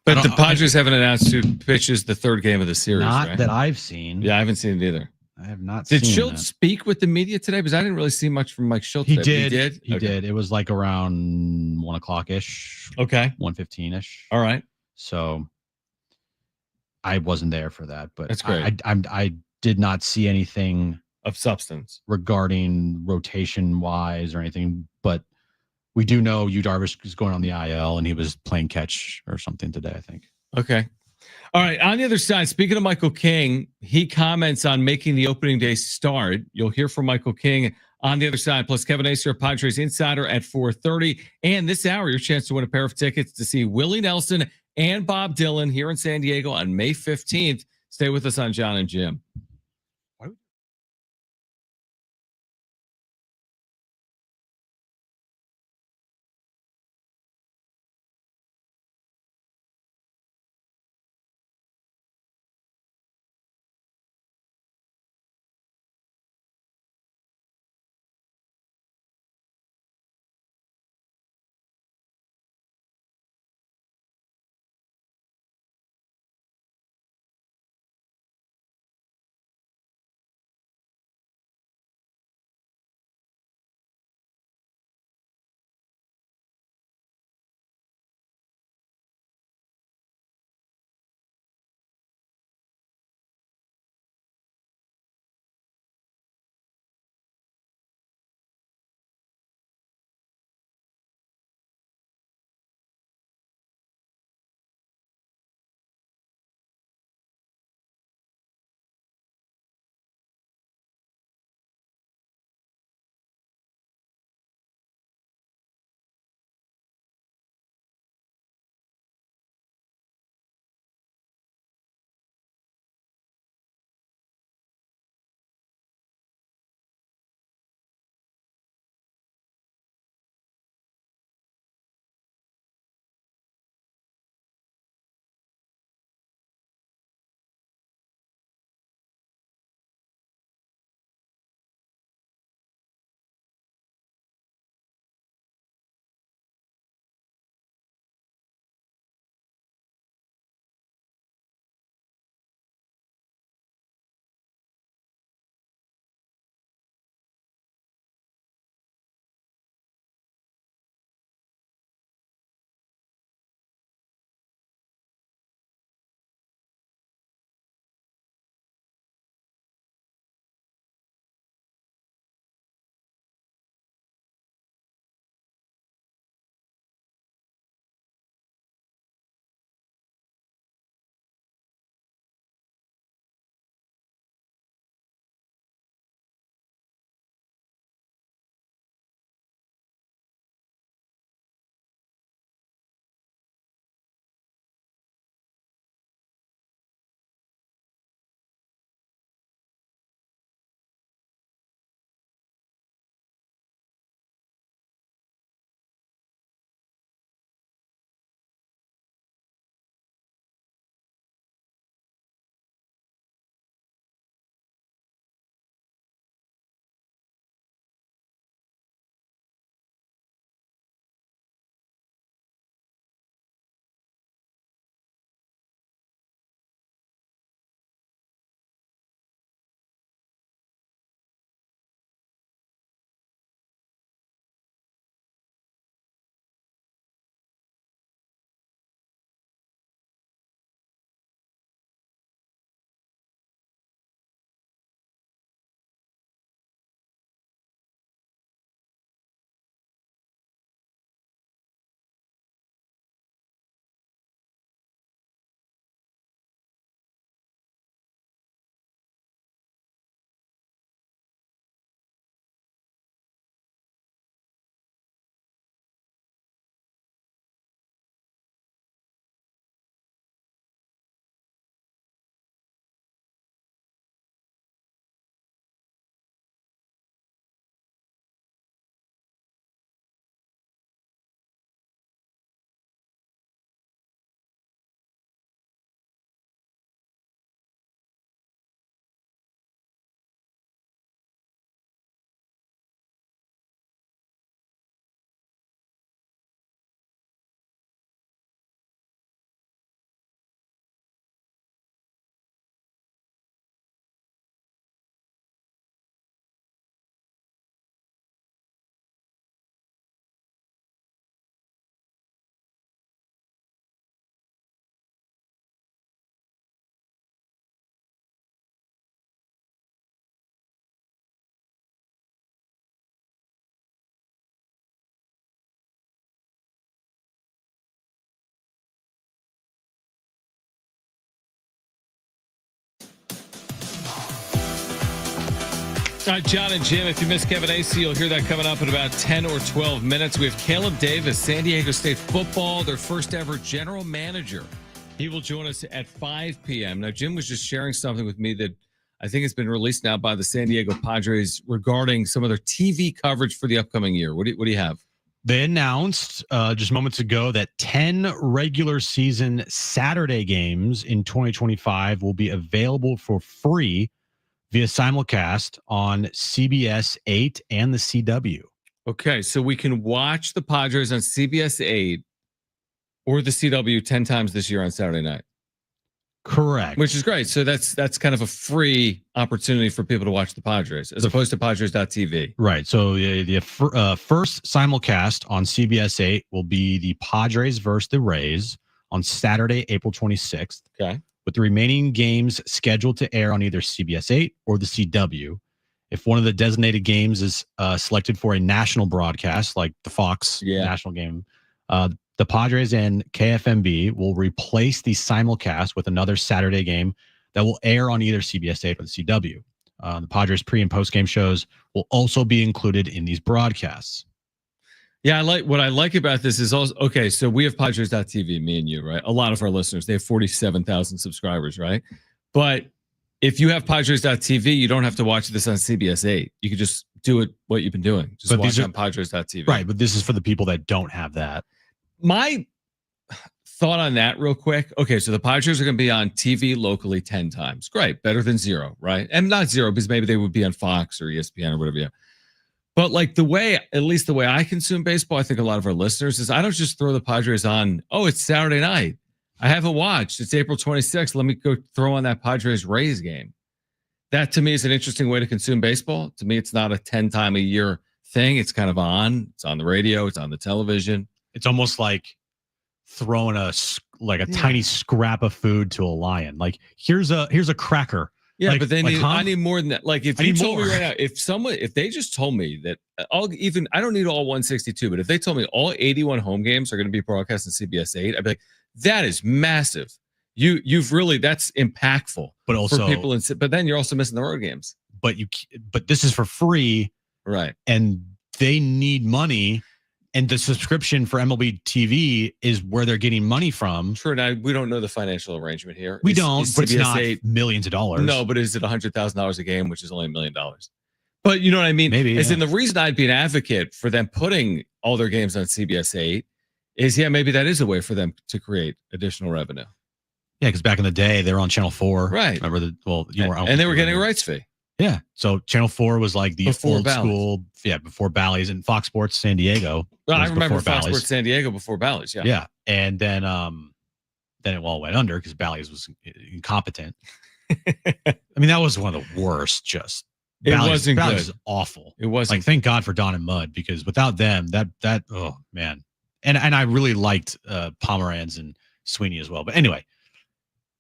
But the Padres haven't announced who pitches the third game of the series.
Not
right?
that I've seen.
Yeah, I haven't seen it either.
I have not
Did
seen
Schultz speak with the media today? Because I didn't really see much from Mike Schultz.
He
today,
did.
but
He did. It was like around 1:00 ish.
Okay.
1:15 ish.
All right.
So I wasn't there for that, but
That's great.
I did not see anything
Of substance.
regarding rotation wise or anything, but we do know Yu Darvish is going on the IL and he was playing catch or something today, I think.
Okay. All right. On the other side, speaking of Michael King, he comments on making the opening day start. You'll hear from Michael King on the other side. Plus, Kevin Acer, Padres Insider at 4:30. And this hour, your chance to win a pair of tickets to see Willie Nelson and Bob Dylan here in San Diego on May 15th. Stay with us on John and Jim. John and Jim, if you missed Kevin AC, you'll hear that coming up in about 10 or 12 minutes. We have Caleb Davis, San Diego State football, their first ever general manager. He will join us at 5 p.m. Now, Jim was just sharing something with me that I think has been released now by the San Diego Padres regarding some of their TV coverage for the upcoming year. What do you have?
They announced just moments ago that 10 regular season Saturday games in 2025 will be available for free via simulcast on CBS 8 and the CW.
Okay, so we can watch the Padres on CBS 8 or the CW 10 times this year on Saturday night.
Correct.
Which is great. So that's kind of a free opportunity for people to watch the Padres as opposed to Padres.tv.
Right. So the first simulcast on CBS 8 will be the Padres versus the Rays on Saturday, April 26th.
Okay.
With the remaining games scheduled to air on either CBS 8 or the CW. If one of the designated games is selected for a national broadcast, like the Fox national game, the Padres and KFMB will replace the simulcast with another Saturday game that will air on either CBS 8 or the CW. The Padres pre- and post-game shows will also be included in these broadcasts.
Yeah, what I like about this is also, okay, so we have Padres.tv, me and you, right? A lot of our listeners, they have 47,000 subscribers, right? But if you have Padres.tv, you don't have to watch this on CBS 8. You can just do it what you've been doing. Just watch on Padres.tv.
Right, but this is for the people that don't have that.
My thought on that real quick. Okay, so the Padres are going to be on TV locally 10 times. Great, better than 0, right? And not 0 because maybe they would be on Fox or ESPN or whatever. Yeah. But like at least the way I consume baseball, I think a lot of our listeners is I don't just throw the Padres on, oh, it's Saturday night. I haven't watched. It's April 26th. Let me go throw on that Padres Rays game. That to me is an interesting way to consume baseball. To me, it's not a 10 time a year thing. It's kind of on. It's on the radio. It's on the television.
It's almost like throwing a tiny scrap of food to a lion. Like here's a cracker.
Yeah,
like,
but then I need more than that. Like if you told me right now, if they just told me that I don't need all 162, but if they told me all 81 home games are going to be broadcast on CBS 8, I'd be like, that is massive. You've really, that's impactful.
But also
for people, but then you're also missing the road games.
But this is for free,
right? And
they need money. And the subscription for MLB TV is where they're getting money from.
Sure. Now, we don't know the financial arrangement here.
We don't, but it's not millions of dollars.
No, but is it $100,000 a game, which is only $1 million? But you know what I mean?
Maybe.
In the reason I'd be an advocate for them putting all their games on CBS 8 is, maybe that is a way for them to create additional revenue.
Yeah, because back in the day, they were on Channel 4.
Right.
Remember
and they were getting a rights fee.
Yeah. So Channel 4 was like the
before
old
Bally's.
School. Yeah, before Bally's, and Fox Sports San Diego.
Well, I remember Fox Sports San Diego before Bally's. Yeah.
Yeah. And then it all went under because Bally's was incompetent. I mean, that was one of the worst.
Bally's
good.
Was
awful.
It wasn't.
Like, thank God for Don and Mud, because without them, that oh man. And I really liked Pomeranz and Sweeney as well. But anyway.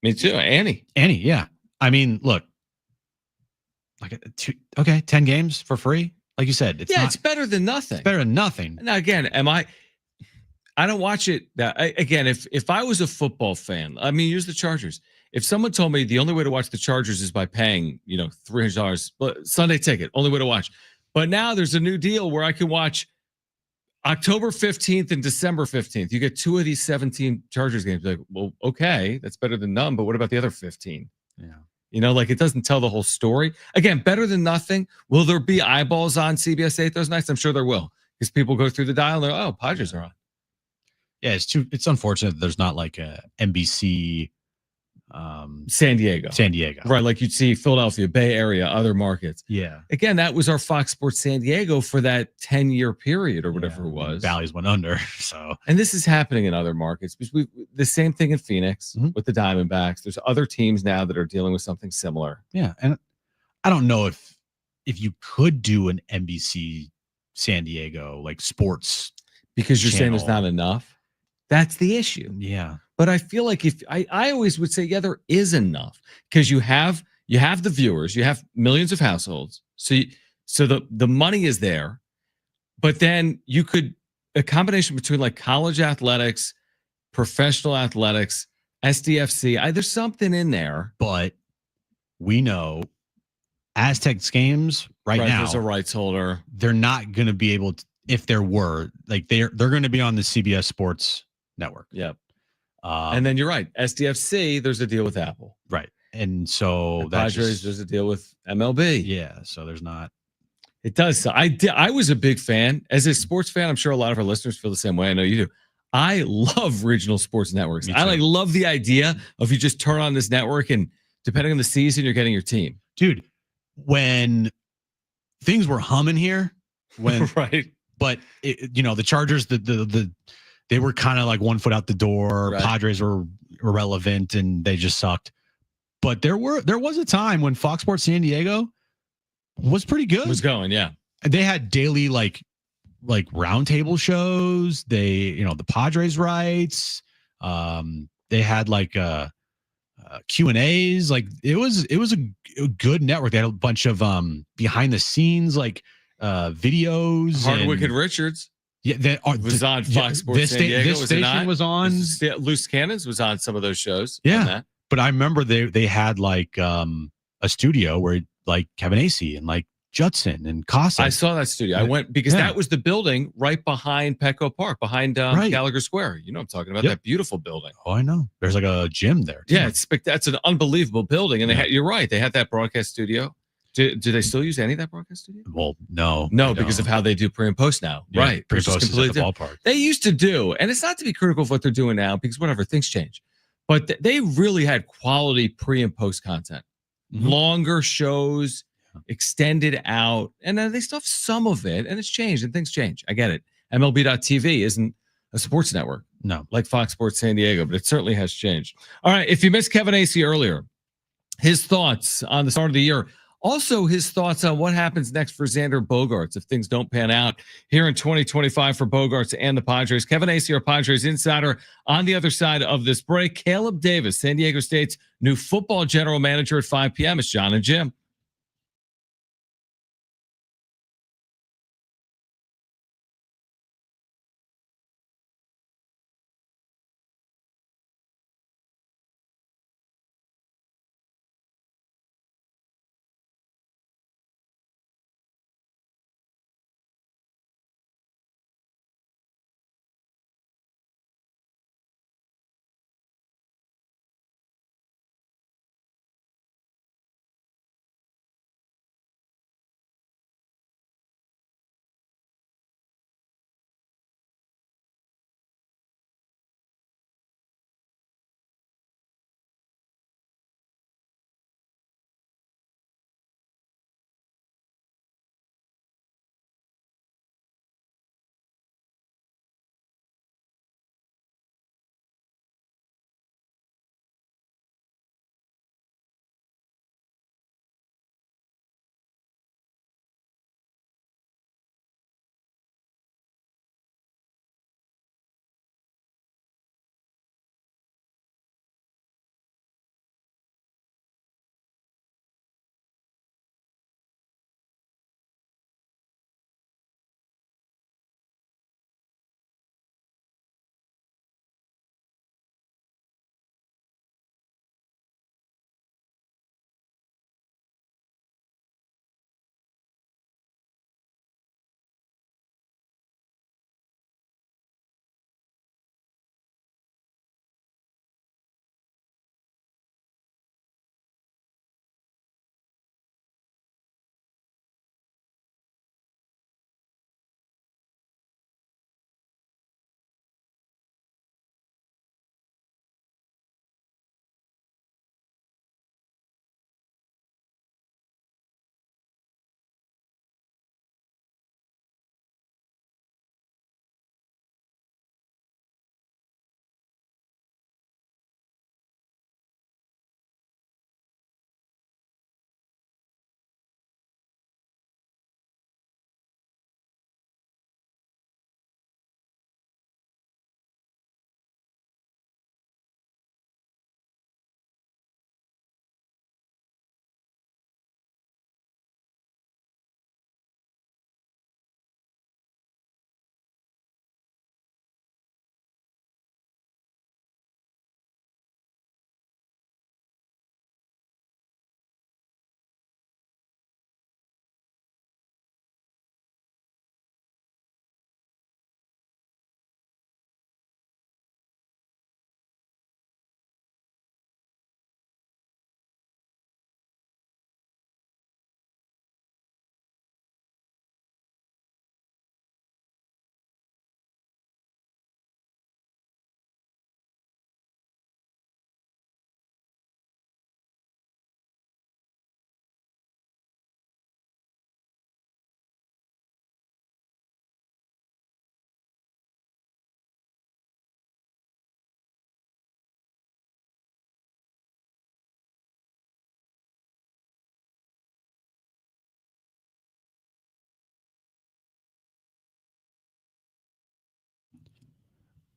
Me too. Annie,
yeah. I mean, look. 10 games for free. Like you said,
it's better than nothing.
It's better than nothing.
Now, again, I don't watch it. Again, if I was a football fan, use the Chargers. If someone told me the only way to watch the Chargers is by paying, $300 Sunday ticket, only way to watch. But now there's a new deal where I can watch October 15th and December 15th. You get 2 of these 17 Chargers games. Like, well, okay, that's better than none. But what about the other 15?
Yeah.
It doesn't tell the whole story. Again, better than nothing. Will there be eyeballs on CBS 8 those nights? I'm sure there will, because people go through the dial and they're, oh, Padres are on.
Yeah, it's unfortunate that there's not like a NBC
San Diego. Right, like you'd see Philadelphia, Bay Area, other markets.
Yeah.
Again, that was our Fox Sports San Diego for that 10-year period or whatever it was.
Bally's went under, so.
And this is happening in other markets, because the same thing in Phoenix with the Diamondbacks. There's other teams now that are dealing with something similar.
Yeah, and I don't know if you could do an NBC San Diego like sports,
because you're saying there's not enough. That's the issue.
Yeah.
But I feel like if I always would say, there is enough, because you have the viewers, you have millions of households. So the money is there, but then you could, a combination between like college athletics, professional athletics, SDFC, there's something in there.
But we know Aztecs games right now.
There's a rights holder.
They're not going to be able to, if there were, like they're going to be on the CBS Sports Network.
Yep. And then you're right. SDFC, there's a deal with Apple.
Right. And so
And Padres, there's a deal with MLB.
Yeah. So there's not.
It does. So I was a big fan. As a sports fan, I'm sure a lot of our listeners feel the same way. I know you do. I love regional sports networks. I love the idea of you just turn on this network and depending on the season, you're getting your team.
Dude, when things were humming here,
right.
But the Chargers, they were kind of like 1 foot out the door.
Right.
Padres were irrelevant and they just sucked. But there was a time when Fox Sports San Diego was pretty good.
Was going, yeah.
And they had daily like roundtable shows. They, the Padres rights. They had like Q&As. Like it was a good network. They had a bunch of behind the scenes like videos.
Hardwick and Richards.
Yeah, that
was on Fox Sports San Diego.
This station was on.
Loose Cannons was on some of those shows.
Yeah, but I remember they had like a studio where like Kevin Acee and like Judson and Casa.
I saw that studio. I went because that was the building right behind Petco Park, behind Gallagher Square. You know what I'm talking about? That beautiful building.
Oh, I know. There's like a gym there.
Too. Yeah, that's an unbelievable building. And you're right. They had that broadcast studio. Do they still use any of that broadcast studio?
Well, no,
because of how they do pre and post now.
Yeah,
right.
Pre and post is at the ballpark.
They used to do, and it's not to be critical of what they're doing now because whatever, things change. But they really had quality pre and post content. Mm-hmm. Longer shows, extended out, and then they still have some of it, and it's changed and things change. I get it. MLB.TV isn't a sports network.
No.
Like Fox Sports San Diego, but it certainly has changed. All right. If you missed Kevin Acee earlier, his thoughts on the start of the year. Also, his thoughts on what happens next for Xander Bogaerts if things don't pan out here in 2025 for Bogaerts and the Padres. Kevin Acee, our Padres insider, on the other side of this break. Caleb Davis, San Diego State's new football general manager at 5 p.m. It's John and Jim.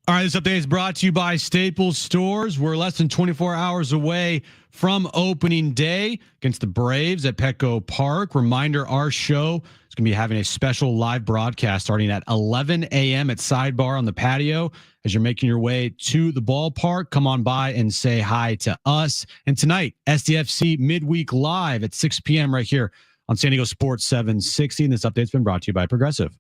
All right, this update is brought to you by Staples Stores. We're less than 24 hours away from opening day against the Braves at Petco Park. Reminder, our show is going to be having a special live broadcast starting at 11 a.m. at Sidebar on the patio. As you're making your way to the ballpark, come on by and say hi to us. And tonight, SDFC Midweek Live at 6 p.m. right here on San Diego Sports 760. And this update's been brought to you by Progressive.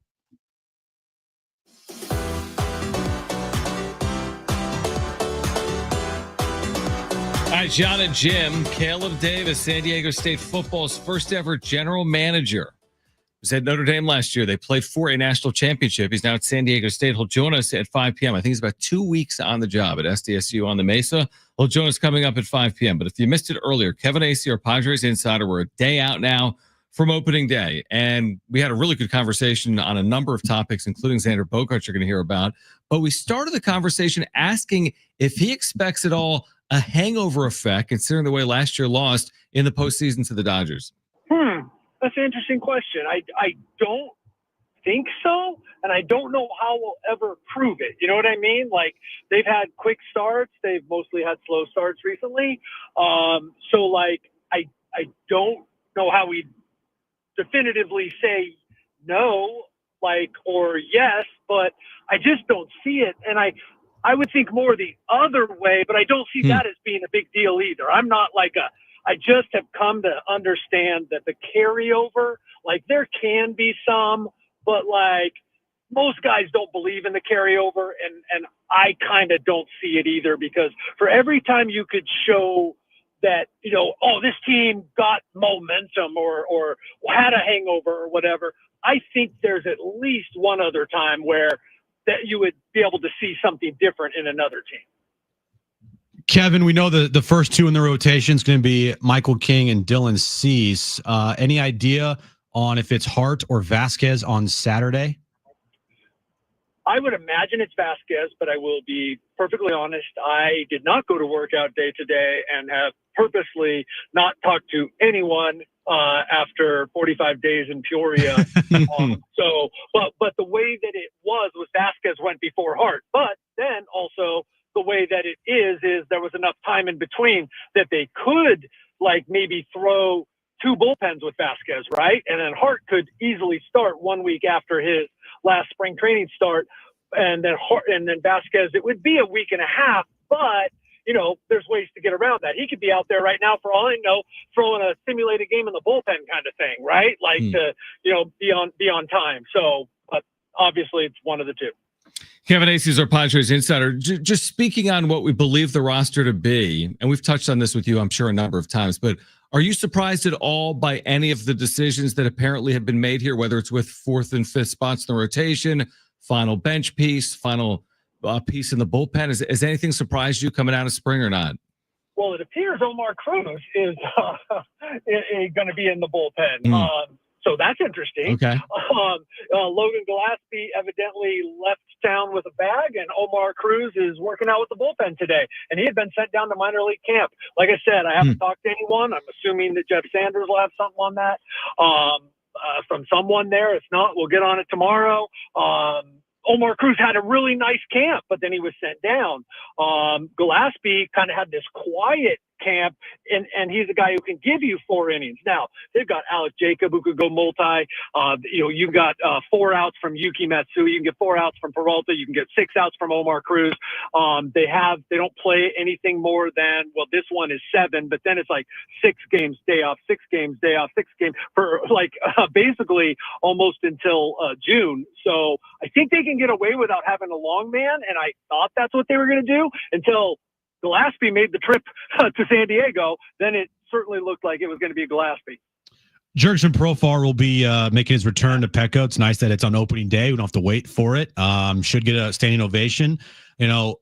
All right, John and Jim, Caleb Davis, San Diego State football's first ever general manager. He was at Notre Dame last year. They played for a national championship. He's now at San Diego State. He'll join us at 5 p.m. I think he's about 2 weeks on the job at SDSU on the Mesa. He'll join us coming up at 5 p.m. But if you missed it earlier, Kevin Acee, our Padres insider, we're a day out now from opening day. And we had a really good conversation on a number of topics, including Xander Bogaerts you're going to hear about. But we started the conversation asking if he expects at all a hangover effect, considering the way last year lost in the postseason to the Dodgers.
That's an interesting question. I don't think so, and I don't know how we'll ever prove it. You know what I mean? Like, they've had quick starts. They've mostly had slow starts recently. So, like, I don't know how we definitively say no, like, or yes, but I just don't see it. And I would think more the other way, but I don't see that as being a big deal either. I'm not like I just have come to understand that the carryover, like, there can be some, but like, most guys don't believe in the carryover, and I kind of don't see it either, because for every time you could show that, you know, oh, this team got momentum or had a hangover or whatever, I think there's at least one other time where that you would be able to see something different in another team.
Kevin, we know the first two in the rotation is going to be Michael King and Dylan Cease. Any idea on if it's Hart or Vasquez on Saturday?
I would imagine it's Vasquez, but I will be perfectly honest. I did not go to workout day today and have purposely not talked to anyone after 45 days in Peoria. But the way that it was Vasquez went before Hart. But then also the way that it is there was enough time in between that they could, like, maybe throw two bullpens with Vasquez, right? And then Hart could easily start 1 week after his last spring training start, and then Vasquez, it would be a week and a half, but you know, there's ways to get around that. He could be out there right now, for all I know, throwing a simulated game in the bullpen kind of thing, right? Like to, you know, be on time. So, but obviously it's one of the two.
Kevin Acee is our Padres insider. Just speaking on what we believe the roster to be, and we've touched on this with you, I'm sure, a number of times, but are you surprised at all by any of the decisions that apparently have been made here, whether it's with fourth and fifth spots in the rotation, final bench piece, final piece in the bullpen? Has anything surprised you coming out of spring or not?
Well, it appears Omar Cruz is going to be in the bullpen. So that's interesting.
Okay.
Logan Gillespie evidently left town with a bag, and Omar Cruz is working out with the bullpen today. And he had been sent down to minor league camp. Like I said, I haven't talked to anyone. I'm assuming that Jeff Sanders will have something on that from someone there. If not, we'll get on it tomorrow. Omar Cruz had a really nice camp, but then he was sent down. Gillespie kind of had this quiet camp, and he's a guy who can give you 4 innings. Now, they've got Alec Jacob, who could go multi. You've got 4 outs from Yuki Matsui. You can get 4 outs from Peralta. You can get 6 outs from Omar Cruz. They don't play anything more than, well, this one is 7, but then it's like 6 games, day off, 6 games, day off, 6 games for basically almost until June. So I think they can get away without having a long man, and I thought that's what they were going to do until Gillespie made the trip to San Diego. Then it certainly looked like it was going to be Gillespie.
Jurickson Profar will be making his return to Petco. It's nice that it's on opening day. We don't have to wait for it. Should get a standing ovation. You know,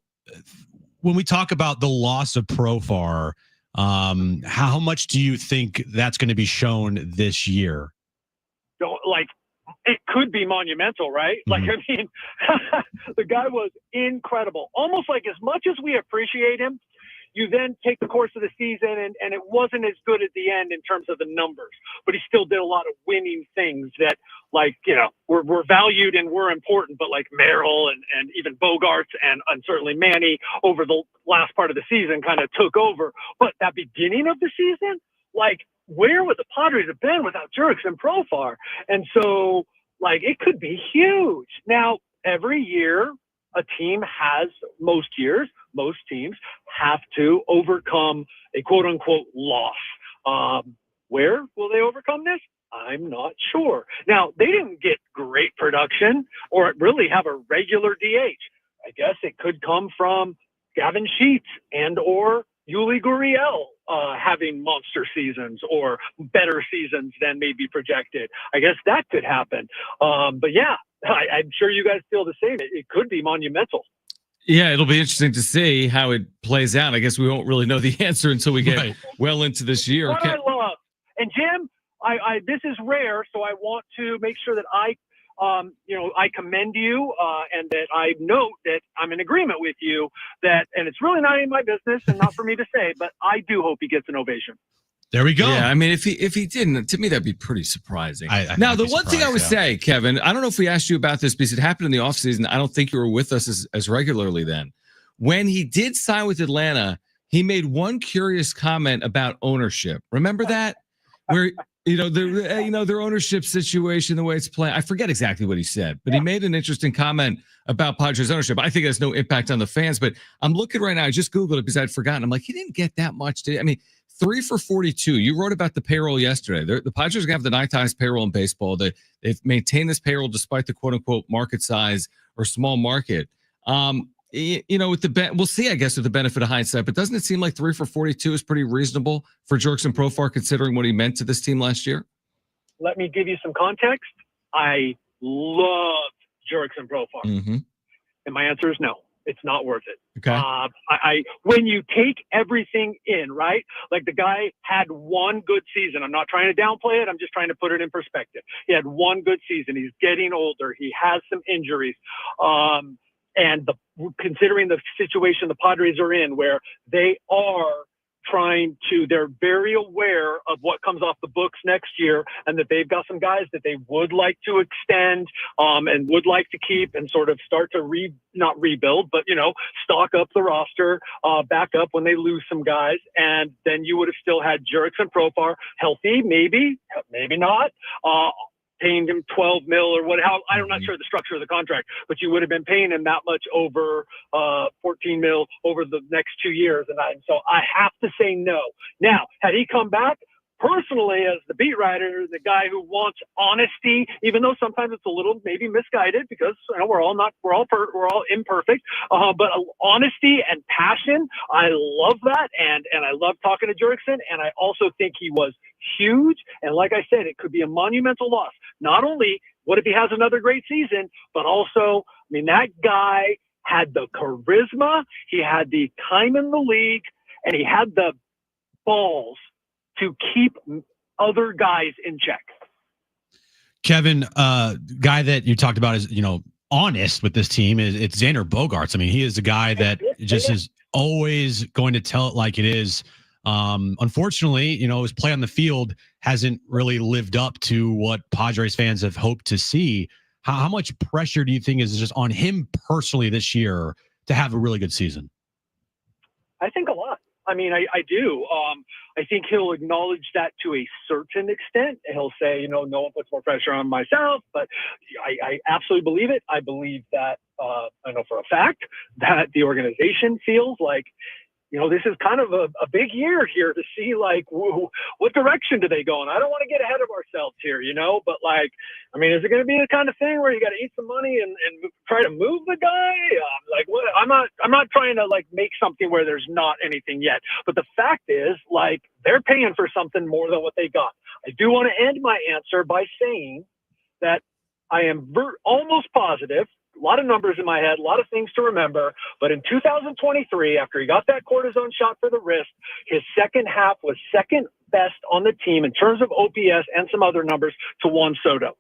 when we talk about the loss of Profar, how much do you think that's going to be shown this year?
It could be monumental, right? I mean, the guy was incredible. Almost like, as much as we appreciate him, you then take the course of the season, and it wasn't as good at the end in terms of the numbers, but he still did a lot of winning things that, like, were valued and were important, but like Merrill and even Bogarts and certainly Manny over the last part of the season kind of took over. But that beginning of the season, like, where would the Padres have been without Jurickson and Profar? And so, like, it could be huge. Now, every year, most teams have to overcome a quote-unquote loss. Where will they overcome this? I'm not sure. Now, they didn't get great production or really have a regular DH. I guess it could come from Gavin Sheets and or Yuli Gurriel having monster seasons or better seasons than maybe projected. I guess that could happen. But yeah, I'm sure you guys feel the same. It could be monumental.
Yeah, it'll be interesting to see how it plays out. I guess we won't really know the answer until we get well into this year.
What I love, and Jim, I this is rare, so I want to make sure that I commend you and that I note that I'm in agreement with you that, and it's really not in my business and not for me to say, but I do hope he gets an ovation.
There we go.
Yeah, I mean, if he didn't, to me that'd be pretty surprising.
Now,
the one thing I would say, Kevin, I don't know if we asked you about this because it happened in the offseason. I don't think you were with us as regularly then. When he did sign with Atlanta, he made one curious comment about ownership. Remember that? Where their ownership situation, the way it's playing. I forget exactly what he said, but he made an interesting comment about Padres ownership. I think it has no impact on the fans, but I'm looking right now. I just Googled it because I'd forgotten. I'm like, he didn't get that much. 3 for 42. You wrote about the payroll yesterday. The Padres are going to have the ninth highest payroll in baseball. They've maintained this payroll despite the quote-unquote market size or small market. We'll see, I guess, with the benefit of hindsight, but doesn't it seem like 3 for 42 is pretty reasonable for Jurickson Profar considering what he meant to this team last year?
Let me give you some context. I loved Jurickson Profar.
Mm-hmm.
And my answer is no. It's not worth it.
Okay.
When you take everything in, right? Like, the guy had one good season. I'm not trying to downplay it. I'm just trying to put it in perspective. He had one good season. He's getting older. He has some injuries. And considering the situation the Padres are in, where they are they're very aware of what comes off the books next year, and that they've got some guys that they would like to extend and would like to keep and sort of start to not rebuild, but, stock up the roster, back up when they lose some guys. And then you would have still had Jurickson Profar healthy, maybe not. Paying him $12 million or whatever. I'm not sure the structure of the contract, but you would have been paying him that much over $14 million over the next 2 years. And so I have to say no. Now, had he come back, personally, as the beat writer, the guy who wants honesty, even though sometimes it's a little maybe misguided because we're all imperfect, but honesty and passion, I love that, and I love talking to Jurickson, and I also think he was huge. And like I said, it could be a monumental loss. Not only what if he has another great season, but also, that guy had the charisma, he had the time in the league, and he had the balls to keep other guys in check.
Kevin, guy that you talked about is, honest with this team it's Xander Bogaerts. He is a guy that just is always going to tell it like it is. Unfortunately, his play on the field hasn't really lived up to what Padres fans have hoped to see. How much pressure do you think is just on him personally this year to have a really good season?
I think a lot. I do. I think he'll acknowledge that to a certain extent. He'll say, no one puts more pressure on myself, but I absolutely believe it. I believe that, I know for a fact that the organization feels like, this is kind of a big year here to see, like, what direction do they go in? I don't want to get ahead of ourselves here, but is it going to be the kind of thing where you got to eat some money and try to move the guy? What? I'm not trying to make something where there's not anything yet. But the fact is, they're paying for something more than what they got. I do want to end my answer by saying that I am almost positive. A lot of numbers in my head, a lot of things to remember. But in 2023, after he got that cortisone shot for the wrist, his second half was second best on the team in terms of OPS and some other numbers to Juan Soto.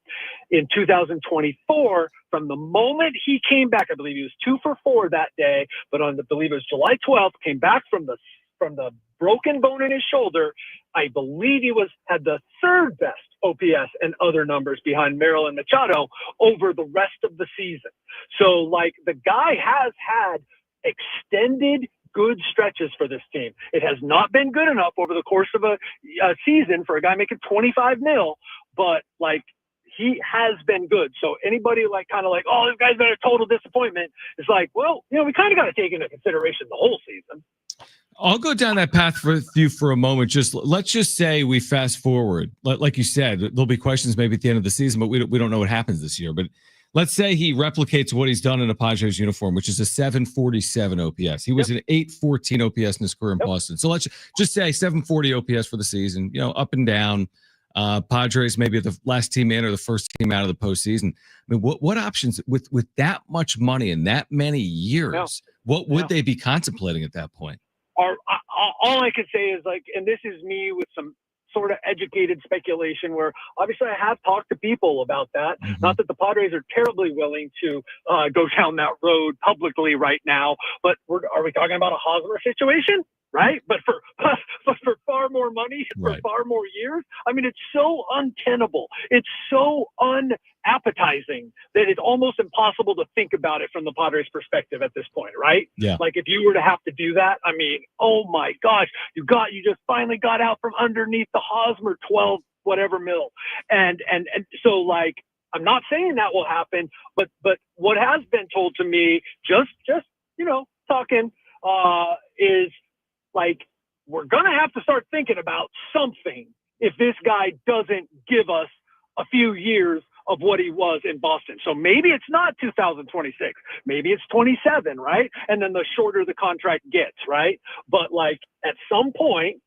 In 2024, from the moment he came back, I believe he was 2 for 4 that day, but I believe it was July 12th, came back from the from the broken bone in his shoulder, I believe he had the third best OPS and other numbers behind Merrill and Machado over the rest of the season. So, like, the guy has had extended good stretches for this team. It has not been good enough over the course of a season for a guy making 25 mil, but like, he has been good. So anybody like kind of like, oh, this guy's been a total disappointment, it's like, well, you know, we kind of got to take into consideration the whole season.
I'll go down that path with you for a moment. Let's just say we fast forward. Like you said, there'll be questions maybe at the end of the season, but we don't know what happens this year. But let's say he replicates what he's done in a Padres uniform, which is a 747 OPS. He was an 814 OPS in his career in Boston. So let's just say 740 OPS for the season, you know, up and down. Padres maybe the last team in or the first team out of the postseason. I mean, what options with that much money and that many years, what would they be contemplating at that point?
All I can say is, like, and this is me with some sort of educated speculation, where obviously I have talked to people about that. Mm-hmm. Not that the Padres are terribly willing to go down that road publicly right now, but are we talking about a Hosmer situation? Right. But for far more money, for far more years. I mean, it's so untenable. It's so unappetizing that it's almost impossible to think about it from the Padres' perspective at this point. Right. Yeah. Like, if you were to have to do that, I mean, oh my gosh, you just finally got out from underneath the Hosmer 12 whatever mil. And so, like, I'm not saying that will happen, but what has been told to me, just you know, talking, is, like, we're going to have to start thinking about something if this guy doesn't give us a few years of what he was in Boston. So maybe it's not 2026. Maybe it's 27, right? And then the shorter the contract gets, right? But, like, at some point,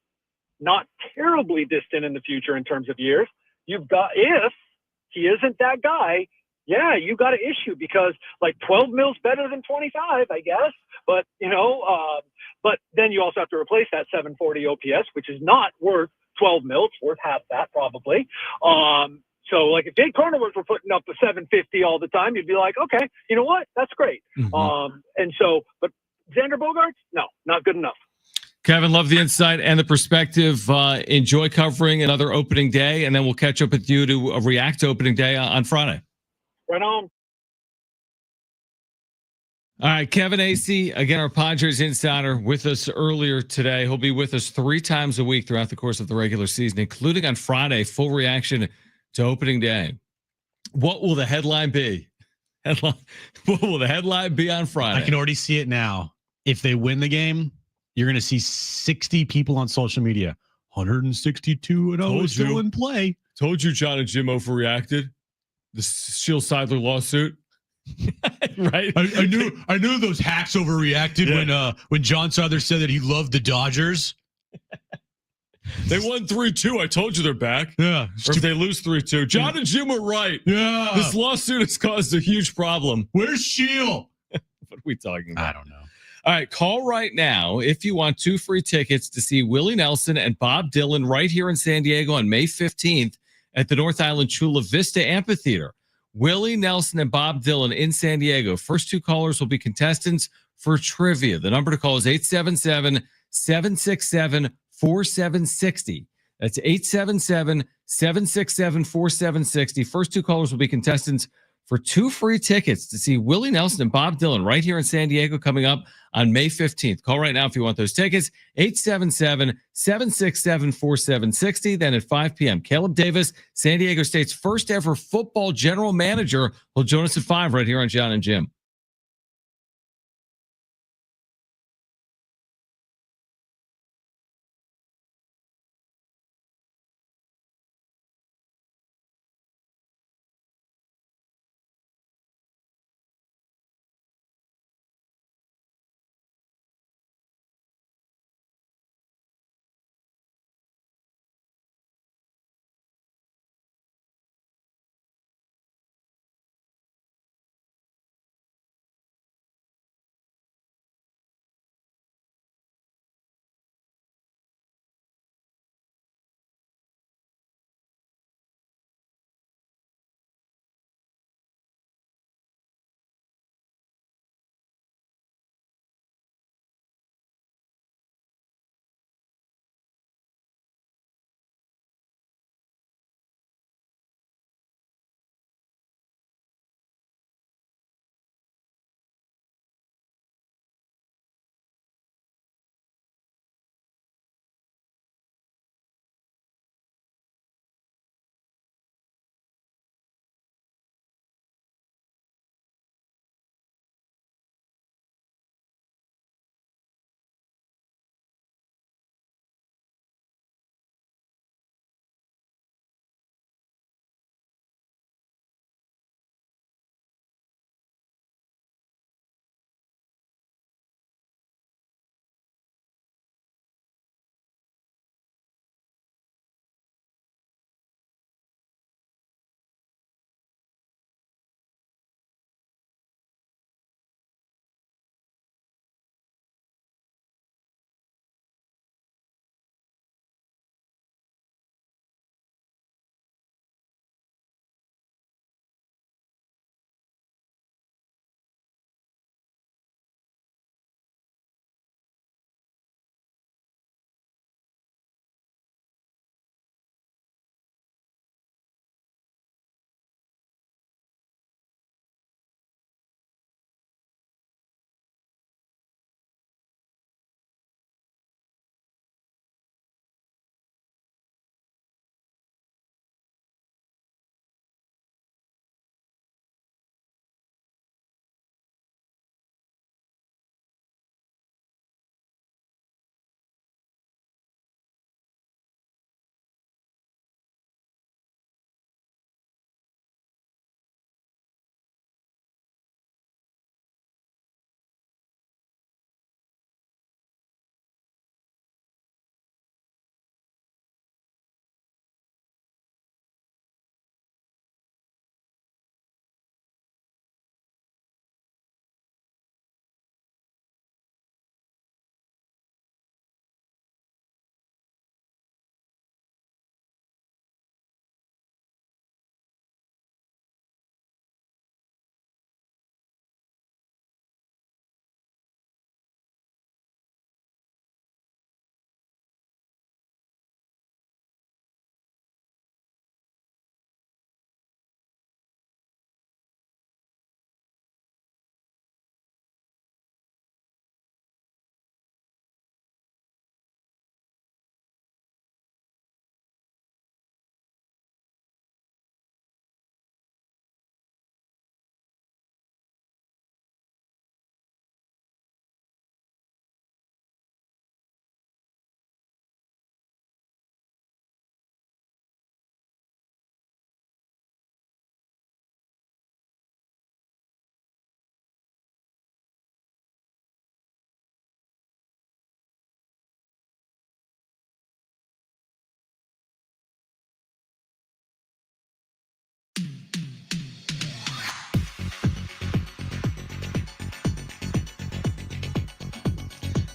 not terribly distant in the future in terms of years, you've got, if he isn't that guy, yeah, you got an issue, because, like, 12 mil's better than 25, I guess. But, you know, but then you also have to replace that 740 OPS, which is not worth 12 mil. It's worth half that probably. So, like, if Jake Cronenworth were putting up a 750 all the time, you'd be like, okay, you know what? That's great. Mm-hmm. And so, but Xander Bogaerts, no, not good enough.
Kevin, love the insight and the perspective. Enjoy covering another opening day, and then we'll catch up with you to react to opening day on Friday.
Right on.
All right, Kevin Acee, again, our Padres insider, with us earlier today. He'll be with us 3 times a week throughout the course of the regular season, including on Friday, full reaction to opening day. What will the headline be? What will the headline be on Friday?
I can already see it now. If they win the game, you're going to see 60 people on social media. 162-0 is still in play.
Told you John and Jim overreacted. The Shield Seidler lawsuit. Right.
I knew those hacks overreacted when John Seidler said that he loved the Dodgers.
They won 3-2. I told you they're back.
Yeah.
Or if they lose 3-2. John and Jim were right.
Yeah.
This lawsuit has caused a huge problem.
Where's Shield?
What are we talking about?
I don't know.
All right, call right now if you want 2 free tickets to see Willie Nelson and Bob Dylan right here in San Diego on May 15th at the North Island Chula Vista Amphitheater. Willie Nelson and Bob Dylan in San Diego. First 2 callers will be contestants for trivia. The number to call is 877-767-4760. That's 877-767-4760. First 2 callers will be contestants for 2 free tickets to see Willie Nelson and Bob Dylan right here in San Diego coming up on May 15th. Call right now if you want those tickets, 877-767-4760. Then at 5 p.m., Caleb Davis, San Diego State's first ever football general manager, will join us at 5 right here on John and Jim.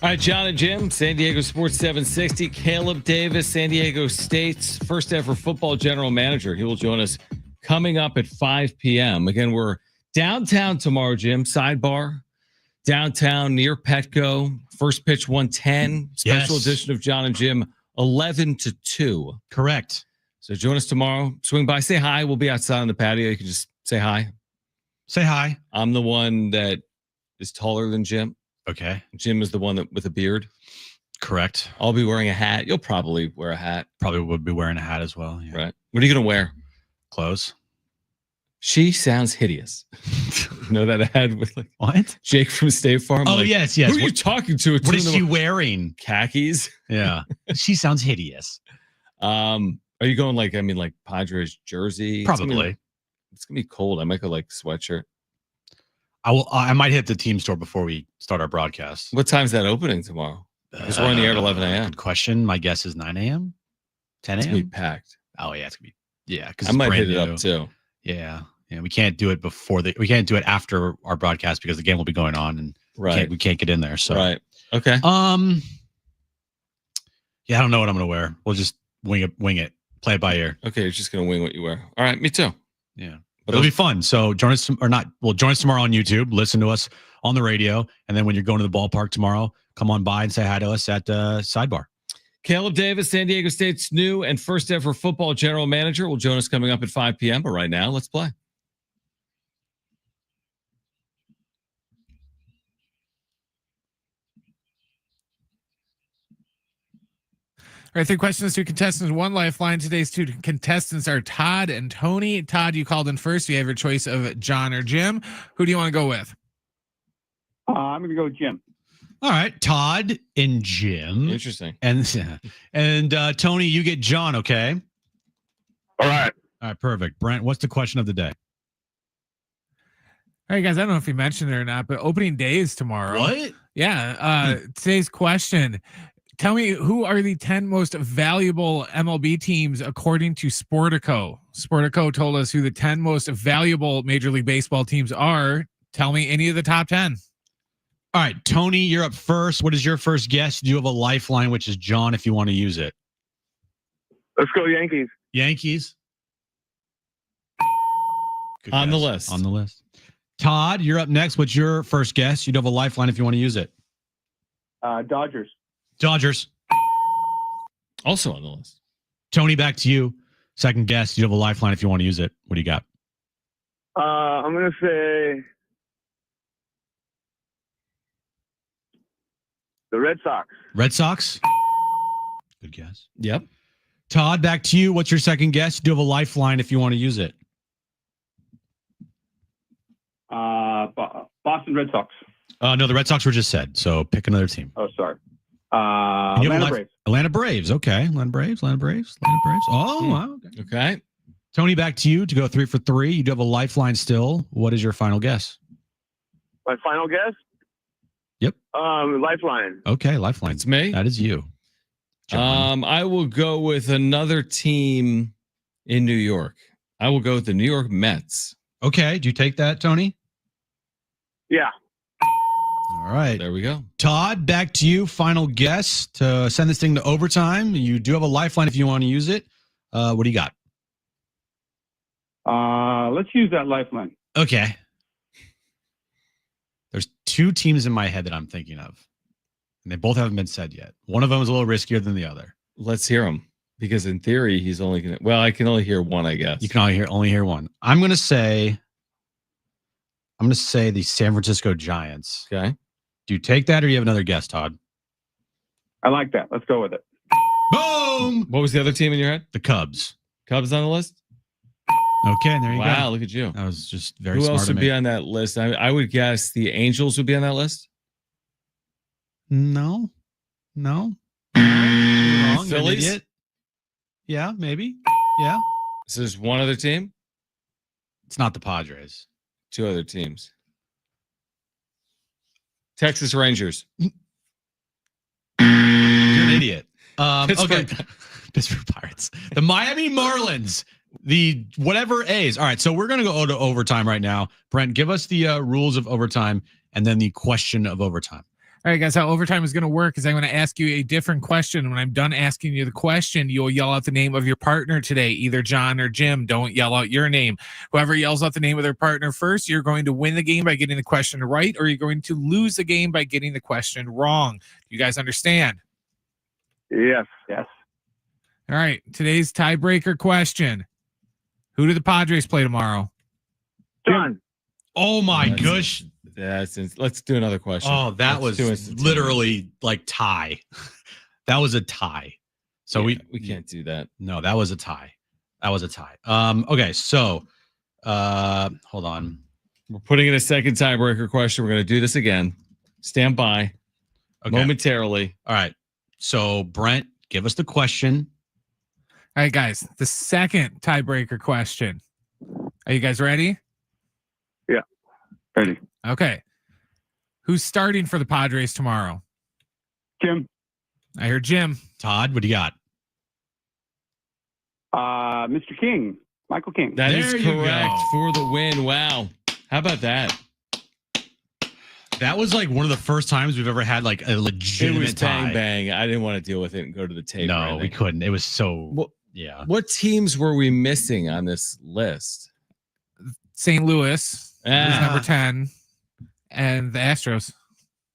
All right, John and Jim, San Diego Sports 760. Caleb Davis, San Diego State's first ever football general manager. He will join us coming up at 5 p.m. Again, we're downtown tomorrow, Jim. Sidebar, downtown near Petco. First pitch 110. Special edition of John and Jim, 11 to 2.
Correct.
So join us tomorrow. Swing by, say hi. We'll be outside on the patio. You can just say hi.
Say hi.
I'm the one that is taller than Jim.
Okay.
Jim is the one that with a beard.
Correct.
I'll be wearing a hat. You'll probably wear a hat.
Probably would be wearing a hat as well. Yeah.
Right. What are you going to wear?
Clothes.
She sounds hideous. You know that ad with like
What?
Jake from State Farm?
Oh,
like,
yes.
Who are you talking to?
What is she wearing?
Khakis.
Yeah. She sounds hideous.
Are you going like Padres jersey?
Probably.
It's gonna be cold. I might go like sweatshirt.
I might hit the team store before we start our broadcast.
What time's that opening tomorrow? Because we're on the air at 11 a.m.
Good question. My guess is 9 a.m. 10
It's gonna be
a.m.
packed.
Oh yeah, it's gonna be. Yeah, because
I might hit it up too.
Yeah. Yeah, we can't do it we can't do it after our broadcast because the game will be going on and we can't get in there. So
right. Okay.
Yeah, I don't know what I'm gonna wear. We'll just wing it, play it by ear.
Okay, you're just gonna wing what you wear. All right, me too.
Yeah. But it'll be fun. So join us join us tomorrow on YouTube, listen to us on the radio, and then when you're going to the ballpark tomorrow, come on by and say hi to us at Sidebar.
Caleb Davis, San Diego State's new and first ever football general manager, will join us coming up at 5 p.m. But right now, let's play.
All right, 3 questions, 2 contestants, 1 lifeline. Today's 2 contestants are Todd and Tony. Todd, you called in first. You have your choice of John or Jim. Who do you want to go with?
I'm going to go with Jim.
All right, Todd and Jim.
Interesting.
And Tony, you get John, okay?
All right.
All right, perfect. Brent, what's the question of the day?
All right, guys, I don't know if you mentioned it or not, but opening day is tomorrow.
What?
Yeah. Today's question. Tell me, who are the 10 most valuable MLB teams according to Sportico? Sportico told us who the 10 most valuable Major League Baseball teams are. Tell me any of the top 10.
All right, Tony, you're up first. What is your first guess? You have a lifeline, which is John, if you want to use it.
Let's go Yankees.
Yankees. Good
On the
guess.
list.
On the list. Todd, you're up next. What's your first guess? You'd have a lifeline if you want to use it.
Dodgers.
Dodgers.
Also on the list.
Tony, back to you. Second guess. You have a lifeline if you want to use it. What do you got?
I'm going to say the Red Sox.
Red Sox. Good guess.
Yep.
Todd, back to you. What's your second guess? You do have a lifeline if you want to use it.
Boston Red Sox.
No, the Red Sox were just said. So pick another team.
Oh, sorry.
You have
Atlanta Braves.
Atlanta Braves. Okay. Atlanta Braves. Oh, wow. Okay.
Okay.
Tony, back to you to go 3 for 3. You do have a lifeline still. What is your final guess?
My final guess?
Yep.
Lifeline.
Okay, lifeline.
It's me.
That is you. John.
I will go with another team in New York. I will go with the New York Mets.
Okay. Do you take that, Tony?
Yeah.
All right.
There we go.
Todd, back to you. Final guess to send this thing to overtime. You do have a lifeline if you want to use it. What do you got?
Let's use that lifeline.
Okay. There's 2 teams in my head that I'm thinking of, and they both haven't been said yet. One of them is a little riskier than the other.
Let's hear him, because in theory he's only gonna. Well, I can only hear one, I guess.
You can only hear one. I'm gonna say the San Francisco Giants.
Okay.
Do you take that, or do you have another guess, Todd?
I like that. Let's go with it.
Boom!
What was the other team in your head?
The Cubs.
Cubs on the list?
Okay, and there you go.
Wow, look at you.
That was just very
Who
smart
else
of
would
me.
be on that list? I would guess the Angels would be on that list.
No. You're wrong. You're an
Phillies?
idiot. Yeah, maybe. Yeah.
So there's one other team?
It's not the Padres.
2 other teams. Texas Rangers.
You're an idiot.
Pittsburgh.
Okay. Pittsburgh Pirates. The Miami Marlins. The whatever A's. All right, so we're going to go to overtime right now. Brent, give us the rules of overtime and then the question of overtime.
All right, guys, how overtime is going to work is I'm going to ask you a different question. When I'm done asking you the question, you'll yell out the name of your partner today, either John or Jim. Don't yell out your name. Whoever yells out the name of their partner first, you're going to win the game by getting the question right, or you're going to lose the game by getting the question wrong. You guys understand?
Yes.
Yes.
All right, today's tiebreaker question. Who do the Padres play tomorrow?
John.
Oh my
That's-
gosh.
Let's do another question.
Oh, that
Let's do
was
it.
literally like tie. That was a tie. So
Yeah, we can't do that.
No, that was a tie. That was a tie. Okay, so hold on.
We're putting in a second tiebreaker question. We're going to do this again. Stand by
Okay.
momentarily.
All right. So Brent, give us the question.
All right, guys, the second tiebreaker question. Are you guys ready?
Ready.
Okay. Who's starting for the Padres tomorrow?
Jim.
I heard Jim.
Todd, what do you got?
Mr. King. Michael King.
That is
There you
correct
go.
for the win. Wow. How about that?
That was like one of the first times we've ever had like a
It
legitimate
was bang
tie.
bang. I didn't want to deal with it and go to the tape. or
No,
anything.
we couldn't. It was so
What,
yeah.
what teams were we missing on this list?
St. Louis is
Ah.
number 10, and the Astros.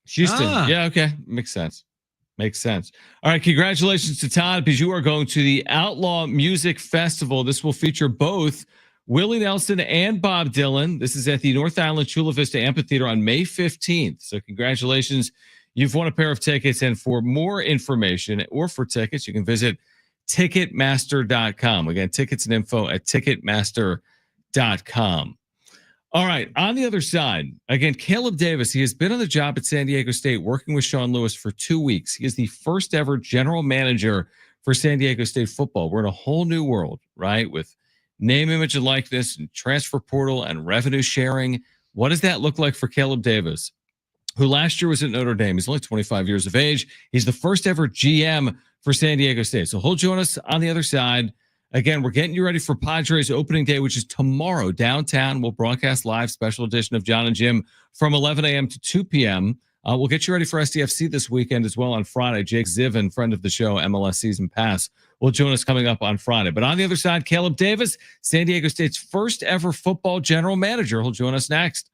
Houston.
Ah.
Yeah, okay. Makes sense. Makes sense. All right. Congratulations to Todd because you are going to the Outlaw Music Festival. This will feature both Willie Nelson and Bob Dylan. This is at the North Island Chula Vista Amphitheater on May 15th. So congratulations. You've won a pair of tickets. And for more information or for tickets, you can visit Ticketmaster.com. Again, tickets and info at Ticketmaster.com. All right. On the other side, again, Caleb Davis, he has been on the job at San Diego State working with Sean Lewis for 2 weeks. He is the first ever general manager for San Diego State football. We're in a whole new world, right? With name, image, and likeness and transfer portal and revenue sharing. What does that look like for Caleb Davis, who last year was at Notre Dame? He's only 25 years of age. He's the first ever GM for San Diego State. So he'll join us on the other side. Again, we're getting you ready for Padres opening day, which is tomorrow downtown. We'll broadcast live special edition of John and Jim from 11 a.m. to 2 p.m. We'll get you ready for SDFC this weekend as well on Friday. Jake Zivin, friend of the show, MLS Season Pass, will join us coming up on Friday. But on the other side, Caleb Davis, San Diego State's first ever football general manager. He'll join us next.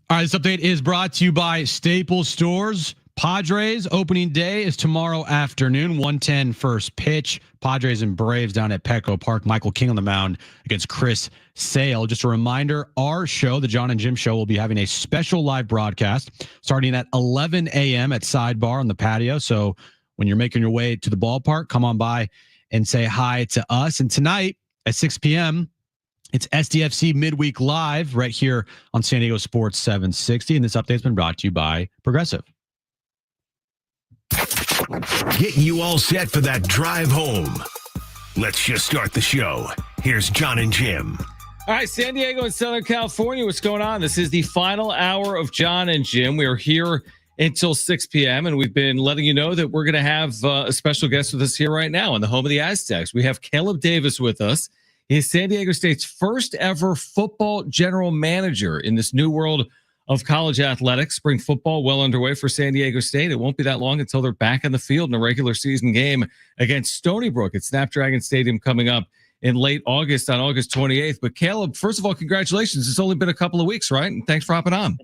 All right, this update is brought to you by Staples Stores. Padres opening day is tomorrow afternoon, 1:10 first pitch. Padres and Braves down at Petco Park. Michael King on the mound against Chris Sale. Just a reminder, our show, the John and Jim Show, will be having a special live broadcast starting at 11 a.m. at Sidebar on the patio. So when you're making your way to the ballpark, come on by and say hi to us. And tonight at 6 p.m., it's SDFC Midweek Live right here on San Diego Sports 760. And this update's been brought to you by Progressive.
Getting you all set for that drive home. Let's just start the show. Here's John and Jim.
All right, San Diego and Southern California, what's going on? This is the final hour of John and Jim. We are here until 6 p.m., and we've been letting you know that we're going to have a special guest with us here right now in the home of the Aztecs. We have Caleb Davis with us. He is San Diego State's first ever football general manager in this new world of college athletics. Spring football well underway for San Diego State. It won't be that long until they're back in the field in a regular season game against Stony Brook at Snapdragon Stadium coming up in late August on August 28th. But Caleb, first of all, congratulations. It's only been a couple of weeks, right? And thanks for hopping on.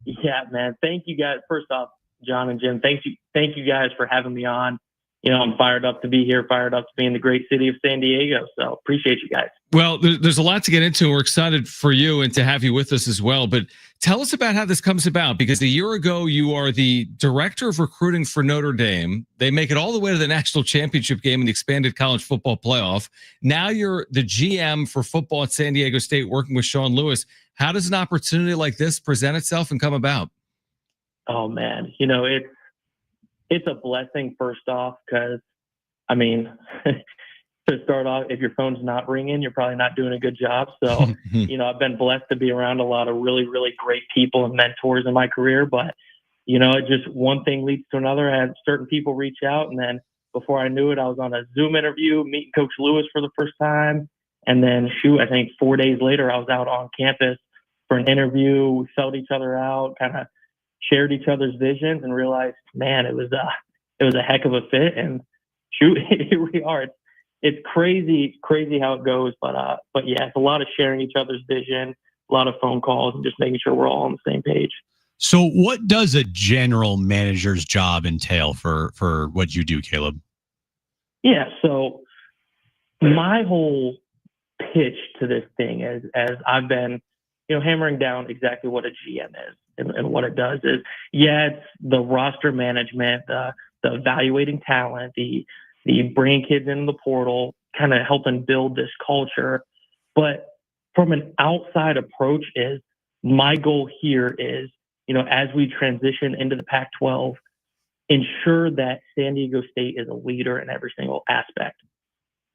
Yeah, man. Thank you guys. First off, John and Jim, thank you guys for having me on. You know, I'm fired up to be here, fired up to be in the great city of San Diego. So appreciate you guys.
Well, there's a lot to get into. We're excited for you and to have you with us as well. But tell us about how this comes about, because a year ago, you are the director of recruiting for Notre Dame. They make it all the way to the national championship game in the expanded college football playoff. Now you're the GM for football at San Diego State, working with Sean Lewis. How does an opportunity like this present itself and come about?
Oh, man. You know, it's a blessing, first off, because, I mean, to start off, if your phone's not ringing, you're probably not doing a good job. So, you know, I've been blessed to be around a lot of really, really great people and mentors in my career. But, you know, it just one thing leads to another. I had certain people reach out. And then before I knew it, I was on a Zoom interview, meeting Coach Lewis for the first time. And then, I think 4 days later, I was out on campus for an interview. We felt each other out, kind of shared each other's visions, and realized, man, it was a heck of a fit. And here we are. It's crazy how it goes, but yeah, it's a lot of sharing each other's vision, a lot of phone calls, and just making sure we're all on the same page.
So what does a general manager's job entail for what you do, Caleb? Yeah,
so my whole pitch to this is, as I've been, you know, hammering down exactly what a GM is and what it does is, yeah, it's the roster management, the evaluating talent, the bringing kids in the portal, kind of helping build this culture. But from an outside approach is, my goal here is, you know, as we transition into the Pac-12, ensure that San Diego State is a leader in every single aspect.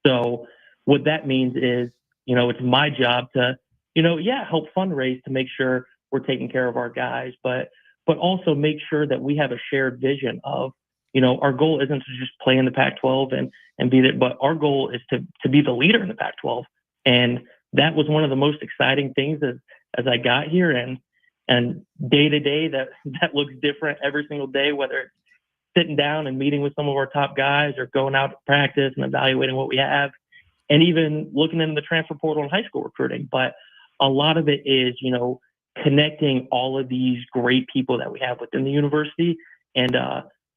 So what that means is, you know, it's my job to, you know, help fundraise to make sure we're taking care of our guys, but also make sure that we have a shared vision of, you know, our goal isn't to just play in the Pac-12 and be it, but our goal is to be the leader in the Pac-12. And that was one of the most exciting things as I got here, and day to day that looks different every single day, whether it's sitting down and meeting with some of our top guys or going out to practice and evaluating what we have, and even looking into the transfer portal and high school recruiting. But a lot of it is, you know, connecting all of these great people that we have within the university and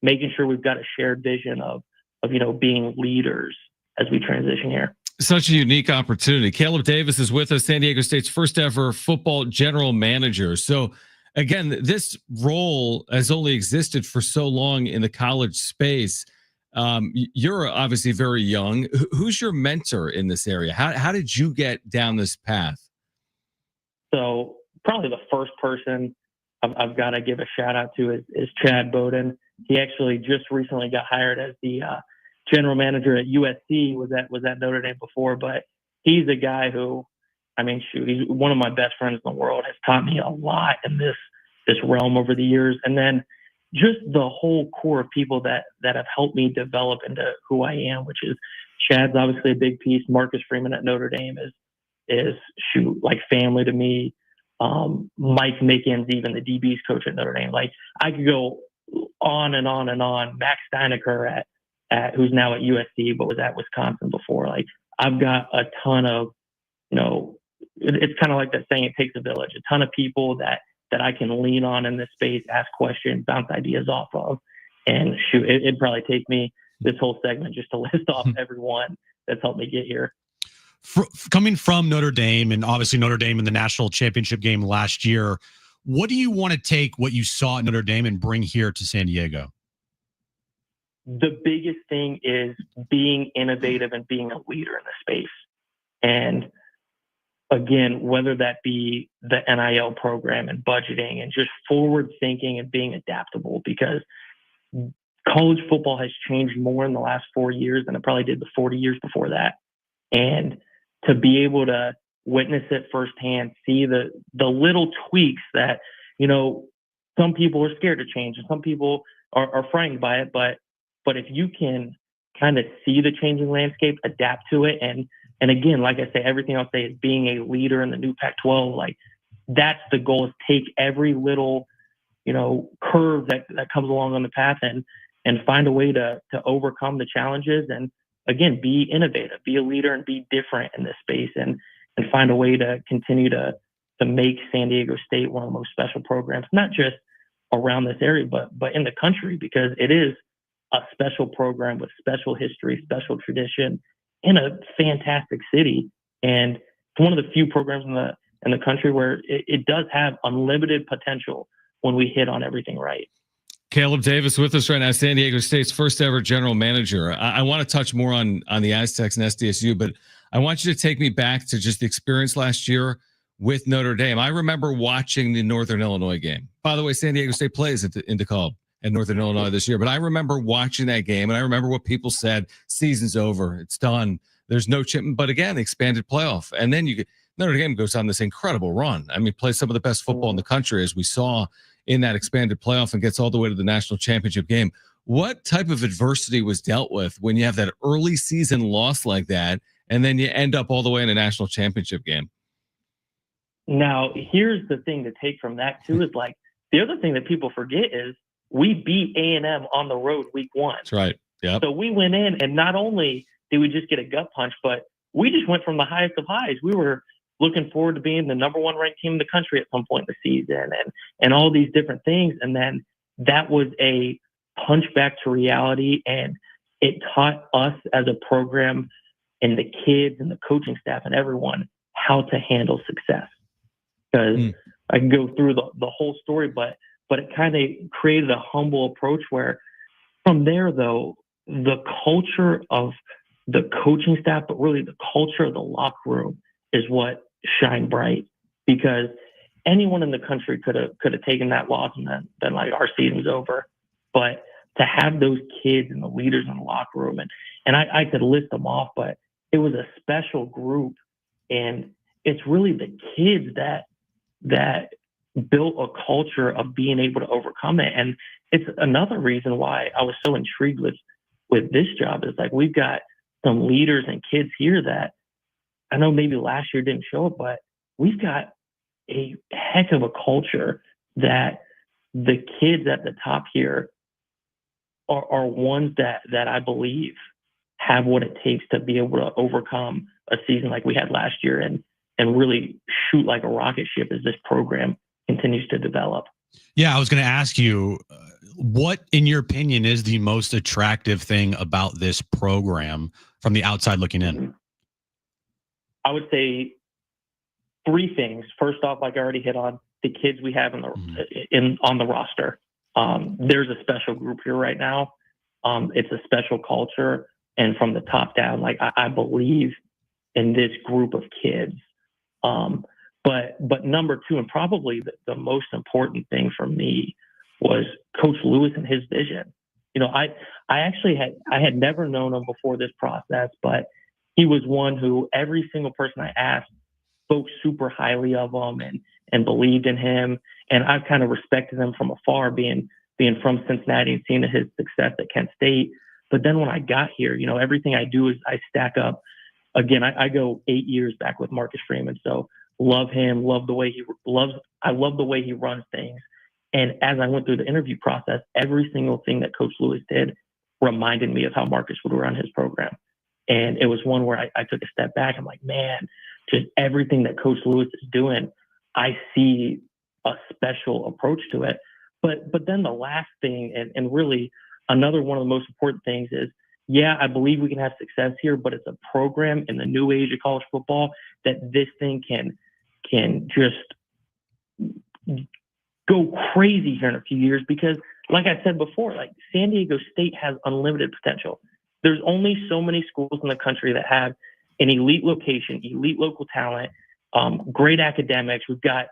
making sure we've got a shared vision of, you know, being leaders as we transition here.
Such a unique opportunity. Caleb Davis is with us, San Diego State's first ever football general manager. So again, this role has only existed for so long in the college space. You're obviously very young. Who's your mentor in this area? How did you get down this path?
So probably the first person I've got to give a shout out to is Chad Bowden. He actually just recently got hired as the general manager at USC. Was at Notre Dame before, but he's a guy who, I mean, he's one of my best friends in the world. Has taught me a lot in this realm over the years, and then just the whole core of people that have helped me develop into who I am, which is Chad's obviously a big piece. Marcus Freeman at Notre Dame is like family to me. Mike Mickens, even the DB's coach at Notre Dame. Like, I could go on and on and on. Max Steinecker at who's now at USC, but was at Wisconsin before. Like, I've got a ton of, you know, it's kind of like that saying, it takes a village, a ton of people that that I can lean on in this space, ask questions, bounce ideas off of. And shoot, it'd probably take me this whole segment just to list off everyone that's helped me get here.
Coming from Notre Dame, and obviously Notre Dame in the national championship game last year, what do you want to take what you saw at Notre Dame and bring here to San Diego?
The biggest thing is being innovative and being a leader in the space. And again, whether that be the NIL program and budgeting and just forward thinking and being adaptable, because college football has changed more in the last 4 years than it probably did the 40 years before that. And to be able to witness it firsthand, see the little tweaks that, some people are scared to change and some people are frightened by it. But if you can kind of see the changing landscape, adapt to it, and again, like I say, everything I'll say is being a leader in the new Pac-12. Like that's the goal, is take every little, curve that comes along on the path and find a way to overcome the challenges. And again, be innovative, be a leader, and be different in this space, and find a way to continue to make San Diego State one of the most special programs, not just around this area, but in the country, because it is a special program with special history, special tradition, in a fantastic city. And it's one of the few programs in the country where it does have unlimited potential when we hit on everything right.
Caleb Davis with us right now, San Diego State's first ever general manager. I want to touch more on the Aztecs and SDSU, but I want you to take me back to just the experience last year with Notre Dame. I remember watching the Northern Illinois game. By the way, San Diego State plays in DeKalb at Northern Illinois this year, but I remember watching that game, and I remember what people said: season's over, it's done, there's no chip. But again, the expanded playoff, and then Notre Dame goes on this incredible run. I mean, plays some of the best football in the country, as we saw in that expanded playoff, and gets all the way to the national championship game. What type of adversity was dealt with when you have that early season loss like that, and then you end up all the way in a national championship game?
Now, here's the thing to take from that too, is like the other thing that people forget is we beat A&M on the road week 1.
That's right. Yeah.
So we went in, and not only did we just get a gut punch, but we just went from the highest of highs. We were looking forward to being the number 1 ranked team in the country at some point in the season, and all these different things. And then that was a punch back to reality, and it taught us as a program and the kids and the coaching staff and everyone how to handle success. Because I can go through the whole story, but it kind of created a humble approach where from there, though, the culture of the coaching staff, but really the culture of the locker room is what shined bright, because anyone in the country could have taken that loss and then been like, our season's over. But to have those kids and the leaders in the locker room, and I could list them off, but it was a special group, and it's really the kids that built a culture of being able to overcome it. And it's another reason why I was so intrigued with this job, is like we've got some leaders and kids here that I know maybe last year didn't show it, but we've got a heck of a culture that the kids at the top here are ones that I believe have what it takes to be able to overcome a season like we had last year and really shoot like a rocket ship as this program continues to develop.
Yeah, I was going to ask you, what, in your opinion, is the most attractive thing about this program from the outside looking in?
I would say 3 things. First off, like I already hit on, the kids we have on the roster. There's a special group here right now. It's a special culture, and from the top down, like I believe in this group of kids. But number 2, and probably the most important thing for me, was Coach Lewis and his vision. I actually had never known him before this process, but he was one who every single person I asked spoke super highly of him and believed in him. And I've kind of respected him from afar, being from Cincinnati and seeing his success at Kent State. But then when I got here, everything I do is I stack up. Again, I go 8 years back with Marcus Freeman. So love him, I love the way he runs things. And as I went through the interview process, every single thing that Coach Lewis did reminded me of how Marcus would run his program. And it was one where I took a step back. I'm like, man, just everything that Coach Lewis is doing, I see a special approach to it. But then the last thing, and really another one of the most important things is, yeah, I believe we can have success here, but it's a program in the new age of college football that this thing can just go crazy here in a few years because, like I said before, like San Diego State has unlimited potential. There's only so many schools in the country that have an elite location, elite local talent, great academics. We've got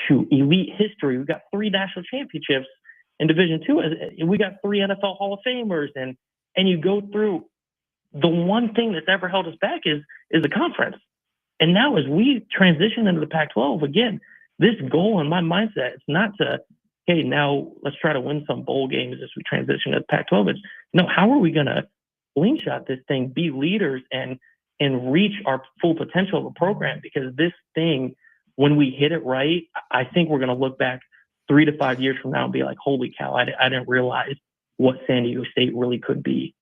elite history. We've got 3 national championships in Division II. We got 3 NFL Hall of Famers, and you go through. The one thing that's ever held us back is the conference. And now as we transition into the Pac-12, again, this goal in my mindset, it's not to, hey, now let's try to win some bowl games as we transition to the Pac-12. It's, no, how are we going to slingshot this thing, be leaders, and reach our full potential of a program? Because this thing, when we hit it right, I think we're going to look back 3 to 5 years from now and be like, holy cow, I didn't realize what San Diego State really could be.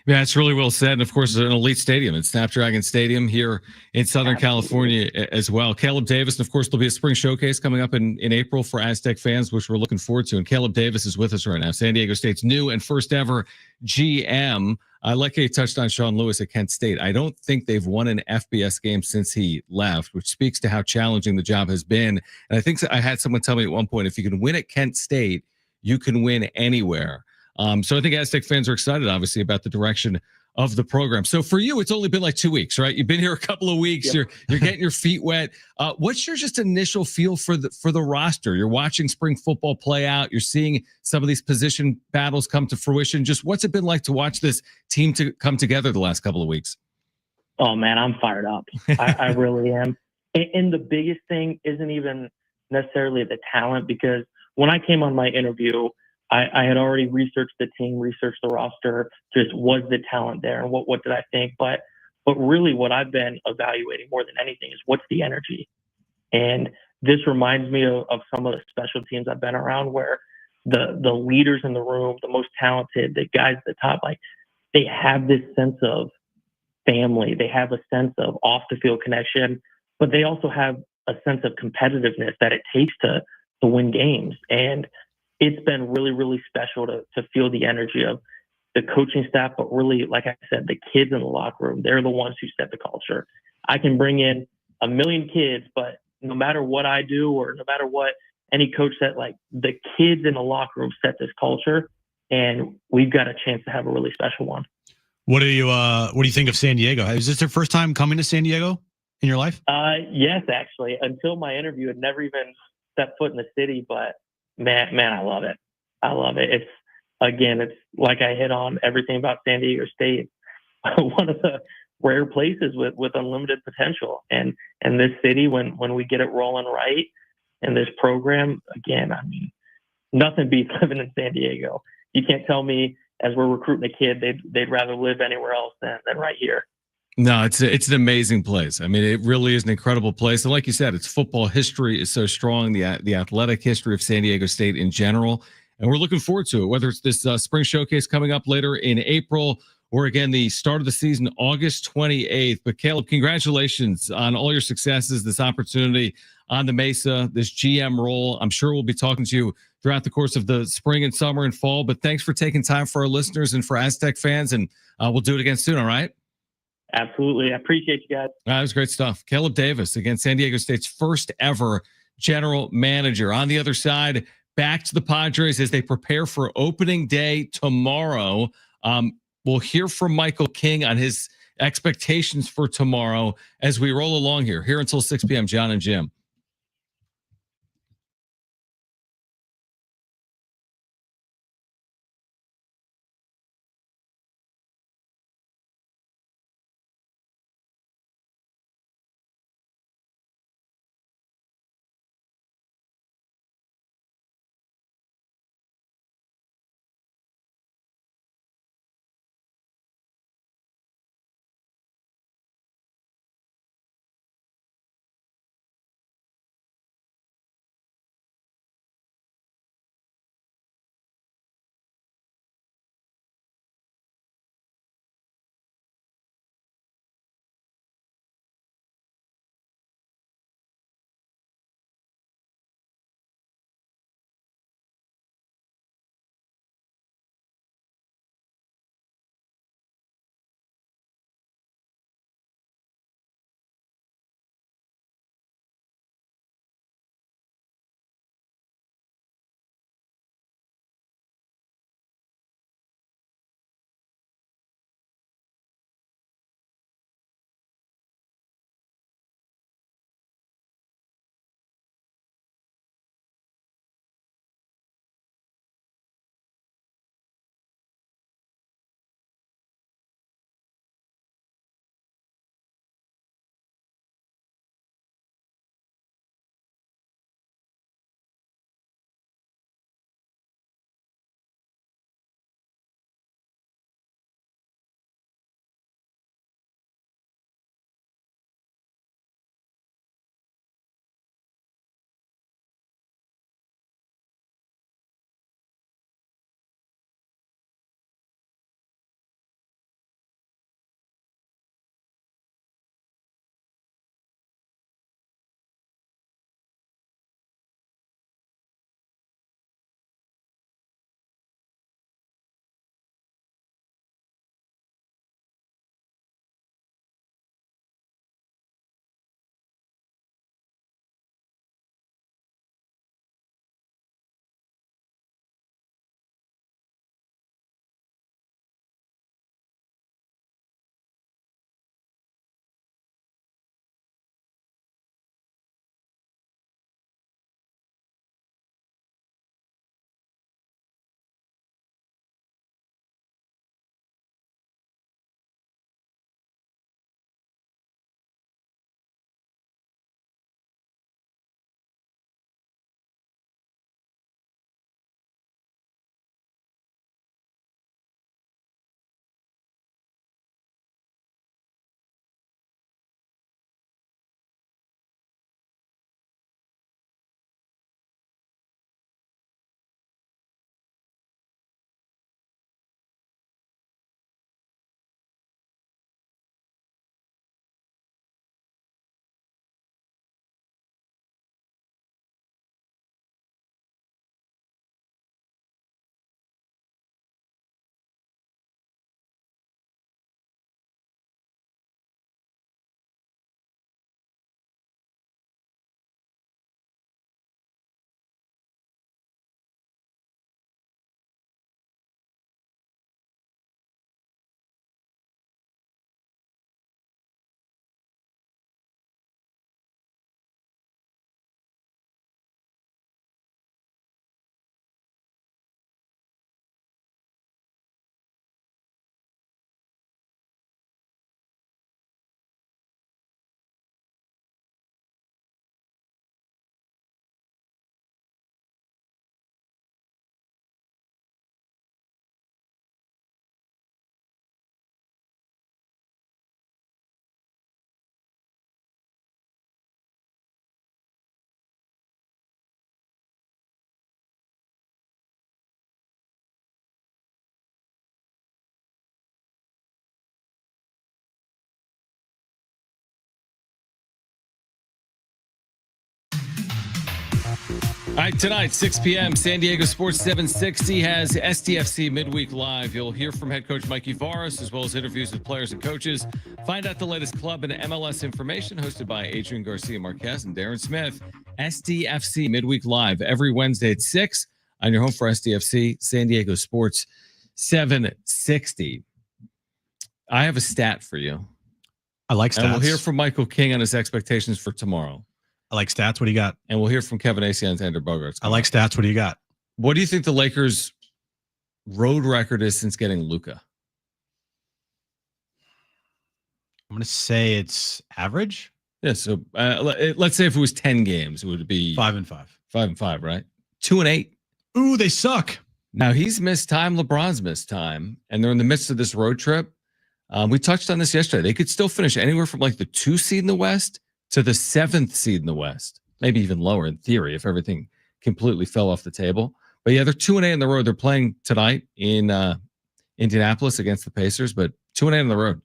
Yeah, it's really well said. And of course, it's an elite stadium. It's Snapdragon Stadium here in Southern California as well. Caleb Davis, and of course, there'll be a spring showcase coming up in April for Aztec fans, which we're looking forward to. And Caleb Davis is with us right now, San Diego State's new and first ever GM. I like how you touched on Sean Lewis at Kent State. I don't think they've won an FBS game since he left, which speaks to how challenging the job has been. And I think I had someone tell me at one point, if you can win at Kent State, you can win anywhere. So I think Aztec fans are excited, obviously, about the direction of the program. So for you, it's only been like 2 weeks, right? You've been here a couple of weeks. Yep. You're getting your feet wet. What's your just initial feel for the roster? You're watching spring football play out. You're seeing some of these position battles come to fruition. Just what's it been like to watch this team to come together the last couple of weeks?
Oh man, I'm fired up. I really am. And the biggest thing isn't even necessarily the talent, because when I came on my interview, I had already researched the team, researched the roster, just was the talent there and what did I think? But really what I've been evaluating more than anything is what's the energy. And this reminds me of some of the special teams I've been around where the leaders in the room, the most talented, the guys at the top, like they have this sense of family. They have a sense of off the field connection, but they also have a sense of competitiveness that it takes to win games. And it's been really, really special to feel the energy of the coaching staff, but really, like I said, the kids in the locker room, they're the ones who set the culture. I can bring in a million kids, but no matter what I do or no matter what any coach said, like the kids in the locker room set this culture, and we've got a chance to have a really special one.
What do you think of San Diego? Is this your first time coming to San Diego in your life?
Yes, actually. Until my interview, I'd never even stepped foot in the city, but Man, I love it. I love it. It's like I hit on everything about San Diego State. One of the rare places with unlimited potential. And this city, when we get it rolling right, and this program, again, I mean, nothing beats living in San Diego. You can't tell me as we're recruiting a kid, they'd rather live anywhere else than right here.
No, it's an amazing place. I mean, it really is an incredible place. And like you said, its football history is so strong, the athletic history of San Diego State in general. And we're looking forward to it, whether it's this spring showcase coming up later in April or, again, the start of the season, August 28th. But, Caleb, congratulations on all your successes, this opportunity on the Mesa, this GM role. I'm sure we'll be talking to you throughout the course of the spring and summer and fall. But thanks for taking time for our listeners and for Aztec fans. And we'll do it again soon, all right?
Absolutely. I appreciate you guys.
That was great stuff. Caleb Davis, again, San Diego State's first ever general manager. On the other side, back to the Padres as they prepare for opening day tomorrow. We'll hear from Michael King on his expectations for tomorrow as we roll along here until 6 p.m. John and Jim. right, tonight, 6 p.m., San Diego Sports 760 has SDFC Midweek Live. You'll hear from head coach Mikey Varas, as well as interviews with players and coaches. Find out the latest club and MLS information, hosted by Adrian Garcia Marquez and Darren Smith. SDFC Midweek Live every Wednesday at 6 on your home for SDFC, San Diego Sports 760. I have a stat for you.
I like stats.
And we'll hear from Michael King on his expectations for tomorrow.
I like stats. What do you got?
And we'll hear from Kevin Acey on Xander Bogaerts.
I like stats. What do you got?
What do you think the Lakers' road record is since getting Luka?
I'm going to say it's average.
Yeah. So let's say if it was 10 games, it would be
5-5.
5-5, right? 2-8.
Ooh, they suck.
Now he's missed time. LeBron's missed time, and they're in the midst of this road trip. We touched on this yesterday. They could still finish anywhere from like the 2 seed in the West to the 7th seed in the West, maybe even lower in theory if everything completely fell off the table. But yeah, they're 2-8 on the road. They're playing tonight in Indianapolis against the Pacers, but 2-8 on the road.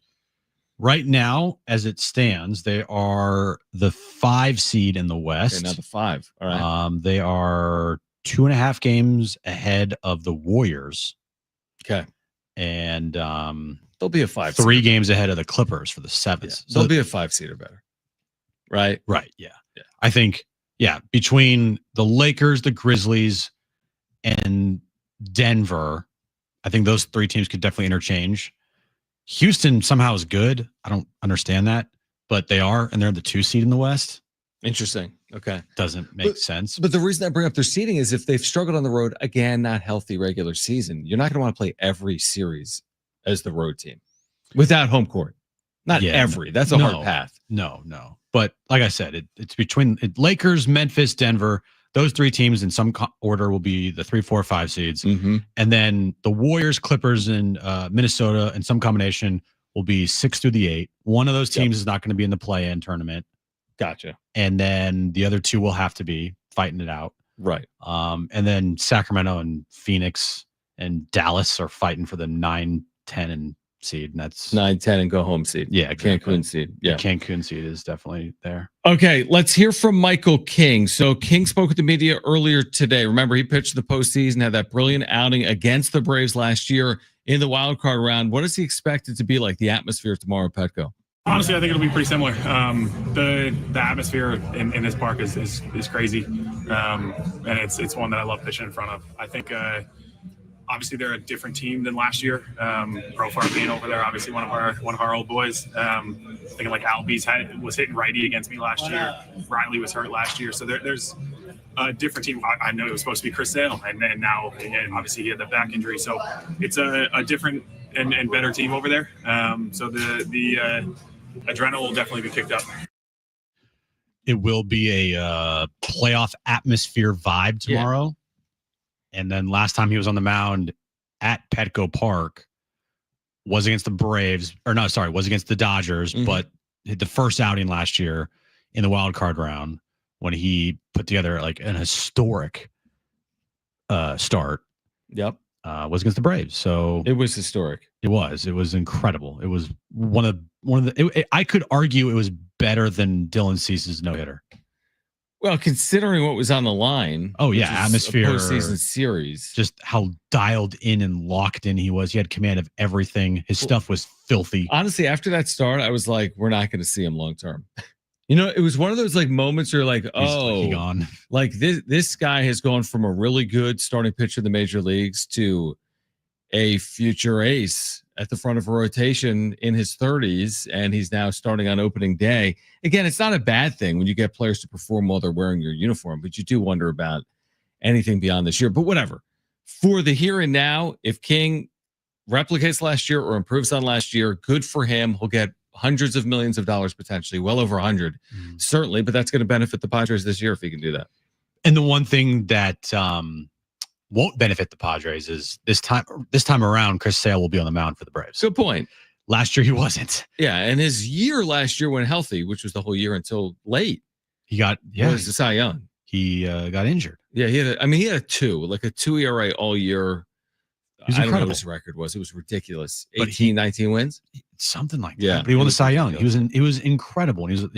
Right now, as it stands, they are the 5 seed in the West.
Okay, now the 5. All right.
They are 2.5 games ahead of the Warriors.
Okay.
And
they'll be a 5
3 games ahead of the Clippers for the 7th.
Yeah,
So
they'll be a 5 seed or better. Right.
Right. Yeah. I think, between the Lakers, the Grizzlies, and Denver, I think those 3 teams could definitely interchange. Houston somehow is good. I don't understand that, but they are, and they're the 2 seed in the West.
Interesting. Okay.
Doesn't make sense.
But the reason I bring up their seeding is if they've struggled on the road, again, not healthy regular season, you're not going to want to play every series as the road team without home court. Not every. That's a hard path.
No. But like I said, it's between Lakers, Memphis, Denver. Those 3 teams in some order will be the 3, 4, 5 seeds.
Mm-hmm.
And then the Warriors, Clippers, and Minnesota in some combination will be 6 through the 8. One of those teams is not going to be in the play-in tournament.
Gotcha.
And then the other 2 will have to be fighting it out.
Right.
And then Sacramento and Phoenix and Dallas are fighting for the 9, 10, and seed. And that's
9, 10 and go home seed.
Yeah, exactly.
Cancun seed. Yeah.
The Cancun seed is definitely there.
Okay, let's hear from Michael King. So King spoke with the media earlier today. Remember, he pitched the postseason, had that brilliant outing against the Braves last year in the wild card round. What does he expect it to be like, the atmosphere tomorrow at Petco?
Honestly, I think it'll be pretty similar. The atmosphere in this park is crazy, and it's one that I love pitching in front of. I think obviously they're a different team than last year. Profar being over there, obviously one of our old boys. Thinking like Albies was hitting righty against me last year. Riley was hurt last year, so there's a different team. I know it was supposed to be Chris Sale, and now obviously he had the back injury, so it's a different and better team over there. So the adrenaline will definitely be kicked up.
It will be a playoff atmosphere vibe tomorrow. Yeah. And then last time he was on the mound at Petco Park was against the Braves, was against the Dodgers, but the first outing last year in the wild card round when he put together like an historic start.
Yep.
Was against the Braves. So
it was historic.
It was incredible. It was one of the, I could argue it was better than Dylan Cease's no-hitter.
Well, considering what was on the line.
Oh, yeah. Atmosphere.
Postseason series.
Just how dialed in and locked in he was. He had command of everything. His stuff was filthy.
Honestly, after that start, I was like, we're not going to see him long term. It was one of those like moments where you're like, oh,
gone.
Like this guy has gone from a really good starting pitcher in the major leagues to a future ace at the front of a rotation in his 30s, and he's now starting on opening day. Again, it's not a bad thing when you get players to perform while they're wearing your uniform, but you do wonder about anything beyond this year. But whatever. For the here and now, if King replicates last year or improves on last year, good for him. He'll get hundreds of millions of dollars potentially, well over 100, certainly, but that's going to benefit the Padres this year if he can do that.
And the one thing that won't benefit the Padres is this time around, Chris Sale will be on the mound for the Braves.
Good point.
Last year he wasn't.
Yeah, and his year last year when healthy, which was the whole year until late,
he got
was the Cy Young.
He got injured.
Yeah, he had a 2 ERA all year. I don't know what his record was. It was ridiculous. 19 wins,
something like that.
Yeah,
but he won the Cy Young. He was incredible. And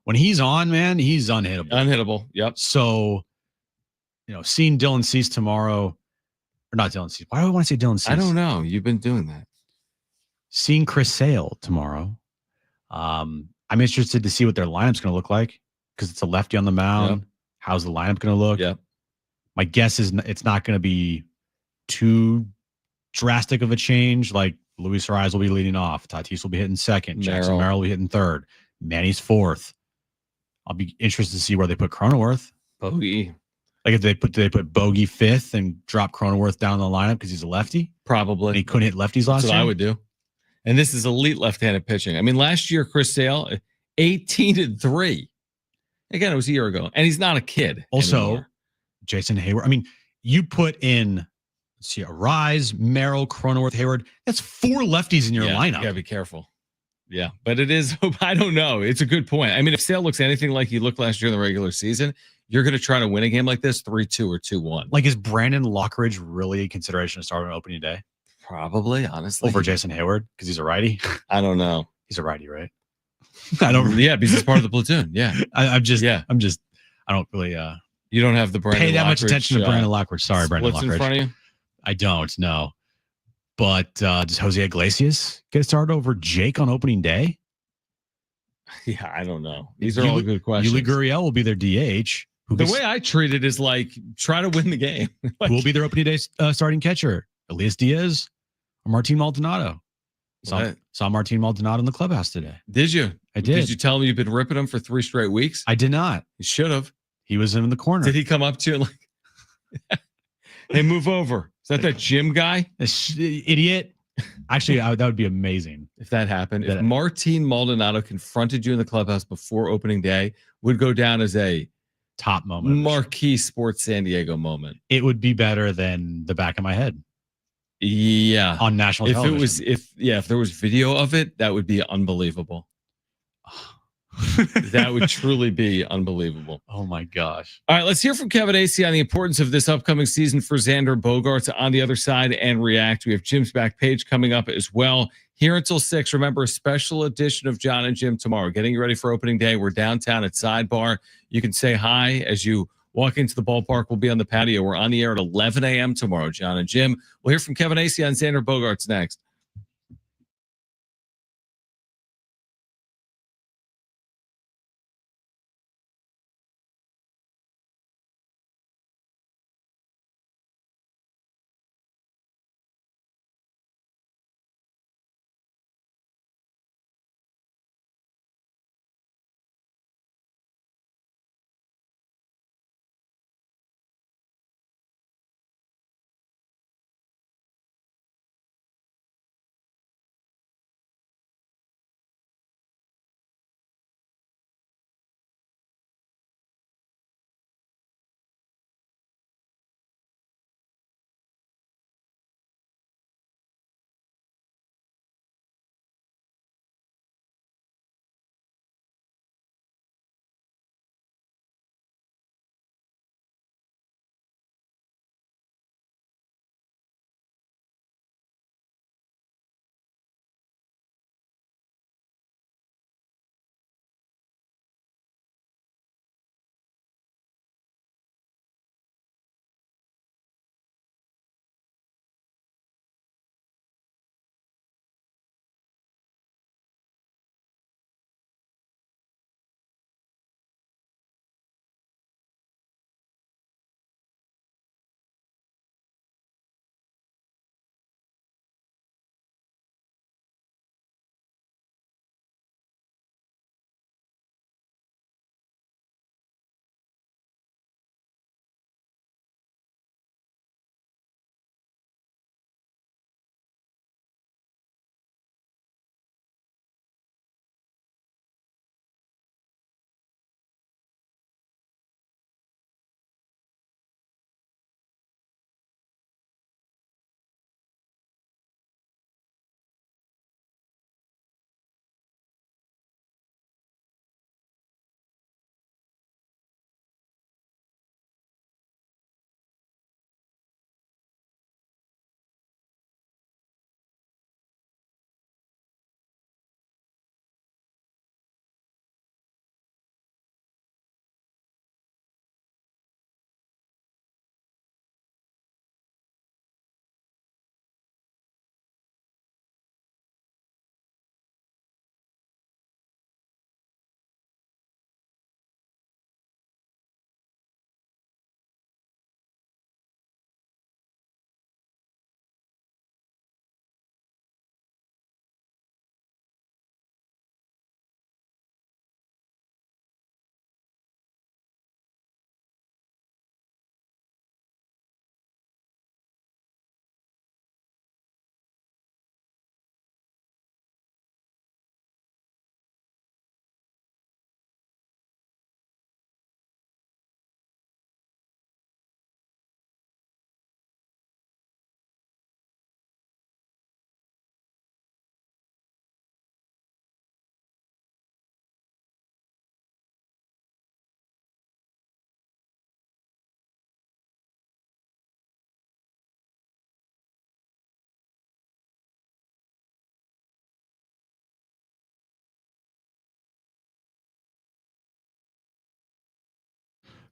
when he's on, man, he's unhittable.
Yep.
So seeing Dylan Cease tomorrow, or not Dylan Cease. Why do I want to say Dylan Cease?
I don't know. You've been doing that.
Seeing Chris Sale tomorrow. I'm interested to see what their lineup's going to look like because it's a lefty on the mound.
Yep.
How's the lineup going to look?
Yep.
My guess is it's not going to be too drastic of a change. Like Luis Ariz will be leading off. Tatis will be hitting second. Jackson Merrill will be hitting third. Manny's fourth. I'll be interested to see where they put Cronenworth.
Bogey.
Like if they put Bogey fifth and drop Cronenworth down in the lineup because he's a lefty?
Probably.
And he couldn't hit lefties last
That's
year?
what I would do. And this is elite left-handed pitching. I mean, last year, Chris Sale, 18-3. Again, it was a year ago. And he's not a kid
Also,
anymore.
Jason Hayward. I mean, you put in, let's see, Arise, Merrill, Cronenworth, Hayward. That's 4 lefties in your lineup.
You got to be careful. Yeah, but it is, I don't know. It's a good point. I mean, if Sale looks anything like he looked last year in the regular season, you're going to try to win a game like this 3-2 or 2-1.
Like, is Brandon Lockridge really a consideration to start on opening day?
Probably, honestly.
Over Jason Hayward because he's a righty?
I don't know.
He's a righty, right? I don't.
Yeah, because he's part of the platoon. Yeah.
I don't really
you don't have the Brandon
pay that
Lockridge,
much attention to Brandon Lockridge. Sorry, Brandon
What's
Lockridge.
in front of you?
I don't know. But does Jose Iglesias get started over Jake on opening day?
Yeah, I don't know. These are all good questions.
Yuli Gurriel will be their DH.
The way I treat it is like, try to win the game.
Who will be their opening day starting catcher? Elias Diaz or Martin Maldonado? Saw Martin Maldonado in the clubhouse today.
Did you?
I did.
Did you tell him you've been ripping him for 3 straight weeks?
I did not.
You should have.
He was in the corner.
Did he come up to you and like, hey, move over? Is that gym guy?
Idiot. Actually, that would be amazing.
If that happened. If Martin Maldonado confronted you in the clubhouse before opening day, would go down as a
top moment.
Marquee Sports San Diego moment.
It would be better than the back of my head.
Yeah.
On national television.
If there was video of it, that would be unbelievable. That would truly be unbelievable.
Oh my gosh.
All right, let's hear from Kevin Acee on the importance of this upcoming season for Xander Bogaerts on the other side and react. We have Jim's back page coming up as well. Here until 6. Remember, a special edition of John and Jim tomorrow. Getting you ready for opening day. We're downtown at Sidebar. You can say hi as you walk into the ballpark. We'll be on the patio. We're on the air at 11 a.m. tomorrow, John and Jim. We'll hear from Kevin Acee on Xander Bogaerts next.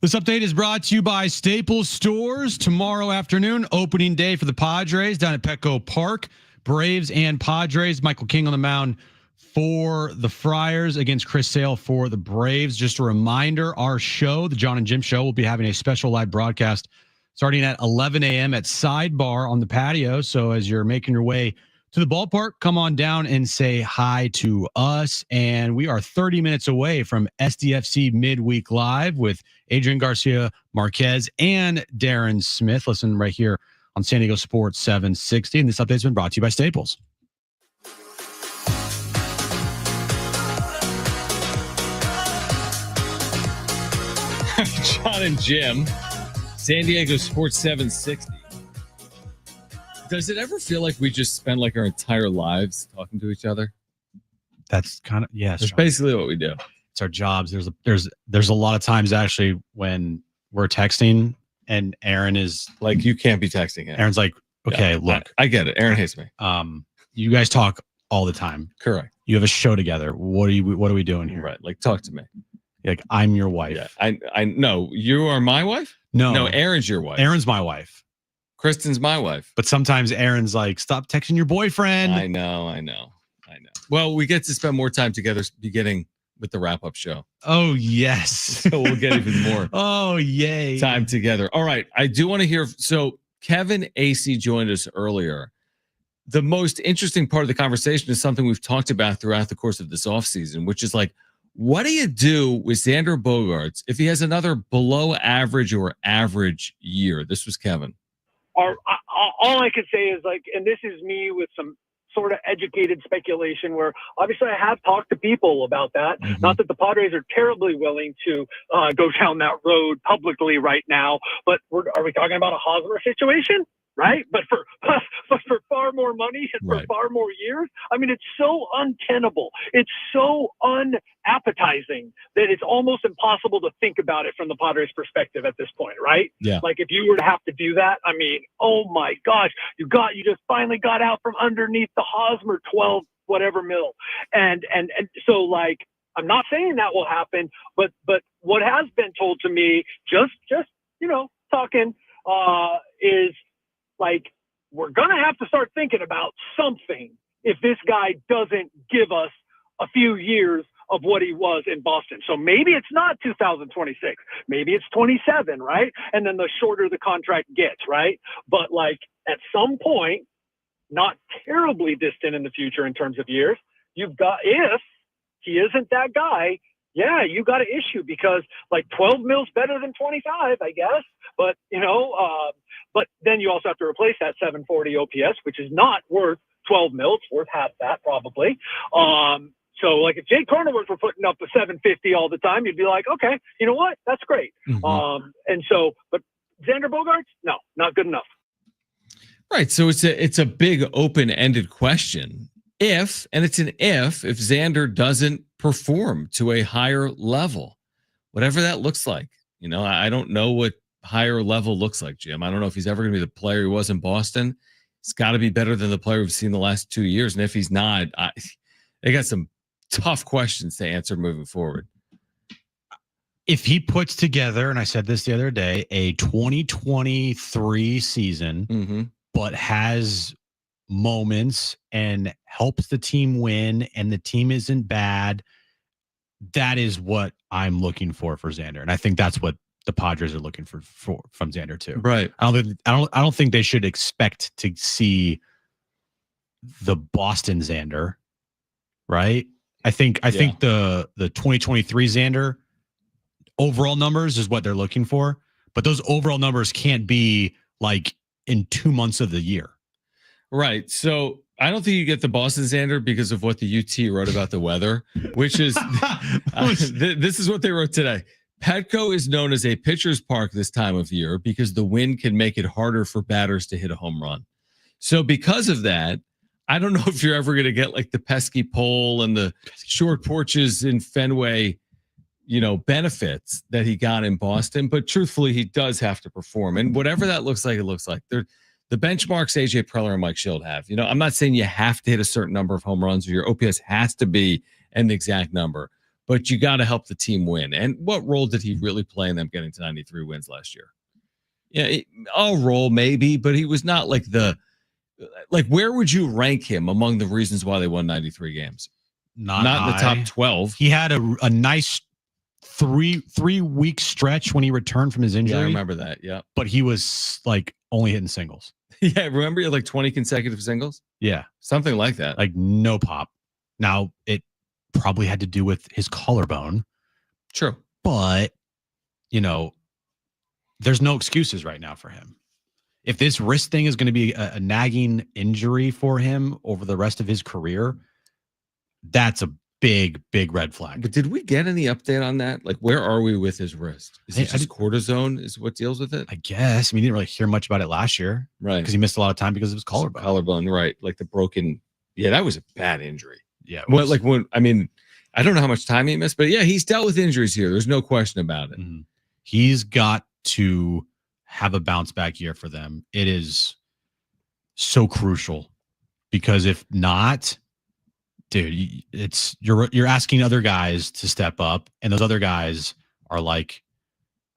This update is brought to you by Staples Stores. Tomorrow afternoon, opening day for the Padres down at Petco Park. Braves and Padres. Michael King on the mound for the Friars against Chris Sale for the Braves. Just a reminder, our show, the John and Jim Show, will be having a special live broadcast starting at 11 a.m. at Sidebar on the patio. So as you're making your way to the ballpark, come on down and say hi to us. And we are 30 minutes away from SDFC Midweek Live with Adrian Garcia Marquez and Darren Smith. Listen right here on San Diego Sports 760. And this update has been brought to you by Staples.
John and Jim, San Diego Sports 760. Does it ever feel like we just spend like our entire lives talking to each other?
That's kind of, yes.
That's basically what we do.
It's our jobs. There's a lot of times actually when we're texting and Aaron is
like, you can't be texting him.
Aaron's like, okay,
yeah,
look.
I get it. Aaron hates me.
You guys talk all the time.
Correct.
You have a show together. What are we doing here?
Right. Like, talk to me.
Like, I'm your wife.
Yeah. I know. You are my wife?
No,
Aaron's your wife.
Aaron's my wife.
Kristen's my wife.
But sometimes Aaron's like, stop texting your boyfriend.
I know. Well, we get to spend more time together beginning with the wrap-up show.
Oh, yes.
So we'll get even more
oh, yay.
time together. All right. I do want to hear. So Kevin AC joined us earlier. The most interesting part of the conversation is something we've talked about throughout the course of this offseason, which is like, what do you do with Xander Bogaerts if he has another below average or average year? This was Kevin.
All I could say is like, and this is me with some sort of educated speculation where obviously I have talked to people about that. Mm-hmm. Not that the Padres are terribly willing to go down that road publicly right now, but are we talking about a Hosmer situation? Right. But for far more money and for far more years. I mean, it's so untenable. It's so unappetizing that it's almost impossible to think about it from the Padres perspective at this point. Right.
Yeah.
Like if you were to have to do that, I mean, oh my gosh, you just finally got out from underneath the Hosmer 12 whatever mil. And so like, I'm not saying that will happen, but what has been told to me just, talking, is, like, we're going to have to start thinking about something if this guy doesn't give us a few years of what he was in Boston. So maybe it's not 2026. Maybe it's 27, right? And then the shorter the contract gets, right? But, like, at some point, not terribly distant in the future in terms of years, you've got, if he isn't that guy, yeah, you got an issue because, like, 12 mil's better than 25, I guess. But, but then you also have to replace that 740 OPS, which is not worth 12 mil. It's worth half that probably. So like if Jake Cronenworth were putting up a 750 all the time, you'd be like, okay, you know what? That's great. Mm-hmm. But Xander Bogaerts, no, not good enough.
Right. So it's a big open-ended question. If Xander doesn't perform to a higher level, whatever that looks like, I don't know what higher level looks like, Jim. I don't know if he's ever going to be the player he was in Boston. He's got to be better than the player we've seen the last 2 years. And if he's not, they got some tough questions to answer moving forward.
If he puts together, and I said this the other day, a 2023 season, but has moments and helps the team win and the team isn't bad, that is what I'm looking for Xander. And I think that's what the Padres are looking for from Xander too.
Right.
I don't think they should expect to see the Boston Xander. Right. I think the 2023 Xander overall numbers is what they're looking for, but those overall numbers can't be like in 2 months of the year.
Right. So I don't think you get the Boston Xander because of what the UT wrote about the weather, which is this is what they wrote today. Petco is known as a pitcher's park this time of year because the wind can make it harder for batters to hit a home run. So because of that, I don't know if you're ever going to get like the pesky pole and the short porches in Fenway, benefits that he got in Boston. But truthfully, he does have to perform. And whatever that looks like, it looks like. The benchmarks AJ Preller and Mike Schild have. I'm not saying you have to hit a certain number of home runs or your OPS has to be an exact number. but you got to help the team win. And what role did he really play in them getting to 93 wins last year? Yeah, a role maybe, but he was not like where would you rank him among the reasons why they won 93 games? Not in the top 12.
He had a nice 3-week stretch when he returned from his injury.
Yeah, I remember that. Yeah.
But he was like only hitting singles.
Yeah, remember he had like 20 consecutive singles?
Yeah.
Something like that.
Like no pop. Now, it probably had to do with his collarbone.
True.
But, there's no excuses right now for him. If this wrist thing is going to be a nagging injury for him over the rest of his career, that's a big, big red flag.
But did we get any update on that? Like, where are we with his wrist? Is it just cortisone is what deals with it?
I guess. I mean, you didn't really hear much about it last year.
Right.
Because he missed a lot of time because of his collarbone.
Collarbone, right. Like the broken. Yeah, that was a bad injury.
Yeah.
I don't know how much time he missed, but yeah, he's dealt with injuries here. There's no question about it.
Mm-hmm. He's got to have a bounce back year for them. It is so crucial because if not, dude, you're asking other guys to step up, and those other guys are like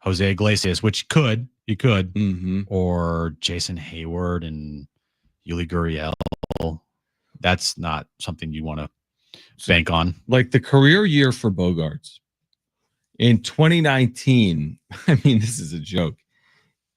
Jose Iglesias, which he could, or Jason Hayward and Yuli Gurriel. That's not something you want to bank on.
Like the career year for Bogarts in 2019. I mean, this is a joke.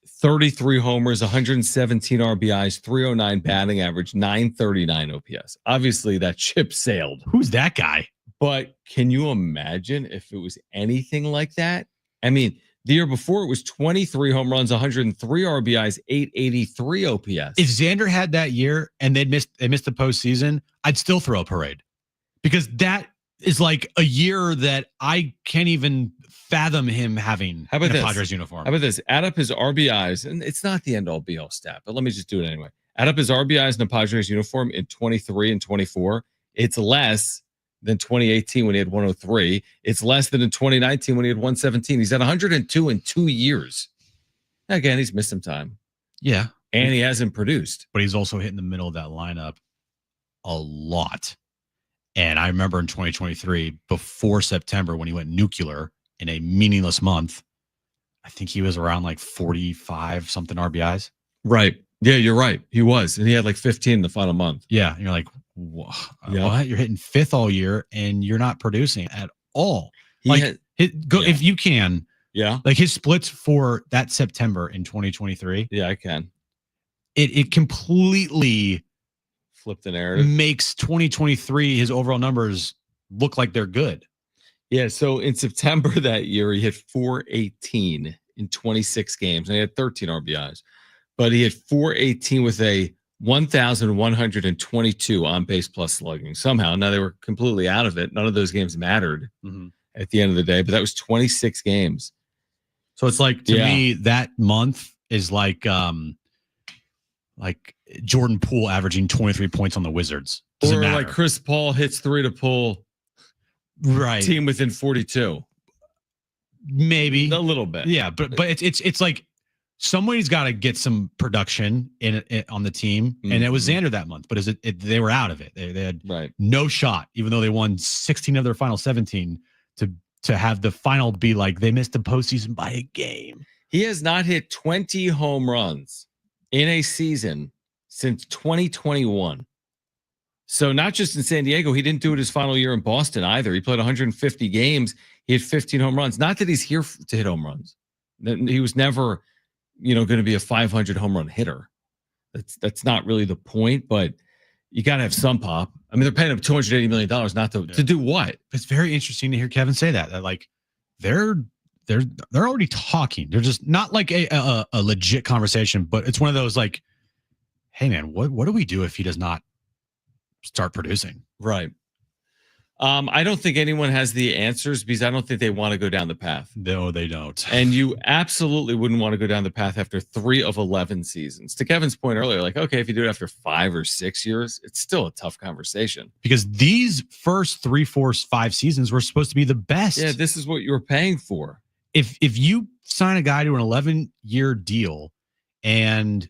33 homers, 117 RBIs, 309 batting average, 939 OPS. Obviously, that ship sailed.
Who's that guy?
But can you imagine if it was anything like that? I mean, the year before it was 23 home runs, 103 RBIs, 883 OPS.
If Xander had that year and they missed the postseason, I'd still throw a parade because that is like a year that I can't even fathom him having in a Padres uniform.
How about this? Add up his RBIs, and it's not the end-all be-all stat, but let me just do it anyway. Add up his RBIs in a Padres uniform in 23 and 24. It's less than 2018 when he had 103. It's less than in 2019 when he had 117. He's at 102 in 2 years. Again, he's missed some time.
Yeah.
And he hasn't produced.
But he's also hitting the middle of that lineup a lot. And I remember in 2023, before September, when he went nuclear in a meaningless month, I think he was around like 45 something RBIs.
Right. Yeah, you're right. He was. And he had like 15 in the final month.
Yeah. And you're like, what? You're hitting fifth all year and you're not producing at all. If you can.
Yeah.
Like his splits for that September in 2023.
Yeah, I can.
It completely
flip the narrative.
Makes 2023, his overall numbers look like they're good.
Yeah. So in September that year, he hit 418 in 26 games and he had 13 RBIs. But he had 418 with a 1,122 on base plus slugging. Somehow, now they were completely out of it. None of those games mattered at the end of the day, but that was 26 games.
So it's like, to me, that month is like Jordan Poole averaging 23 points on the Wizards. Doesn't matter.
Like Chris Paul hits 3 to pull team within 42.
Maybe
a little bit.
Yeah, but it's like somebody's got to get some production in on the team, and it was Xander that month. But they were out of it. They had no shot, even though they won 16 of their final 17. To have the final be like they missed the postseason by a game.
He has not hit 20 home runs in a season since 2021. So not just in San Diego, he didn't do it his final year in Boston either. He played 150 games. He had 15 home runs. Not that he's here to hit home runs. He was never, going to be a 500 home run hitter. That's not really the point, but you got to have some pop. I mean, they're paying him $280 million not to do what?
It's very interesting to hear Kevin say that like they're already talking. They're just not like a legit conversation, but it's one of those like, hey man, what do we do if he does not start producing?
Right. I don't think anyone has the answers because I don't think they want to go down the path.
No, they don't.
And you absolutely wouldn't want to go down the path after 3 of 11 seasons. To Kevin's point earlier, like, okay, if you do it after 5 or 6 years, it's still a tough conversation.
Because these first 3, 4, 5 seasons were supposed to be the best.
Yeah, this is what you were paying for.
If you sign a guy to an 11-year deal and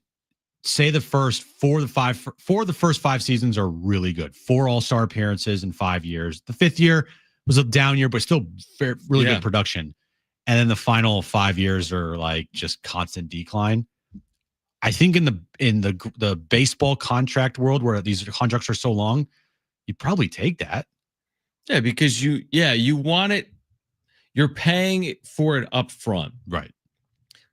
say the first 4 of the first 5 seasons are really good, 4 all-star appearances in 5 years. The 5th year, was a down year, but still really
Yeah.
good production. And then the final 5 years are like just constant decline. I think in the baseball contract world where these contracts are so long, you probably take that.
Yeah, because you want it. You're paying for it up front.
Right.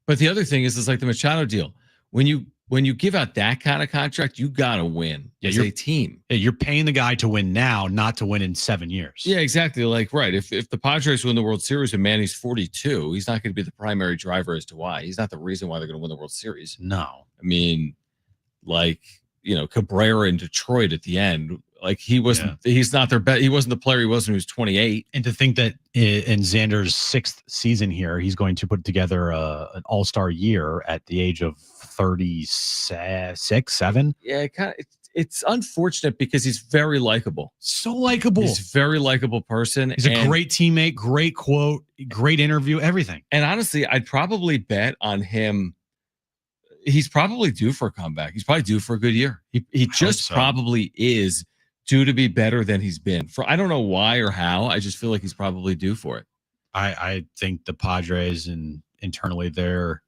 But the other thing is, it's like the Machado deal. When you give out that kind of contract, you got to win as a team.
Yeah, you're paying the guy to win now, not to win in 7 years.
Yeah, exactly. Like, right. If the Padres win the World Series and Manny's 42, he's not going to be the primary driver as to why. He's not the reason why they're going to win the World Series.
No.
I mean, like, Cabrera in Detroit at the end, like he's not their best. He wasn't the player he was when he was 28.
And to think that in Xander's 6th season here, he's going to put together an all-star year at the age of 36, 7.
Yeah, it's unfortunate because he's very likable.
So likable.
He's a very likable person.
He's a great teammate, great quote, great interview, everything.
And honestly, I'd probably bet on him. He's probably due for a comeback. He's probably due for a good year. He just probably is due to be better than he's been. I don't know why or how. I just feel like he's probably due for it.
I think the Padres and internally they're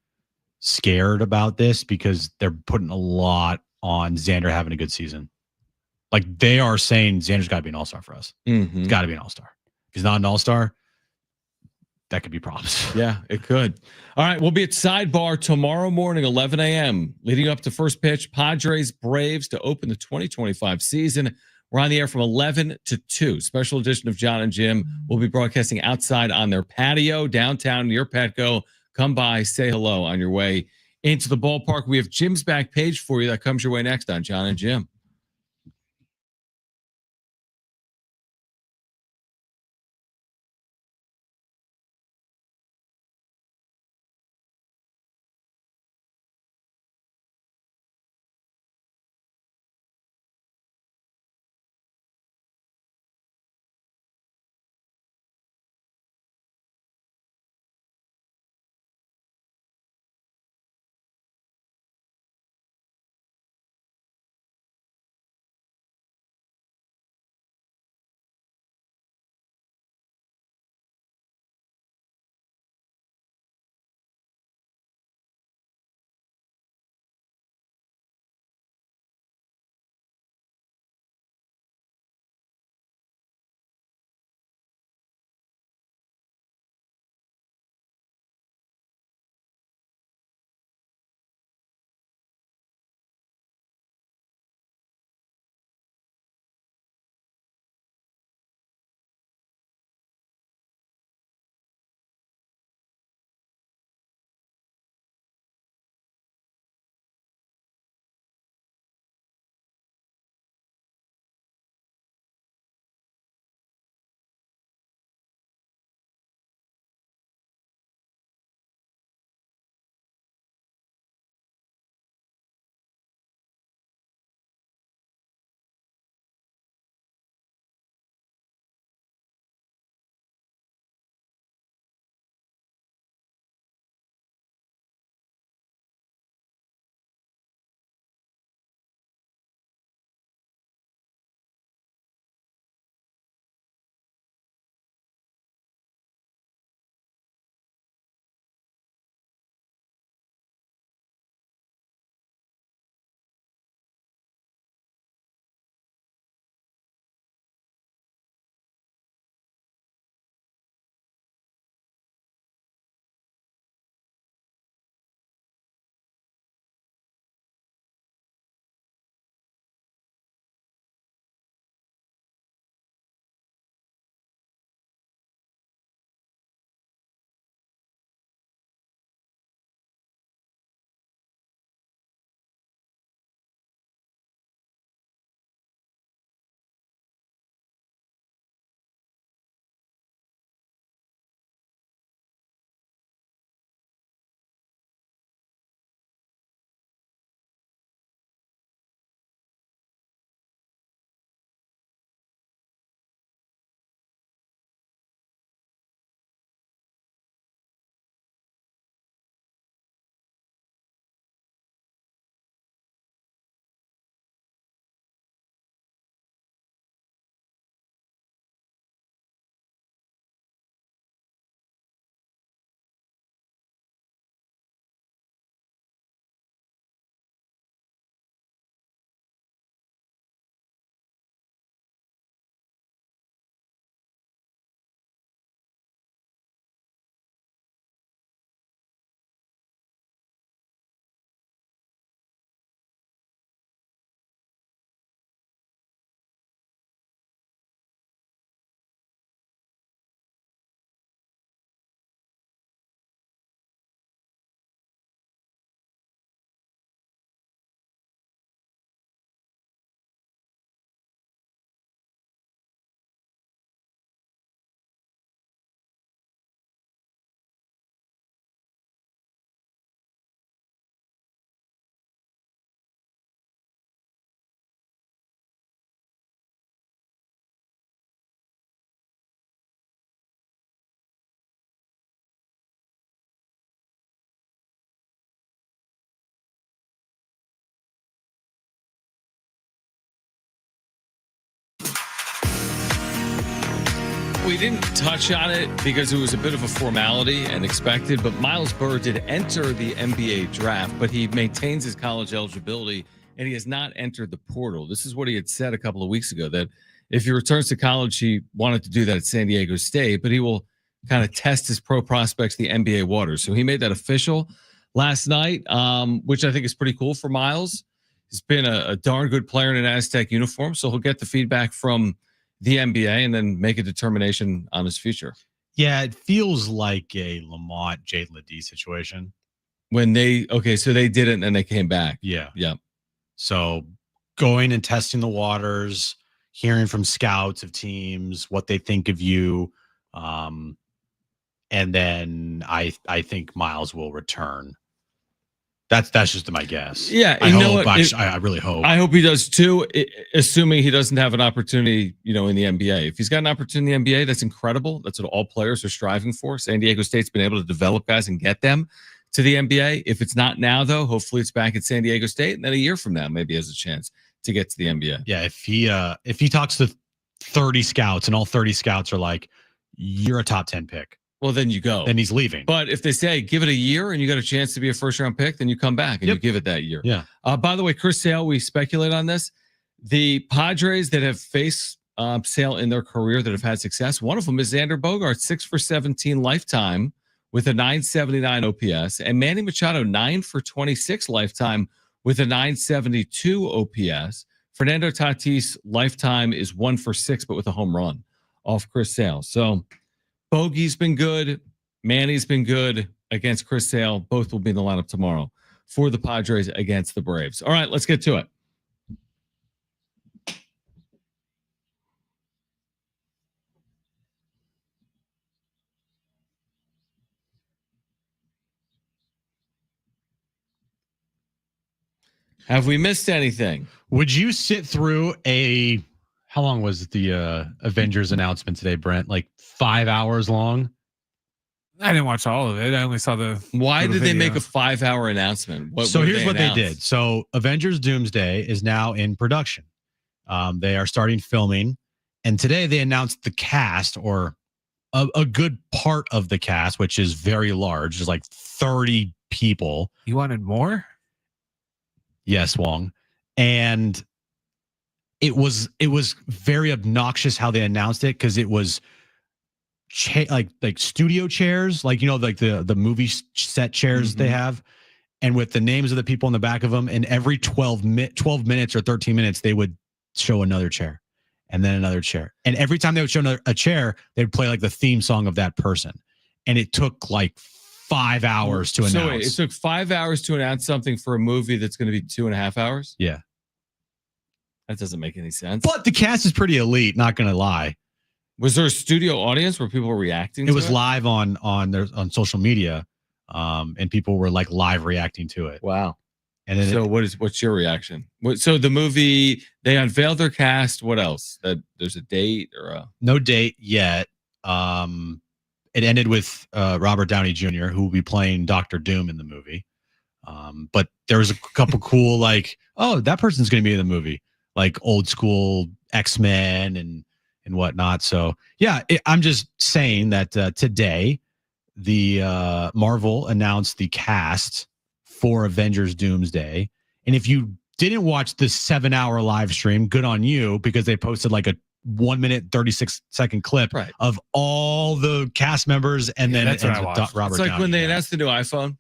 scared about this because they're putting a lot on Xander having a good season. Like they are saying Xander's got to be an all-star for us.
Mm-hmm.
He's got to be an all-star. If he's not an all-star, that could be problems.
Yeah, it could. All right, we'll be at Sidebar tomorrow morning, 11 a.m., leading up to first pitch, Padres Braves to open the 2025 season. We're on the air from 11 to 2. Special edition of John and Jim. We'll be broadcasting outside on their patio downtown near Petco. Come by, say hello on your way into the ballpark. We have Jim's back page for you that comes your way next on John and Jim. we didn't touch on it because it was a bit of a formality and expected, but Miles Burr did enter the NBA draft, but he maintains his college eligibility and he has not entered the portal. This is what he had said a couple of weeks ago, that if he returns to college, he wanted to do that at San Diego State, but he will kind of test his pro prospects the NBA waters. So he made that official last night, which I think is pretty cool for Miles. He's been a darn good player in an Aztec uniform, so he'll get the feedback from the NBA and then make a determination on his future.
Yeah, it feels like a Lamont Jade Ledee situation.
When so they did it and then they came back.
Yeah.
Yeah.
So going and testing the waters, hearing from scouts of teams, what they think of you. And then I think Miles will return. That's just my guess.
Yeah,
I really hope.
I hope he does too, assuming he doesn't have an opportunity, in the NBA. If he's got an opportunity in the NBA, that's incredible. That's what all players are striving for. San Diego State's been able to develop guys and get them to the NBA. If it's not now, though, hopefully it's back at San Diego State, and then a year from now, maybe he has a chance to get to the NBA.
Yeah, if he talks to 30 scouts and all 30 scouts are like, you're a top 10 pick.
Well, then you go.
Then he's leaving.
But if they say, give it a year and you got a chance to be a first-round pick, then you come back and you give it that year.
Yeah.
By the way, Chris Sale, we speculate on this. The Padres that have faced Sale in their career that have had success, one of them is Xander Bogaerts, 6 for 17 lifetime with a 979 OPS, and Manny Machado, 9 for 26 lifetime with a 972 OPS. Fernando Tatis lifetime is 1 for 6, but with a home run off Chris Sale. So Bogey's been good. Manny's been good against Chris Sale. Both will be in the lineup tomorrow for the Padres against the Braves. All right, let's get to it. Have we missed anything?
Would you sit through how long was the Avengers announcement today, Brent? Like 5 hours long?
I didn't watch all of it. I only saw the.
Why did they make a 5-hour announcement?
Here's what they did. So Avengers Doomsday is now in production. They are starting filming. And today they announced the cast, or a good part of the cast, which is very large. There's like 30 people.
You wanted more?
Yes, Wong. And it was very obnoxious how they announced it, because it was like studio chairs, like like the movie set chairs they have, and with the names of the people in the back of them. And every 12 minutes or 13 minutes, they would show another chair, and then another chair. And every time they would show a chair, they would play like the theme song of that person. And it took like 5 hours to announce.
So wait, it took 5 hours to announce something for a movie that's going to be 2.5 hours?
Yeah.
That doesn't make any sense.
But the cast is pretty elite, not going to lie.
Was there a studio audience where people were reacting to it?
It was live on social media, and people were like live reacting to it.
Wow.
And then
what's your reaction? So the movie, they unveiled their cast. What else? That there's a date or
no date yet. It ended with Robert Downey Jr., who will be playing Dr. Doom in the movie. But there was a couple cool, like, oh, that person's going to be in the movie, like old school X-Men and whatnot. So yeah, I'm just saying that today the Marvel announced the cast for Avengers Doomsday. And if you didn't watch the 7-hour live stream, good on you, because they posted like a 1 minute 36-second clip of all the cast members, and then
that's what I watched.
Robert
it's like
Downey.
when they announced the new iPhone.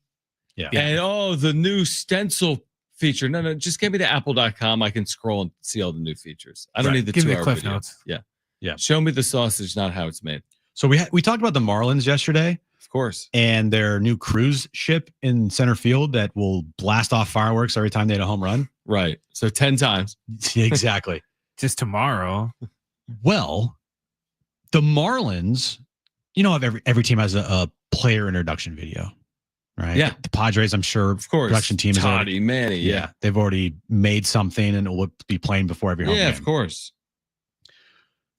Yeah.
And the new stencil feature. No, just give me to apple.com. I can scroll and see all the new features. I don't need the 2-hour
cliff
video.
notes.
Yeah.
Show me the sausage, not how it's made.
So we talked about the Marlins yesterday.
Of course.
And their new cruise ship in center field that will blast off fireworks every time they hit a home run.
Right. So 10 times.
Exactly.
Just tomorrow.
Well, the Marlins, every team has a player introduction video, right?
Yeah.
The Padres, I'm sure,
of course,
production team is
Toddy, Manny. Yeah.
They've already made something, and it will be playing before every home game.
Yeah, of course.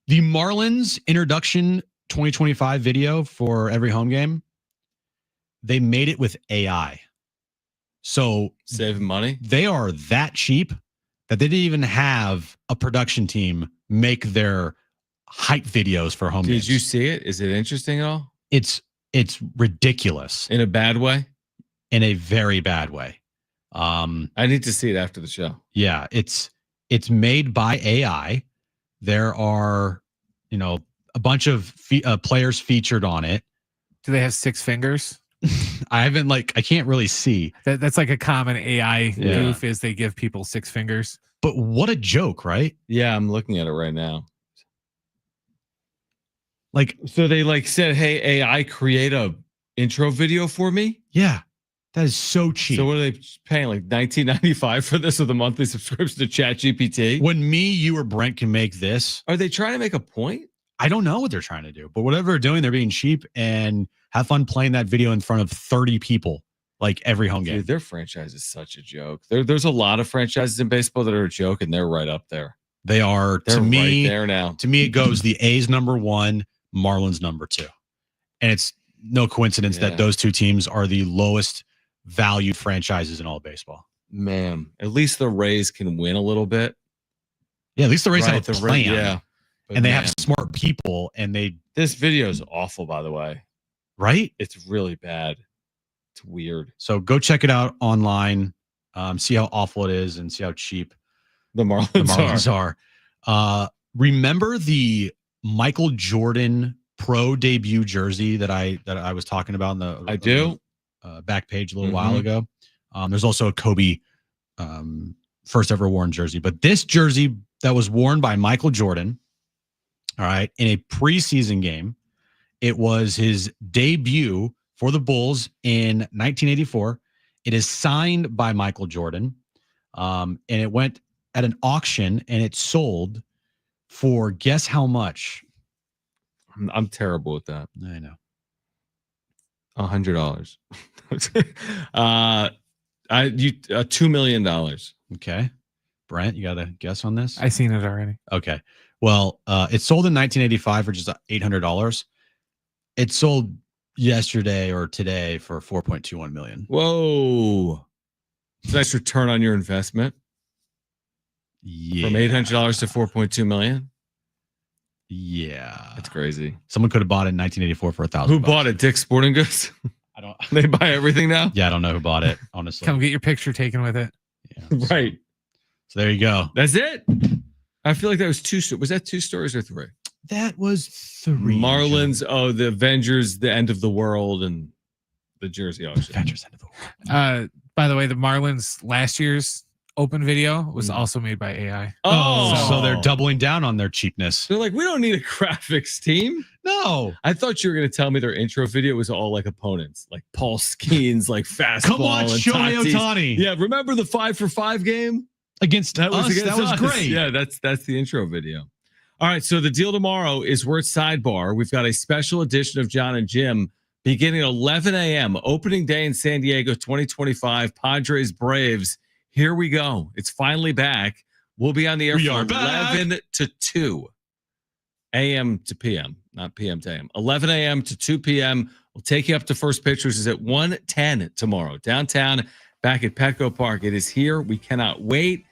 The Marlins introduction 2025 video for every home game, they made it with AI. So
saving money.
They are that cheap that they didn't even have a production team make their hype videos for home
Did
games.
you see it? Is it interesting at all?
It's ridiculous
In a bad way?
in a very bad way.
I need to see it after the show.
Yeah, it's made by AI. There are, a bunch of players featured on it.
Do they have 6 fingers?
I can't really see.
That's like a common AI
Yeah.
goof is they give people 6 fingers.
But what a joke, right?
Yeah, I'm looking at it right now.
Like,
So they said, "Hey, AI, create a intro video for me."
yeah, that is so cheap.
So what are they paying? Like $19.95 for this with a monthly subscription to ChatGPT?
When me, you, or Brent can make this,
Are they trying to make a point?
I don't know what they're trying to do, but whatever they're doing, they're being cheap and have fun playing that video in front of 30 people, like every home game.
Dude, their franchise is such a joke. There's a lot of franchises in baseball that are a joke, and they're right up there.
They are,
They're
to me,
right there now.
To me, it goes the A's number 1, Marlins number 2. And it's no coincidence
Yeah.
that those two teams are the lowest valued franchises in all of baseball.
Man, at least the Rays can win a little bit.
Yeah, at least the Rays
Right,
have a
the
plan.
yeah. But
And they
man,
have smart people, and
this video is awful, by the way.
right?
It's really bad. It's weird.
So go check it out online, see how awful it is, and see how cheap
The
the
Marlins,
Marlins are. Remember the Michael Jordan pro debut jersey that I was talking about in the
I do.
Back page a little while ago. There's also a Kobe first ever worn jersey, but this jersey that was worn by Michael Jordan, all right, in a preseason game, it was his debut for the Bulls in 1984. It is signed by Michael Jordan, and it went at an auction, and it sold for, guess how much?
I'm terrible with that.
I know.
$100. $2 million.
Okay. Brent, you got a guess on this?
I seen it already.
Okay. Well, it sold in 1985 for just $800. It sold yesterday or today for 4.21 million.
Whoa. It's a nice return on your investment.
Yeah.
From $800 to 4.2 million.
Yeah.
That's crazy.
Someone could have bought it in 1984 for $1,000.
Who bought it? Dick's Sporting Goods?
I don't.
They buy everything now?
Yeah, I don't know who bought it, honestly.
Come get your picture taken with it.
Yeah.
Right.
So there you go.
That's it. I feel like that was 2. Was that 2 stories or 3?
That was 3.
Marlins.
John.
Oh, the Avengers, the end of the world, and the jersey auction.
Avengers end of the world.
By the way, the Marlins last year's open video was also made by AI.
Oh,
So they're doubling down on their cheapness.
They're like, we don't need a graphics team.
No.
I thought you were going to tell me their intro video was all like opponents, like Paul Skeens, like fastball.
Come on,
and
Shohei
Tatis.
Ohtani.
Yeah, remember the 5-for-5 game?
Against us,
against
that was
us.
great.
Yeah, that's the intro video. All right, so the deal tomorrow is we're at Sidebar. We've got a special edition of John and Jim beginning at 11 a.m. Opening day in San Diego, 2025. Padres Braves. Here we go. It's finally back. We'll be on the air from 11 to 2 a.m. to p.m., not p.m. to a.m. 11 a.m. to 2 p.m. We'll take you up to first pitch, which is at 1:10 tomorrow. Downtown, back at Petco Park. It is here. We cannot wait.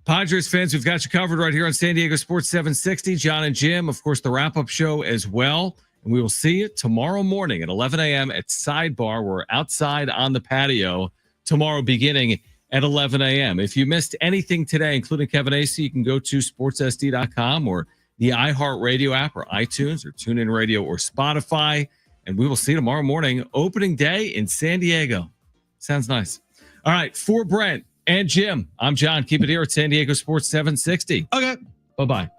Padres fans, we've got you covered right here on San Diego Sports 760. John and Jim, of course, the wrap-up show as well. And we will see you tomorrow morning at 11 a.m. at Sidebar. We're outside on the patio tomorrow beginning at 11 a.m. If you missed anything today, including Kevin Acee, you can go to sportssd.com or the iHeartRadio app or iTunes or TuneIn Radio or Spotify. And we will see you tomorrow morning, opening day in San Diego. Sounds nice. All right, for Brent and Jim, I'm John. Keep it here at San Diego Sports 760.
Okay.
Bye-bye.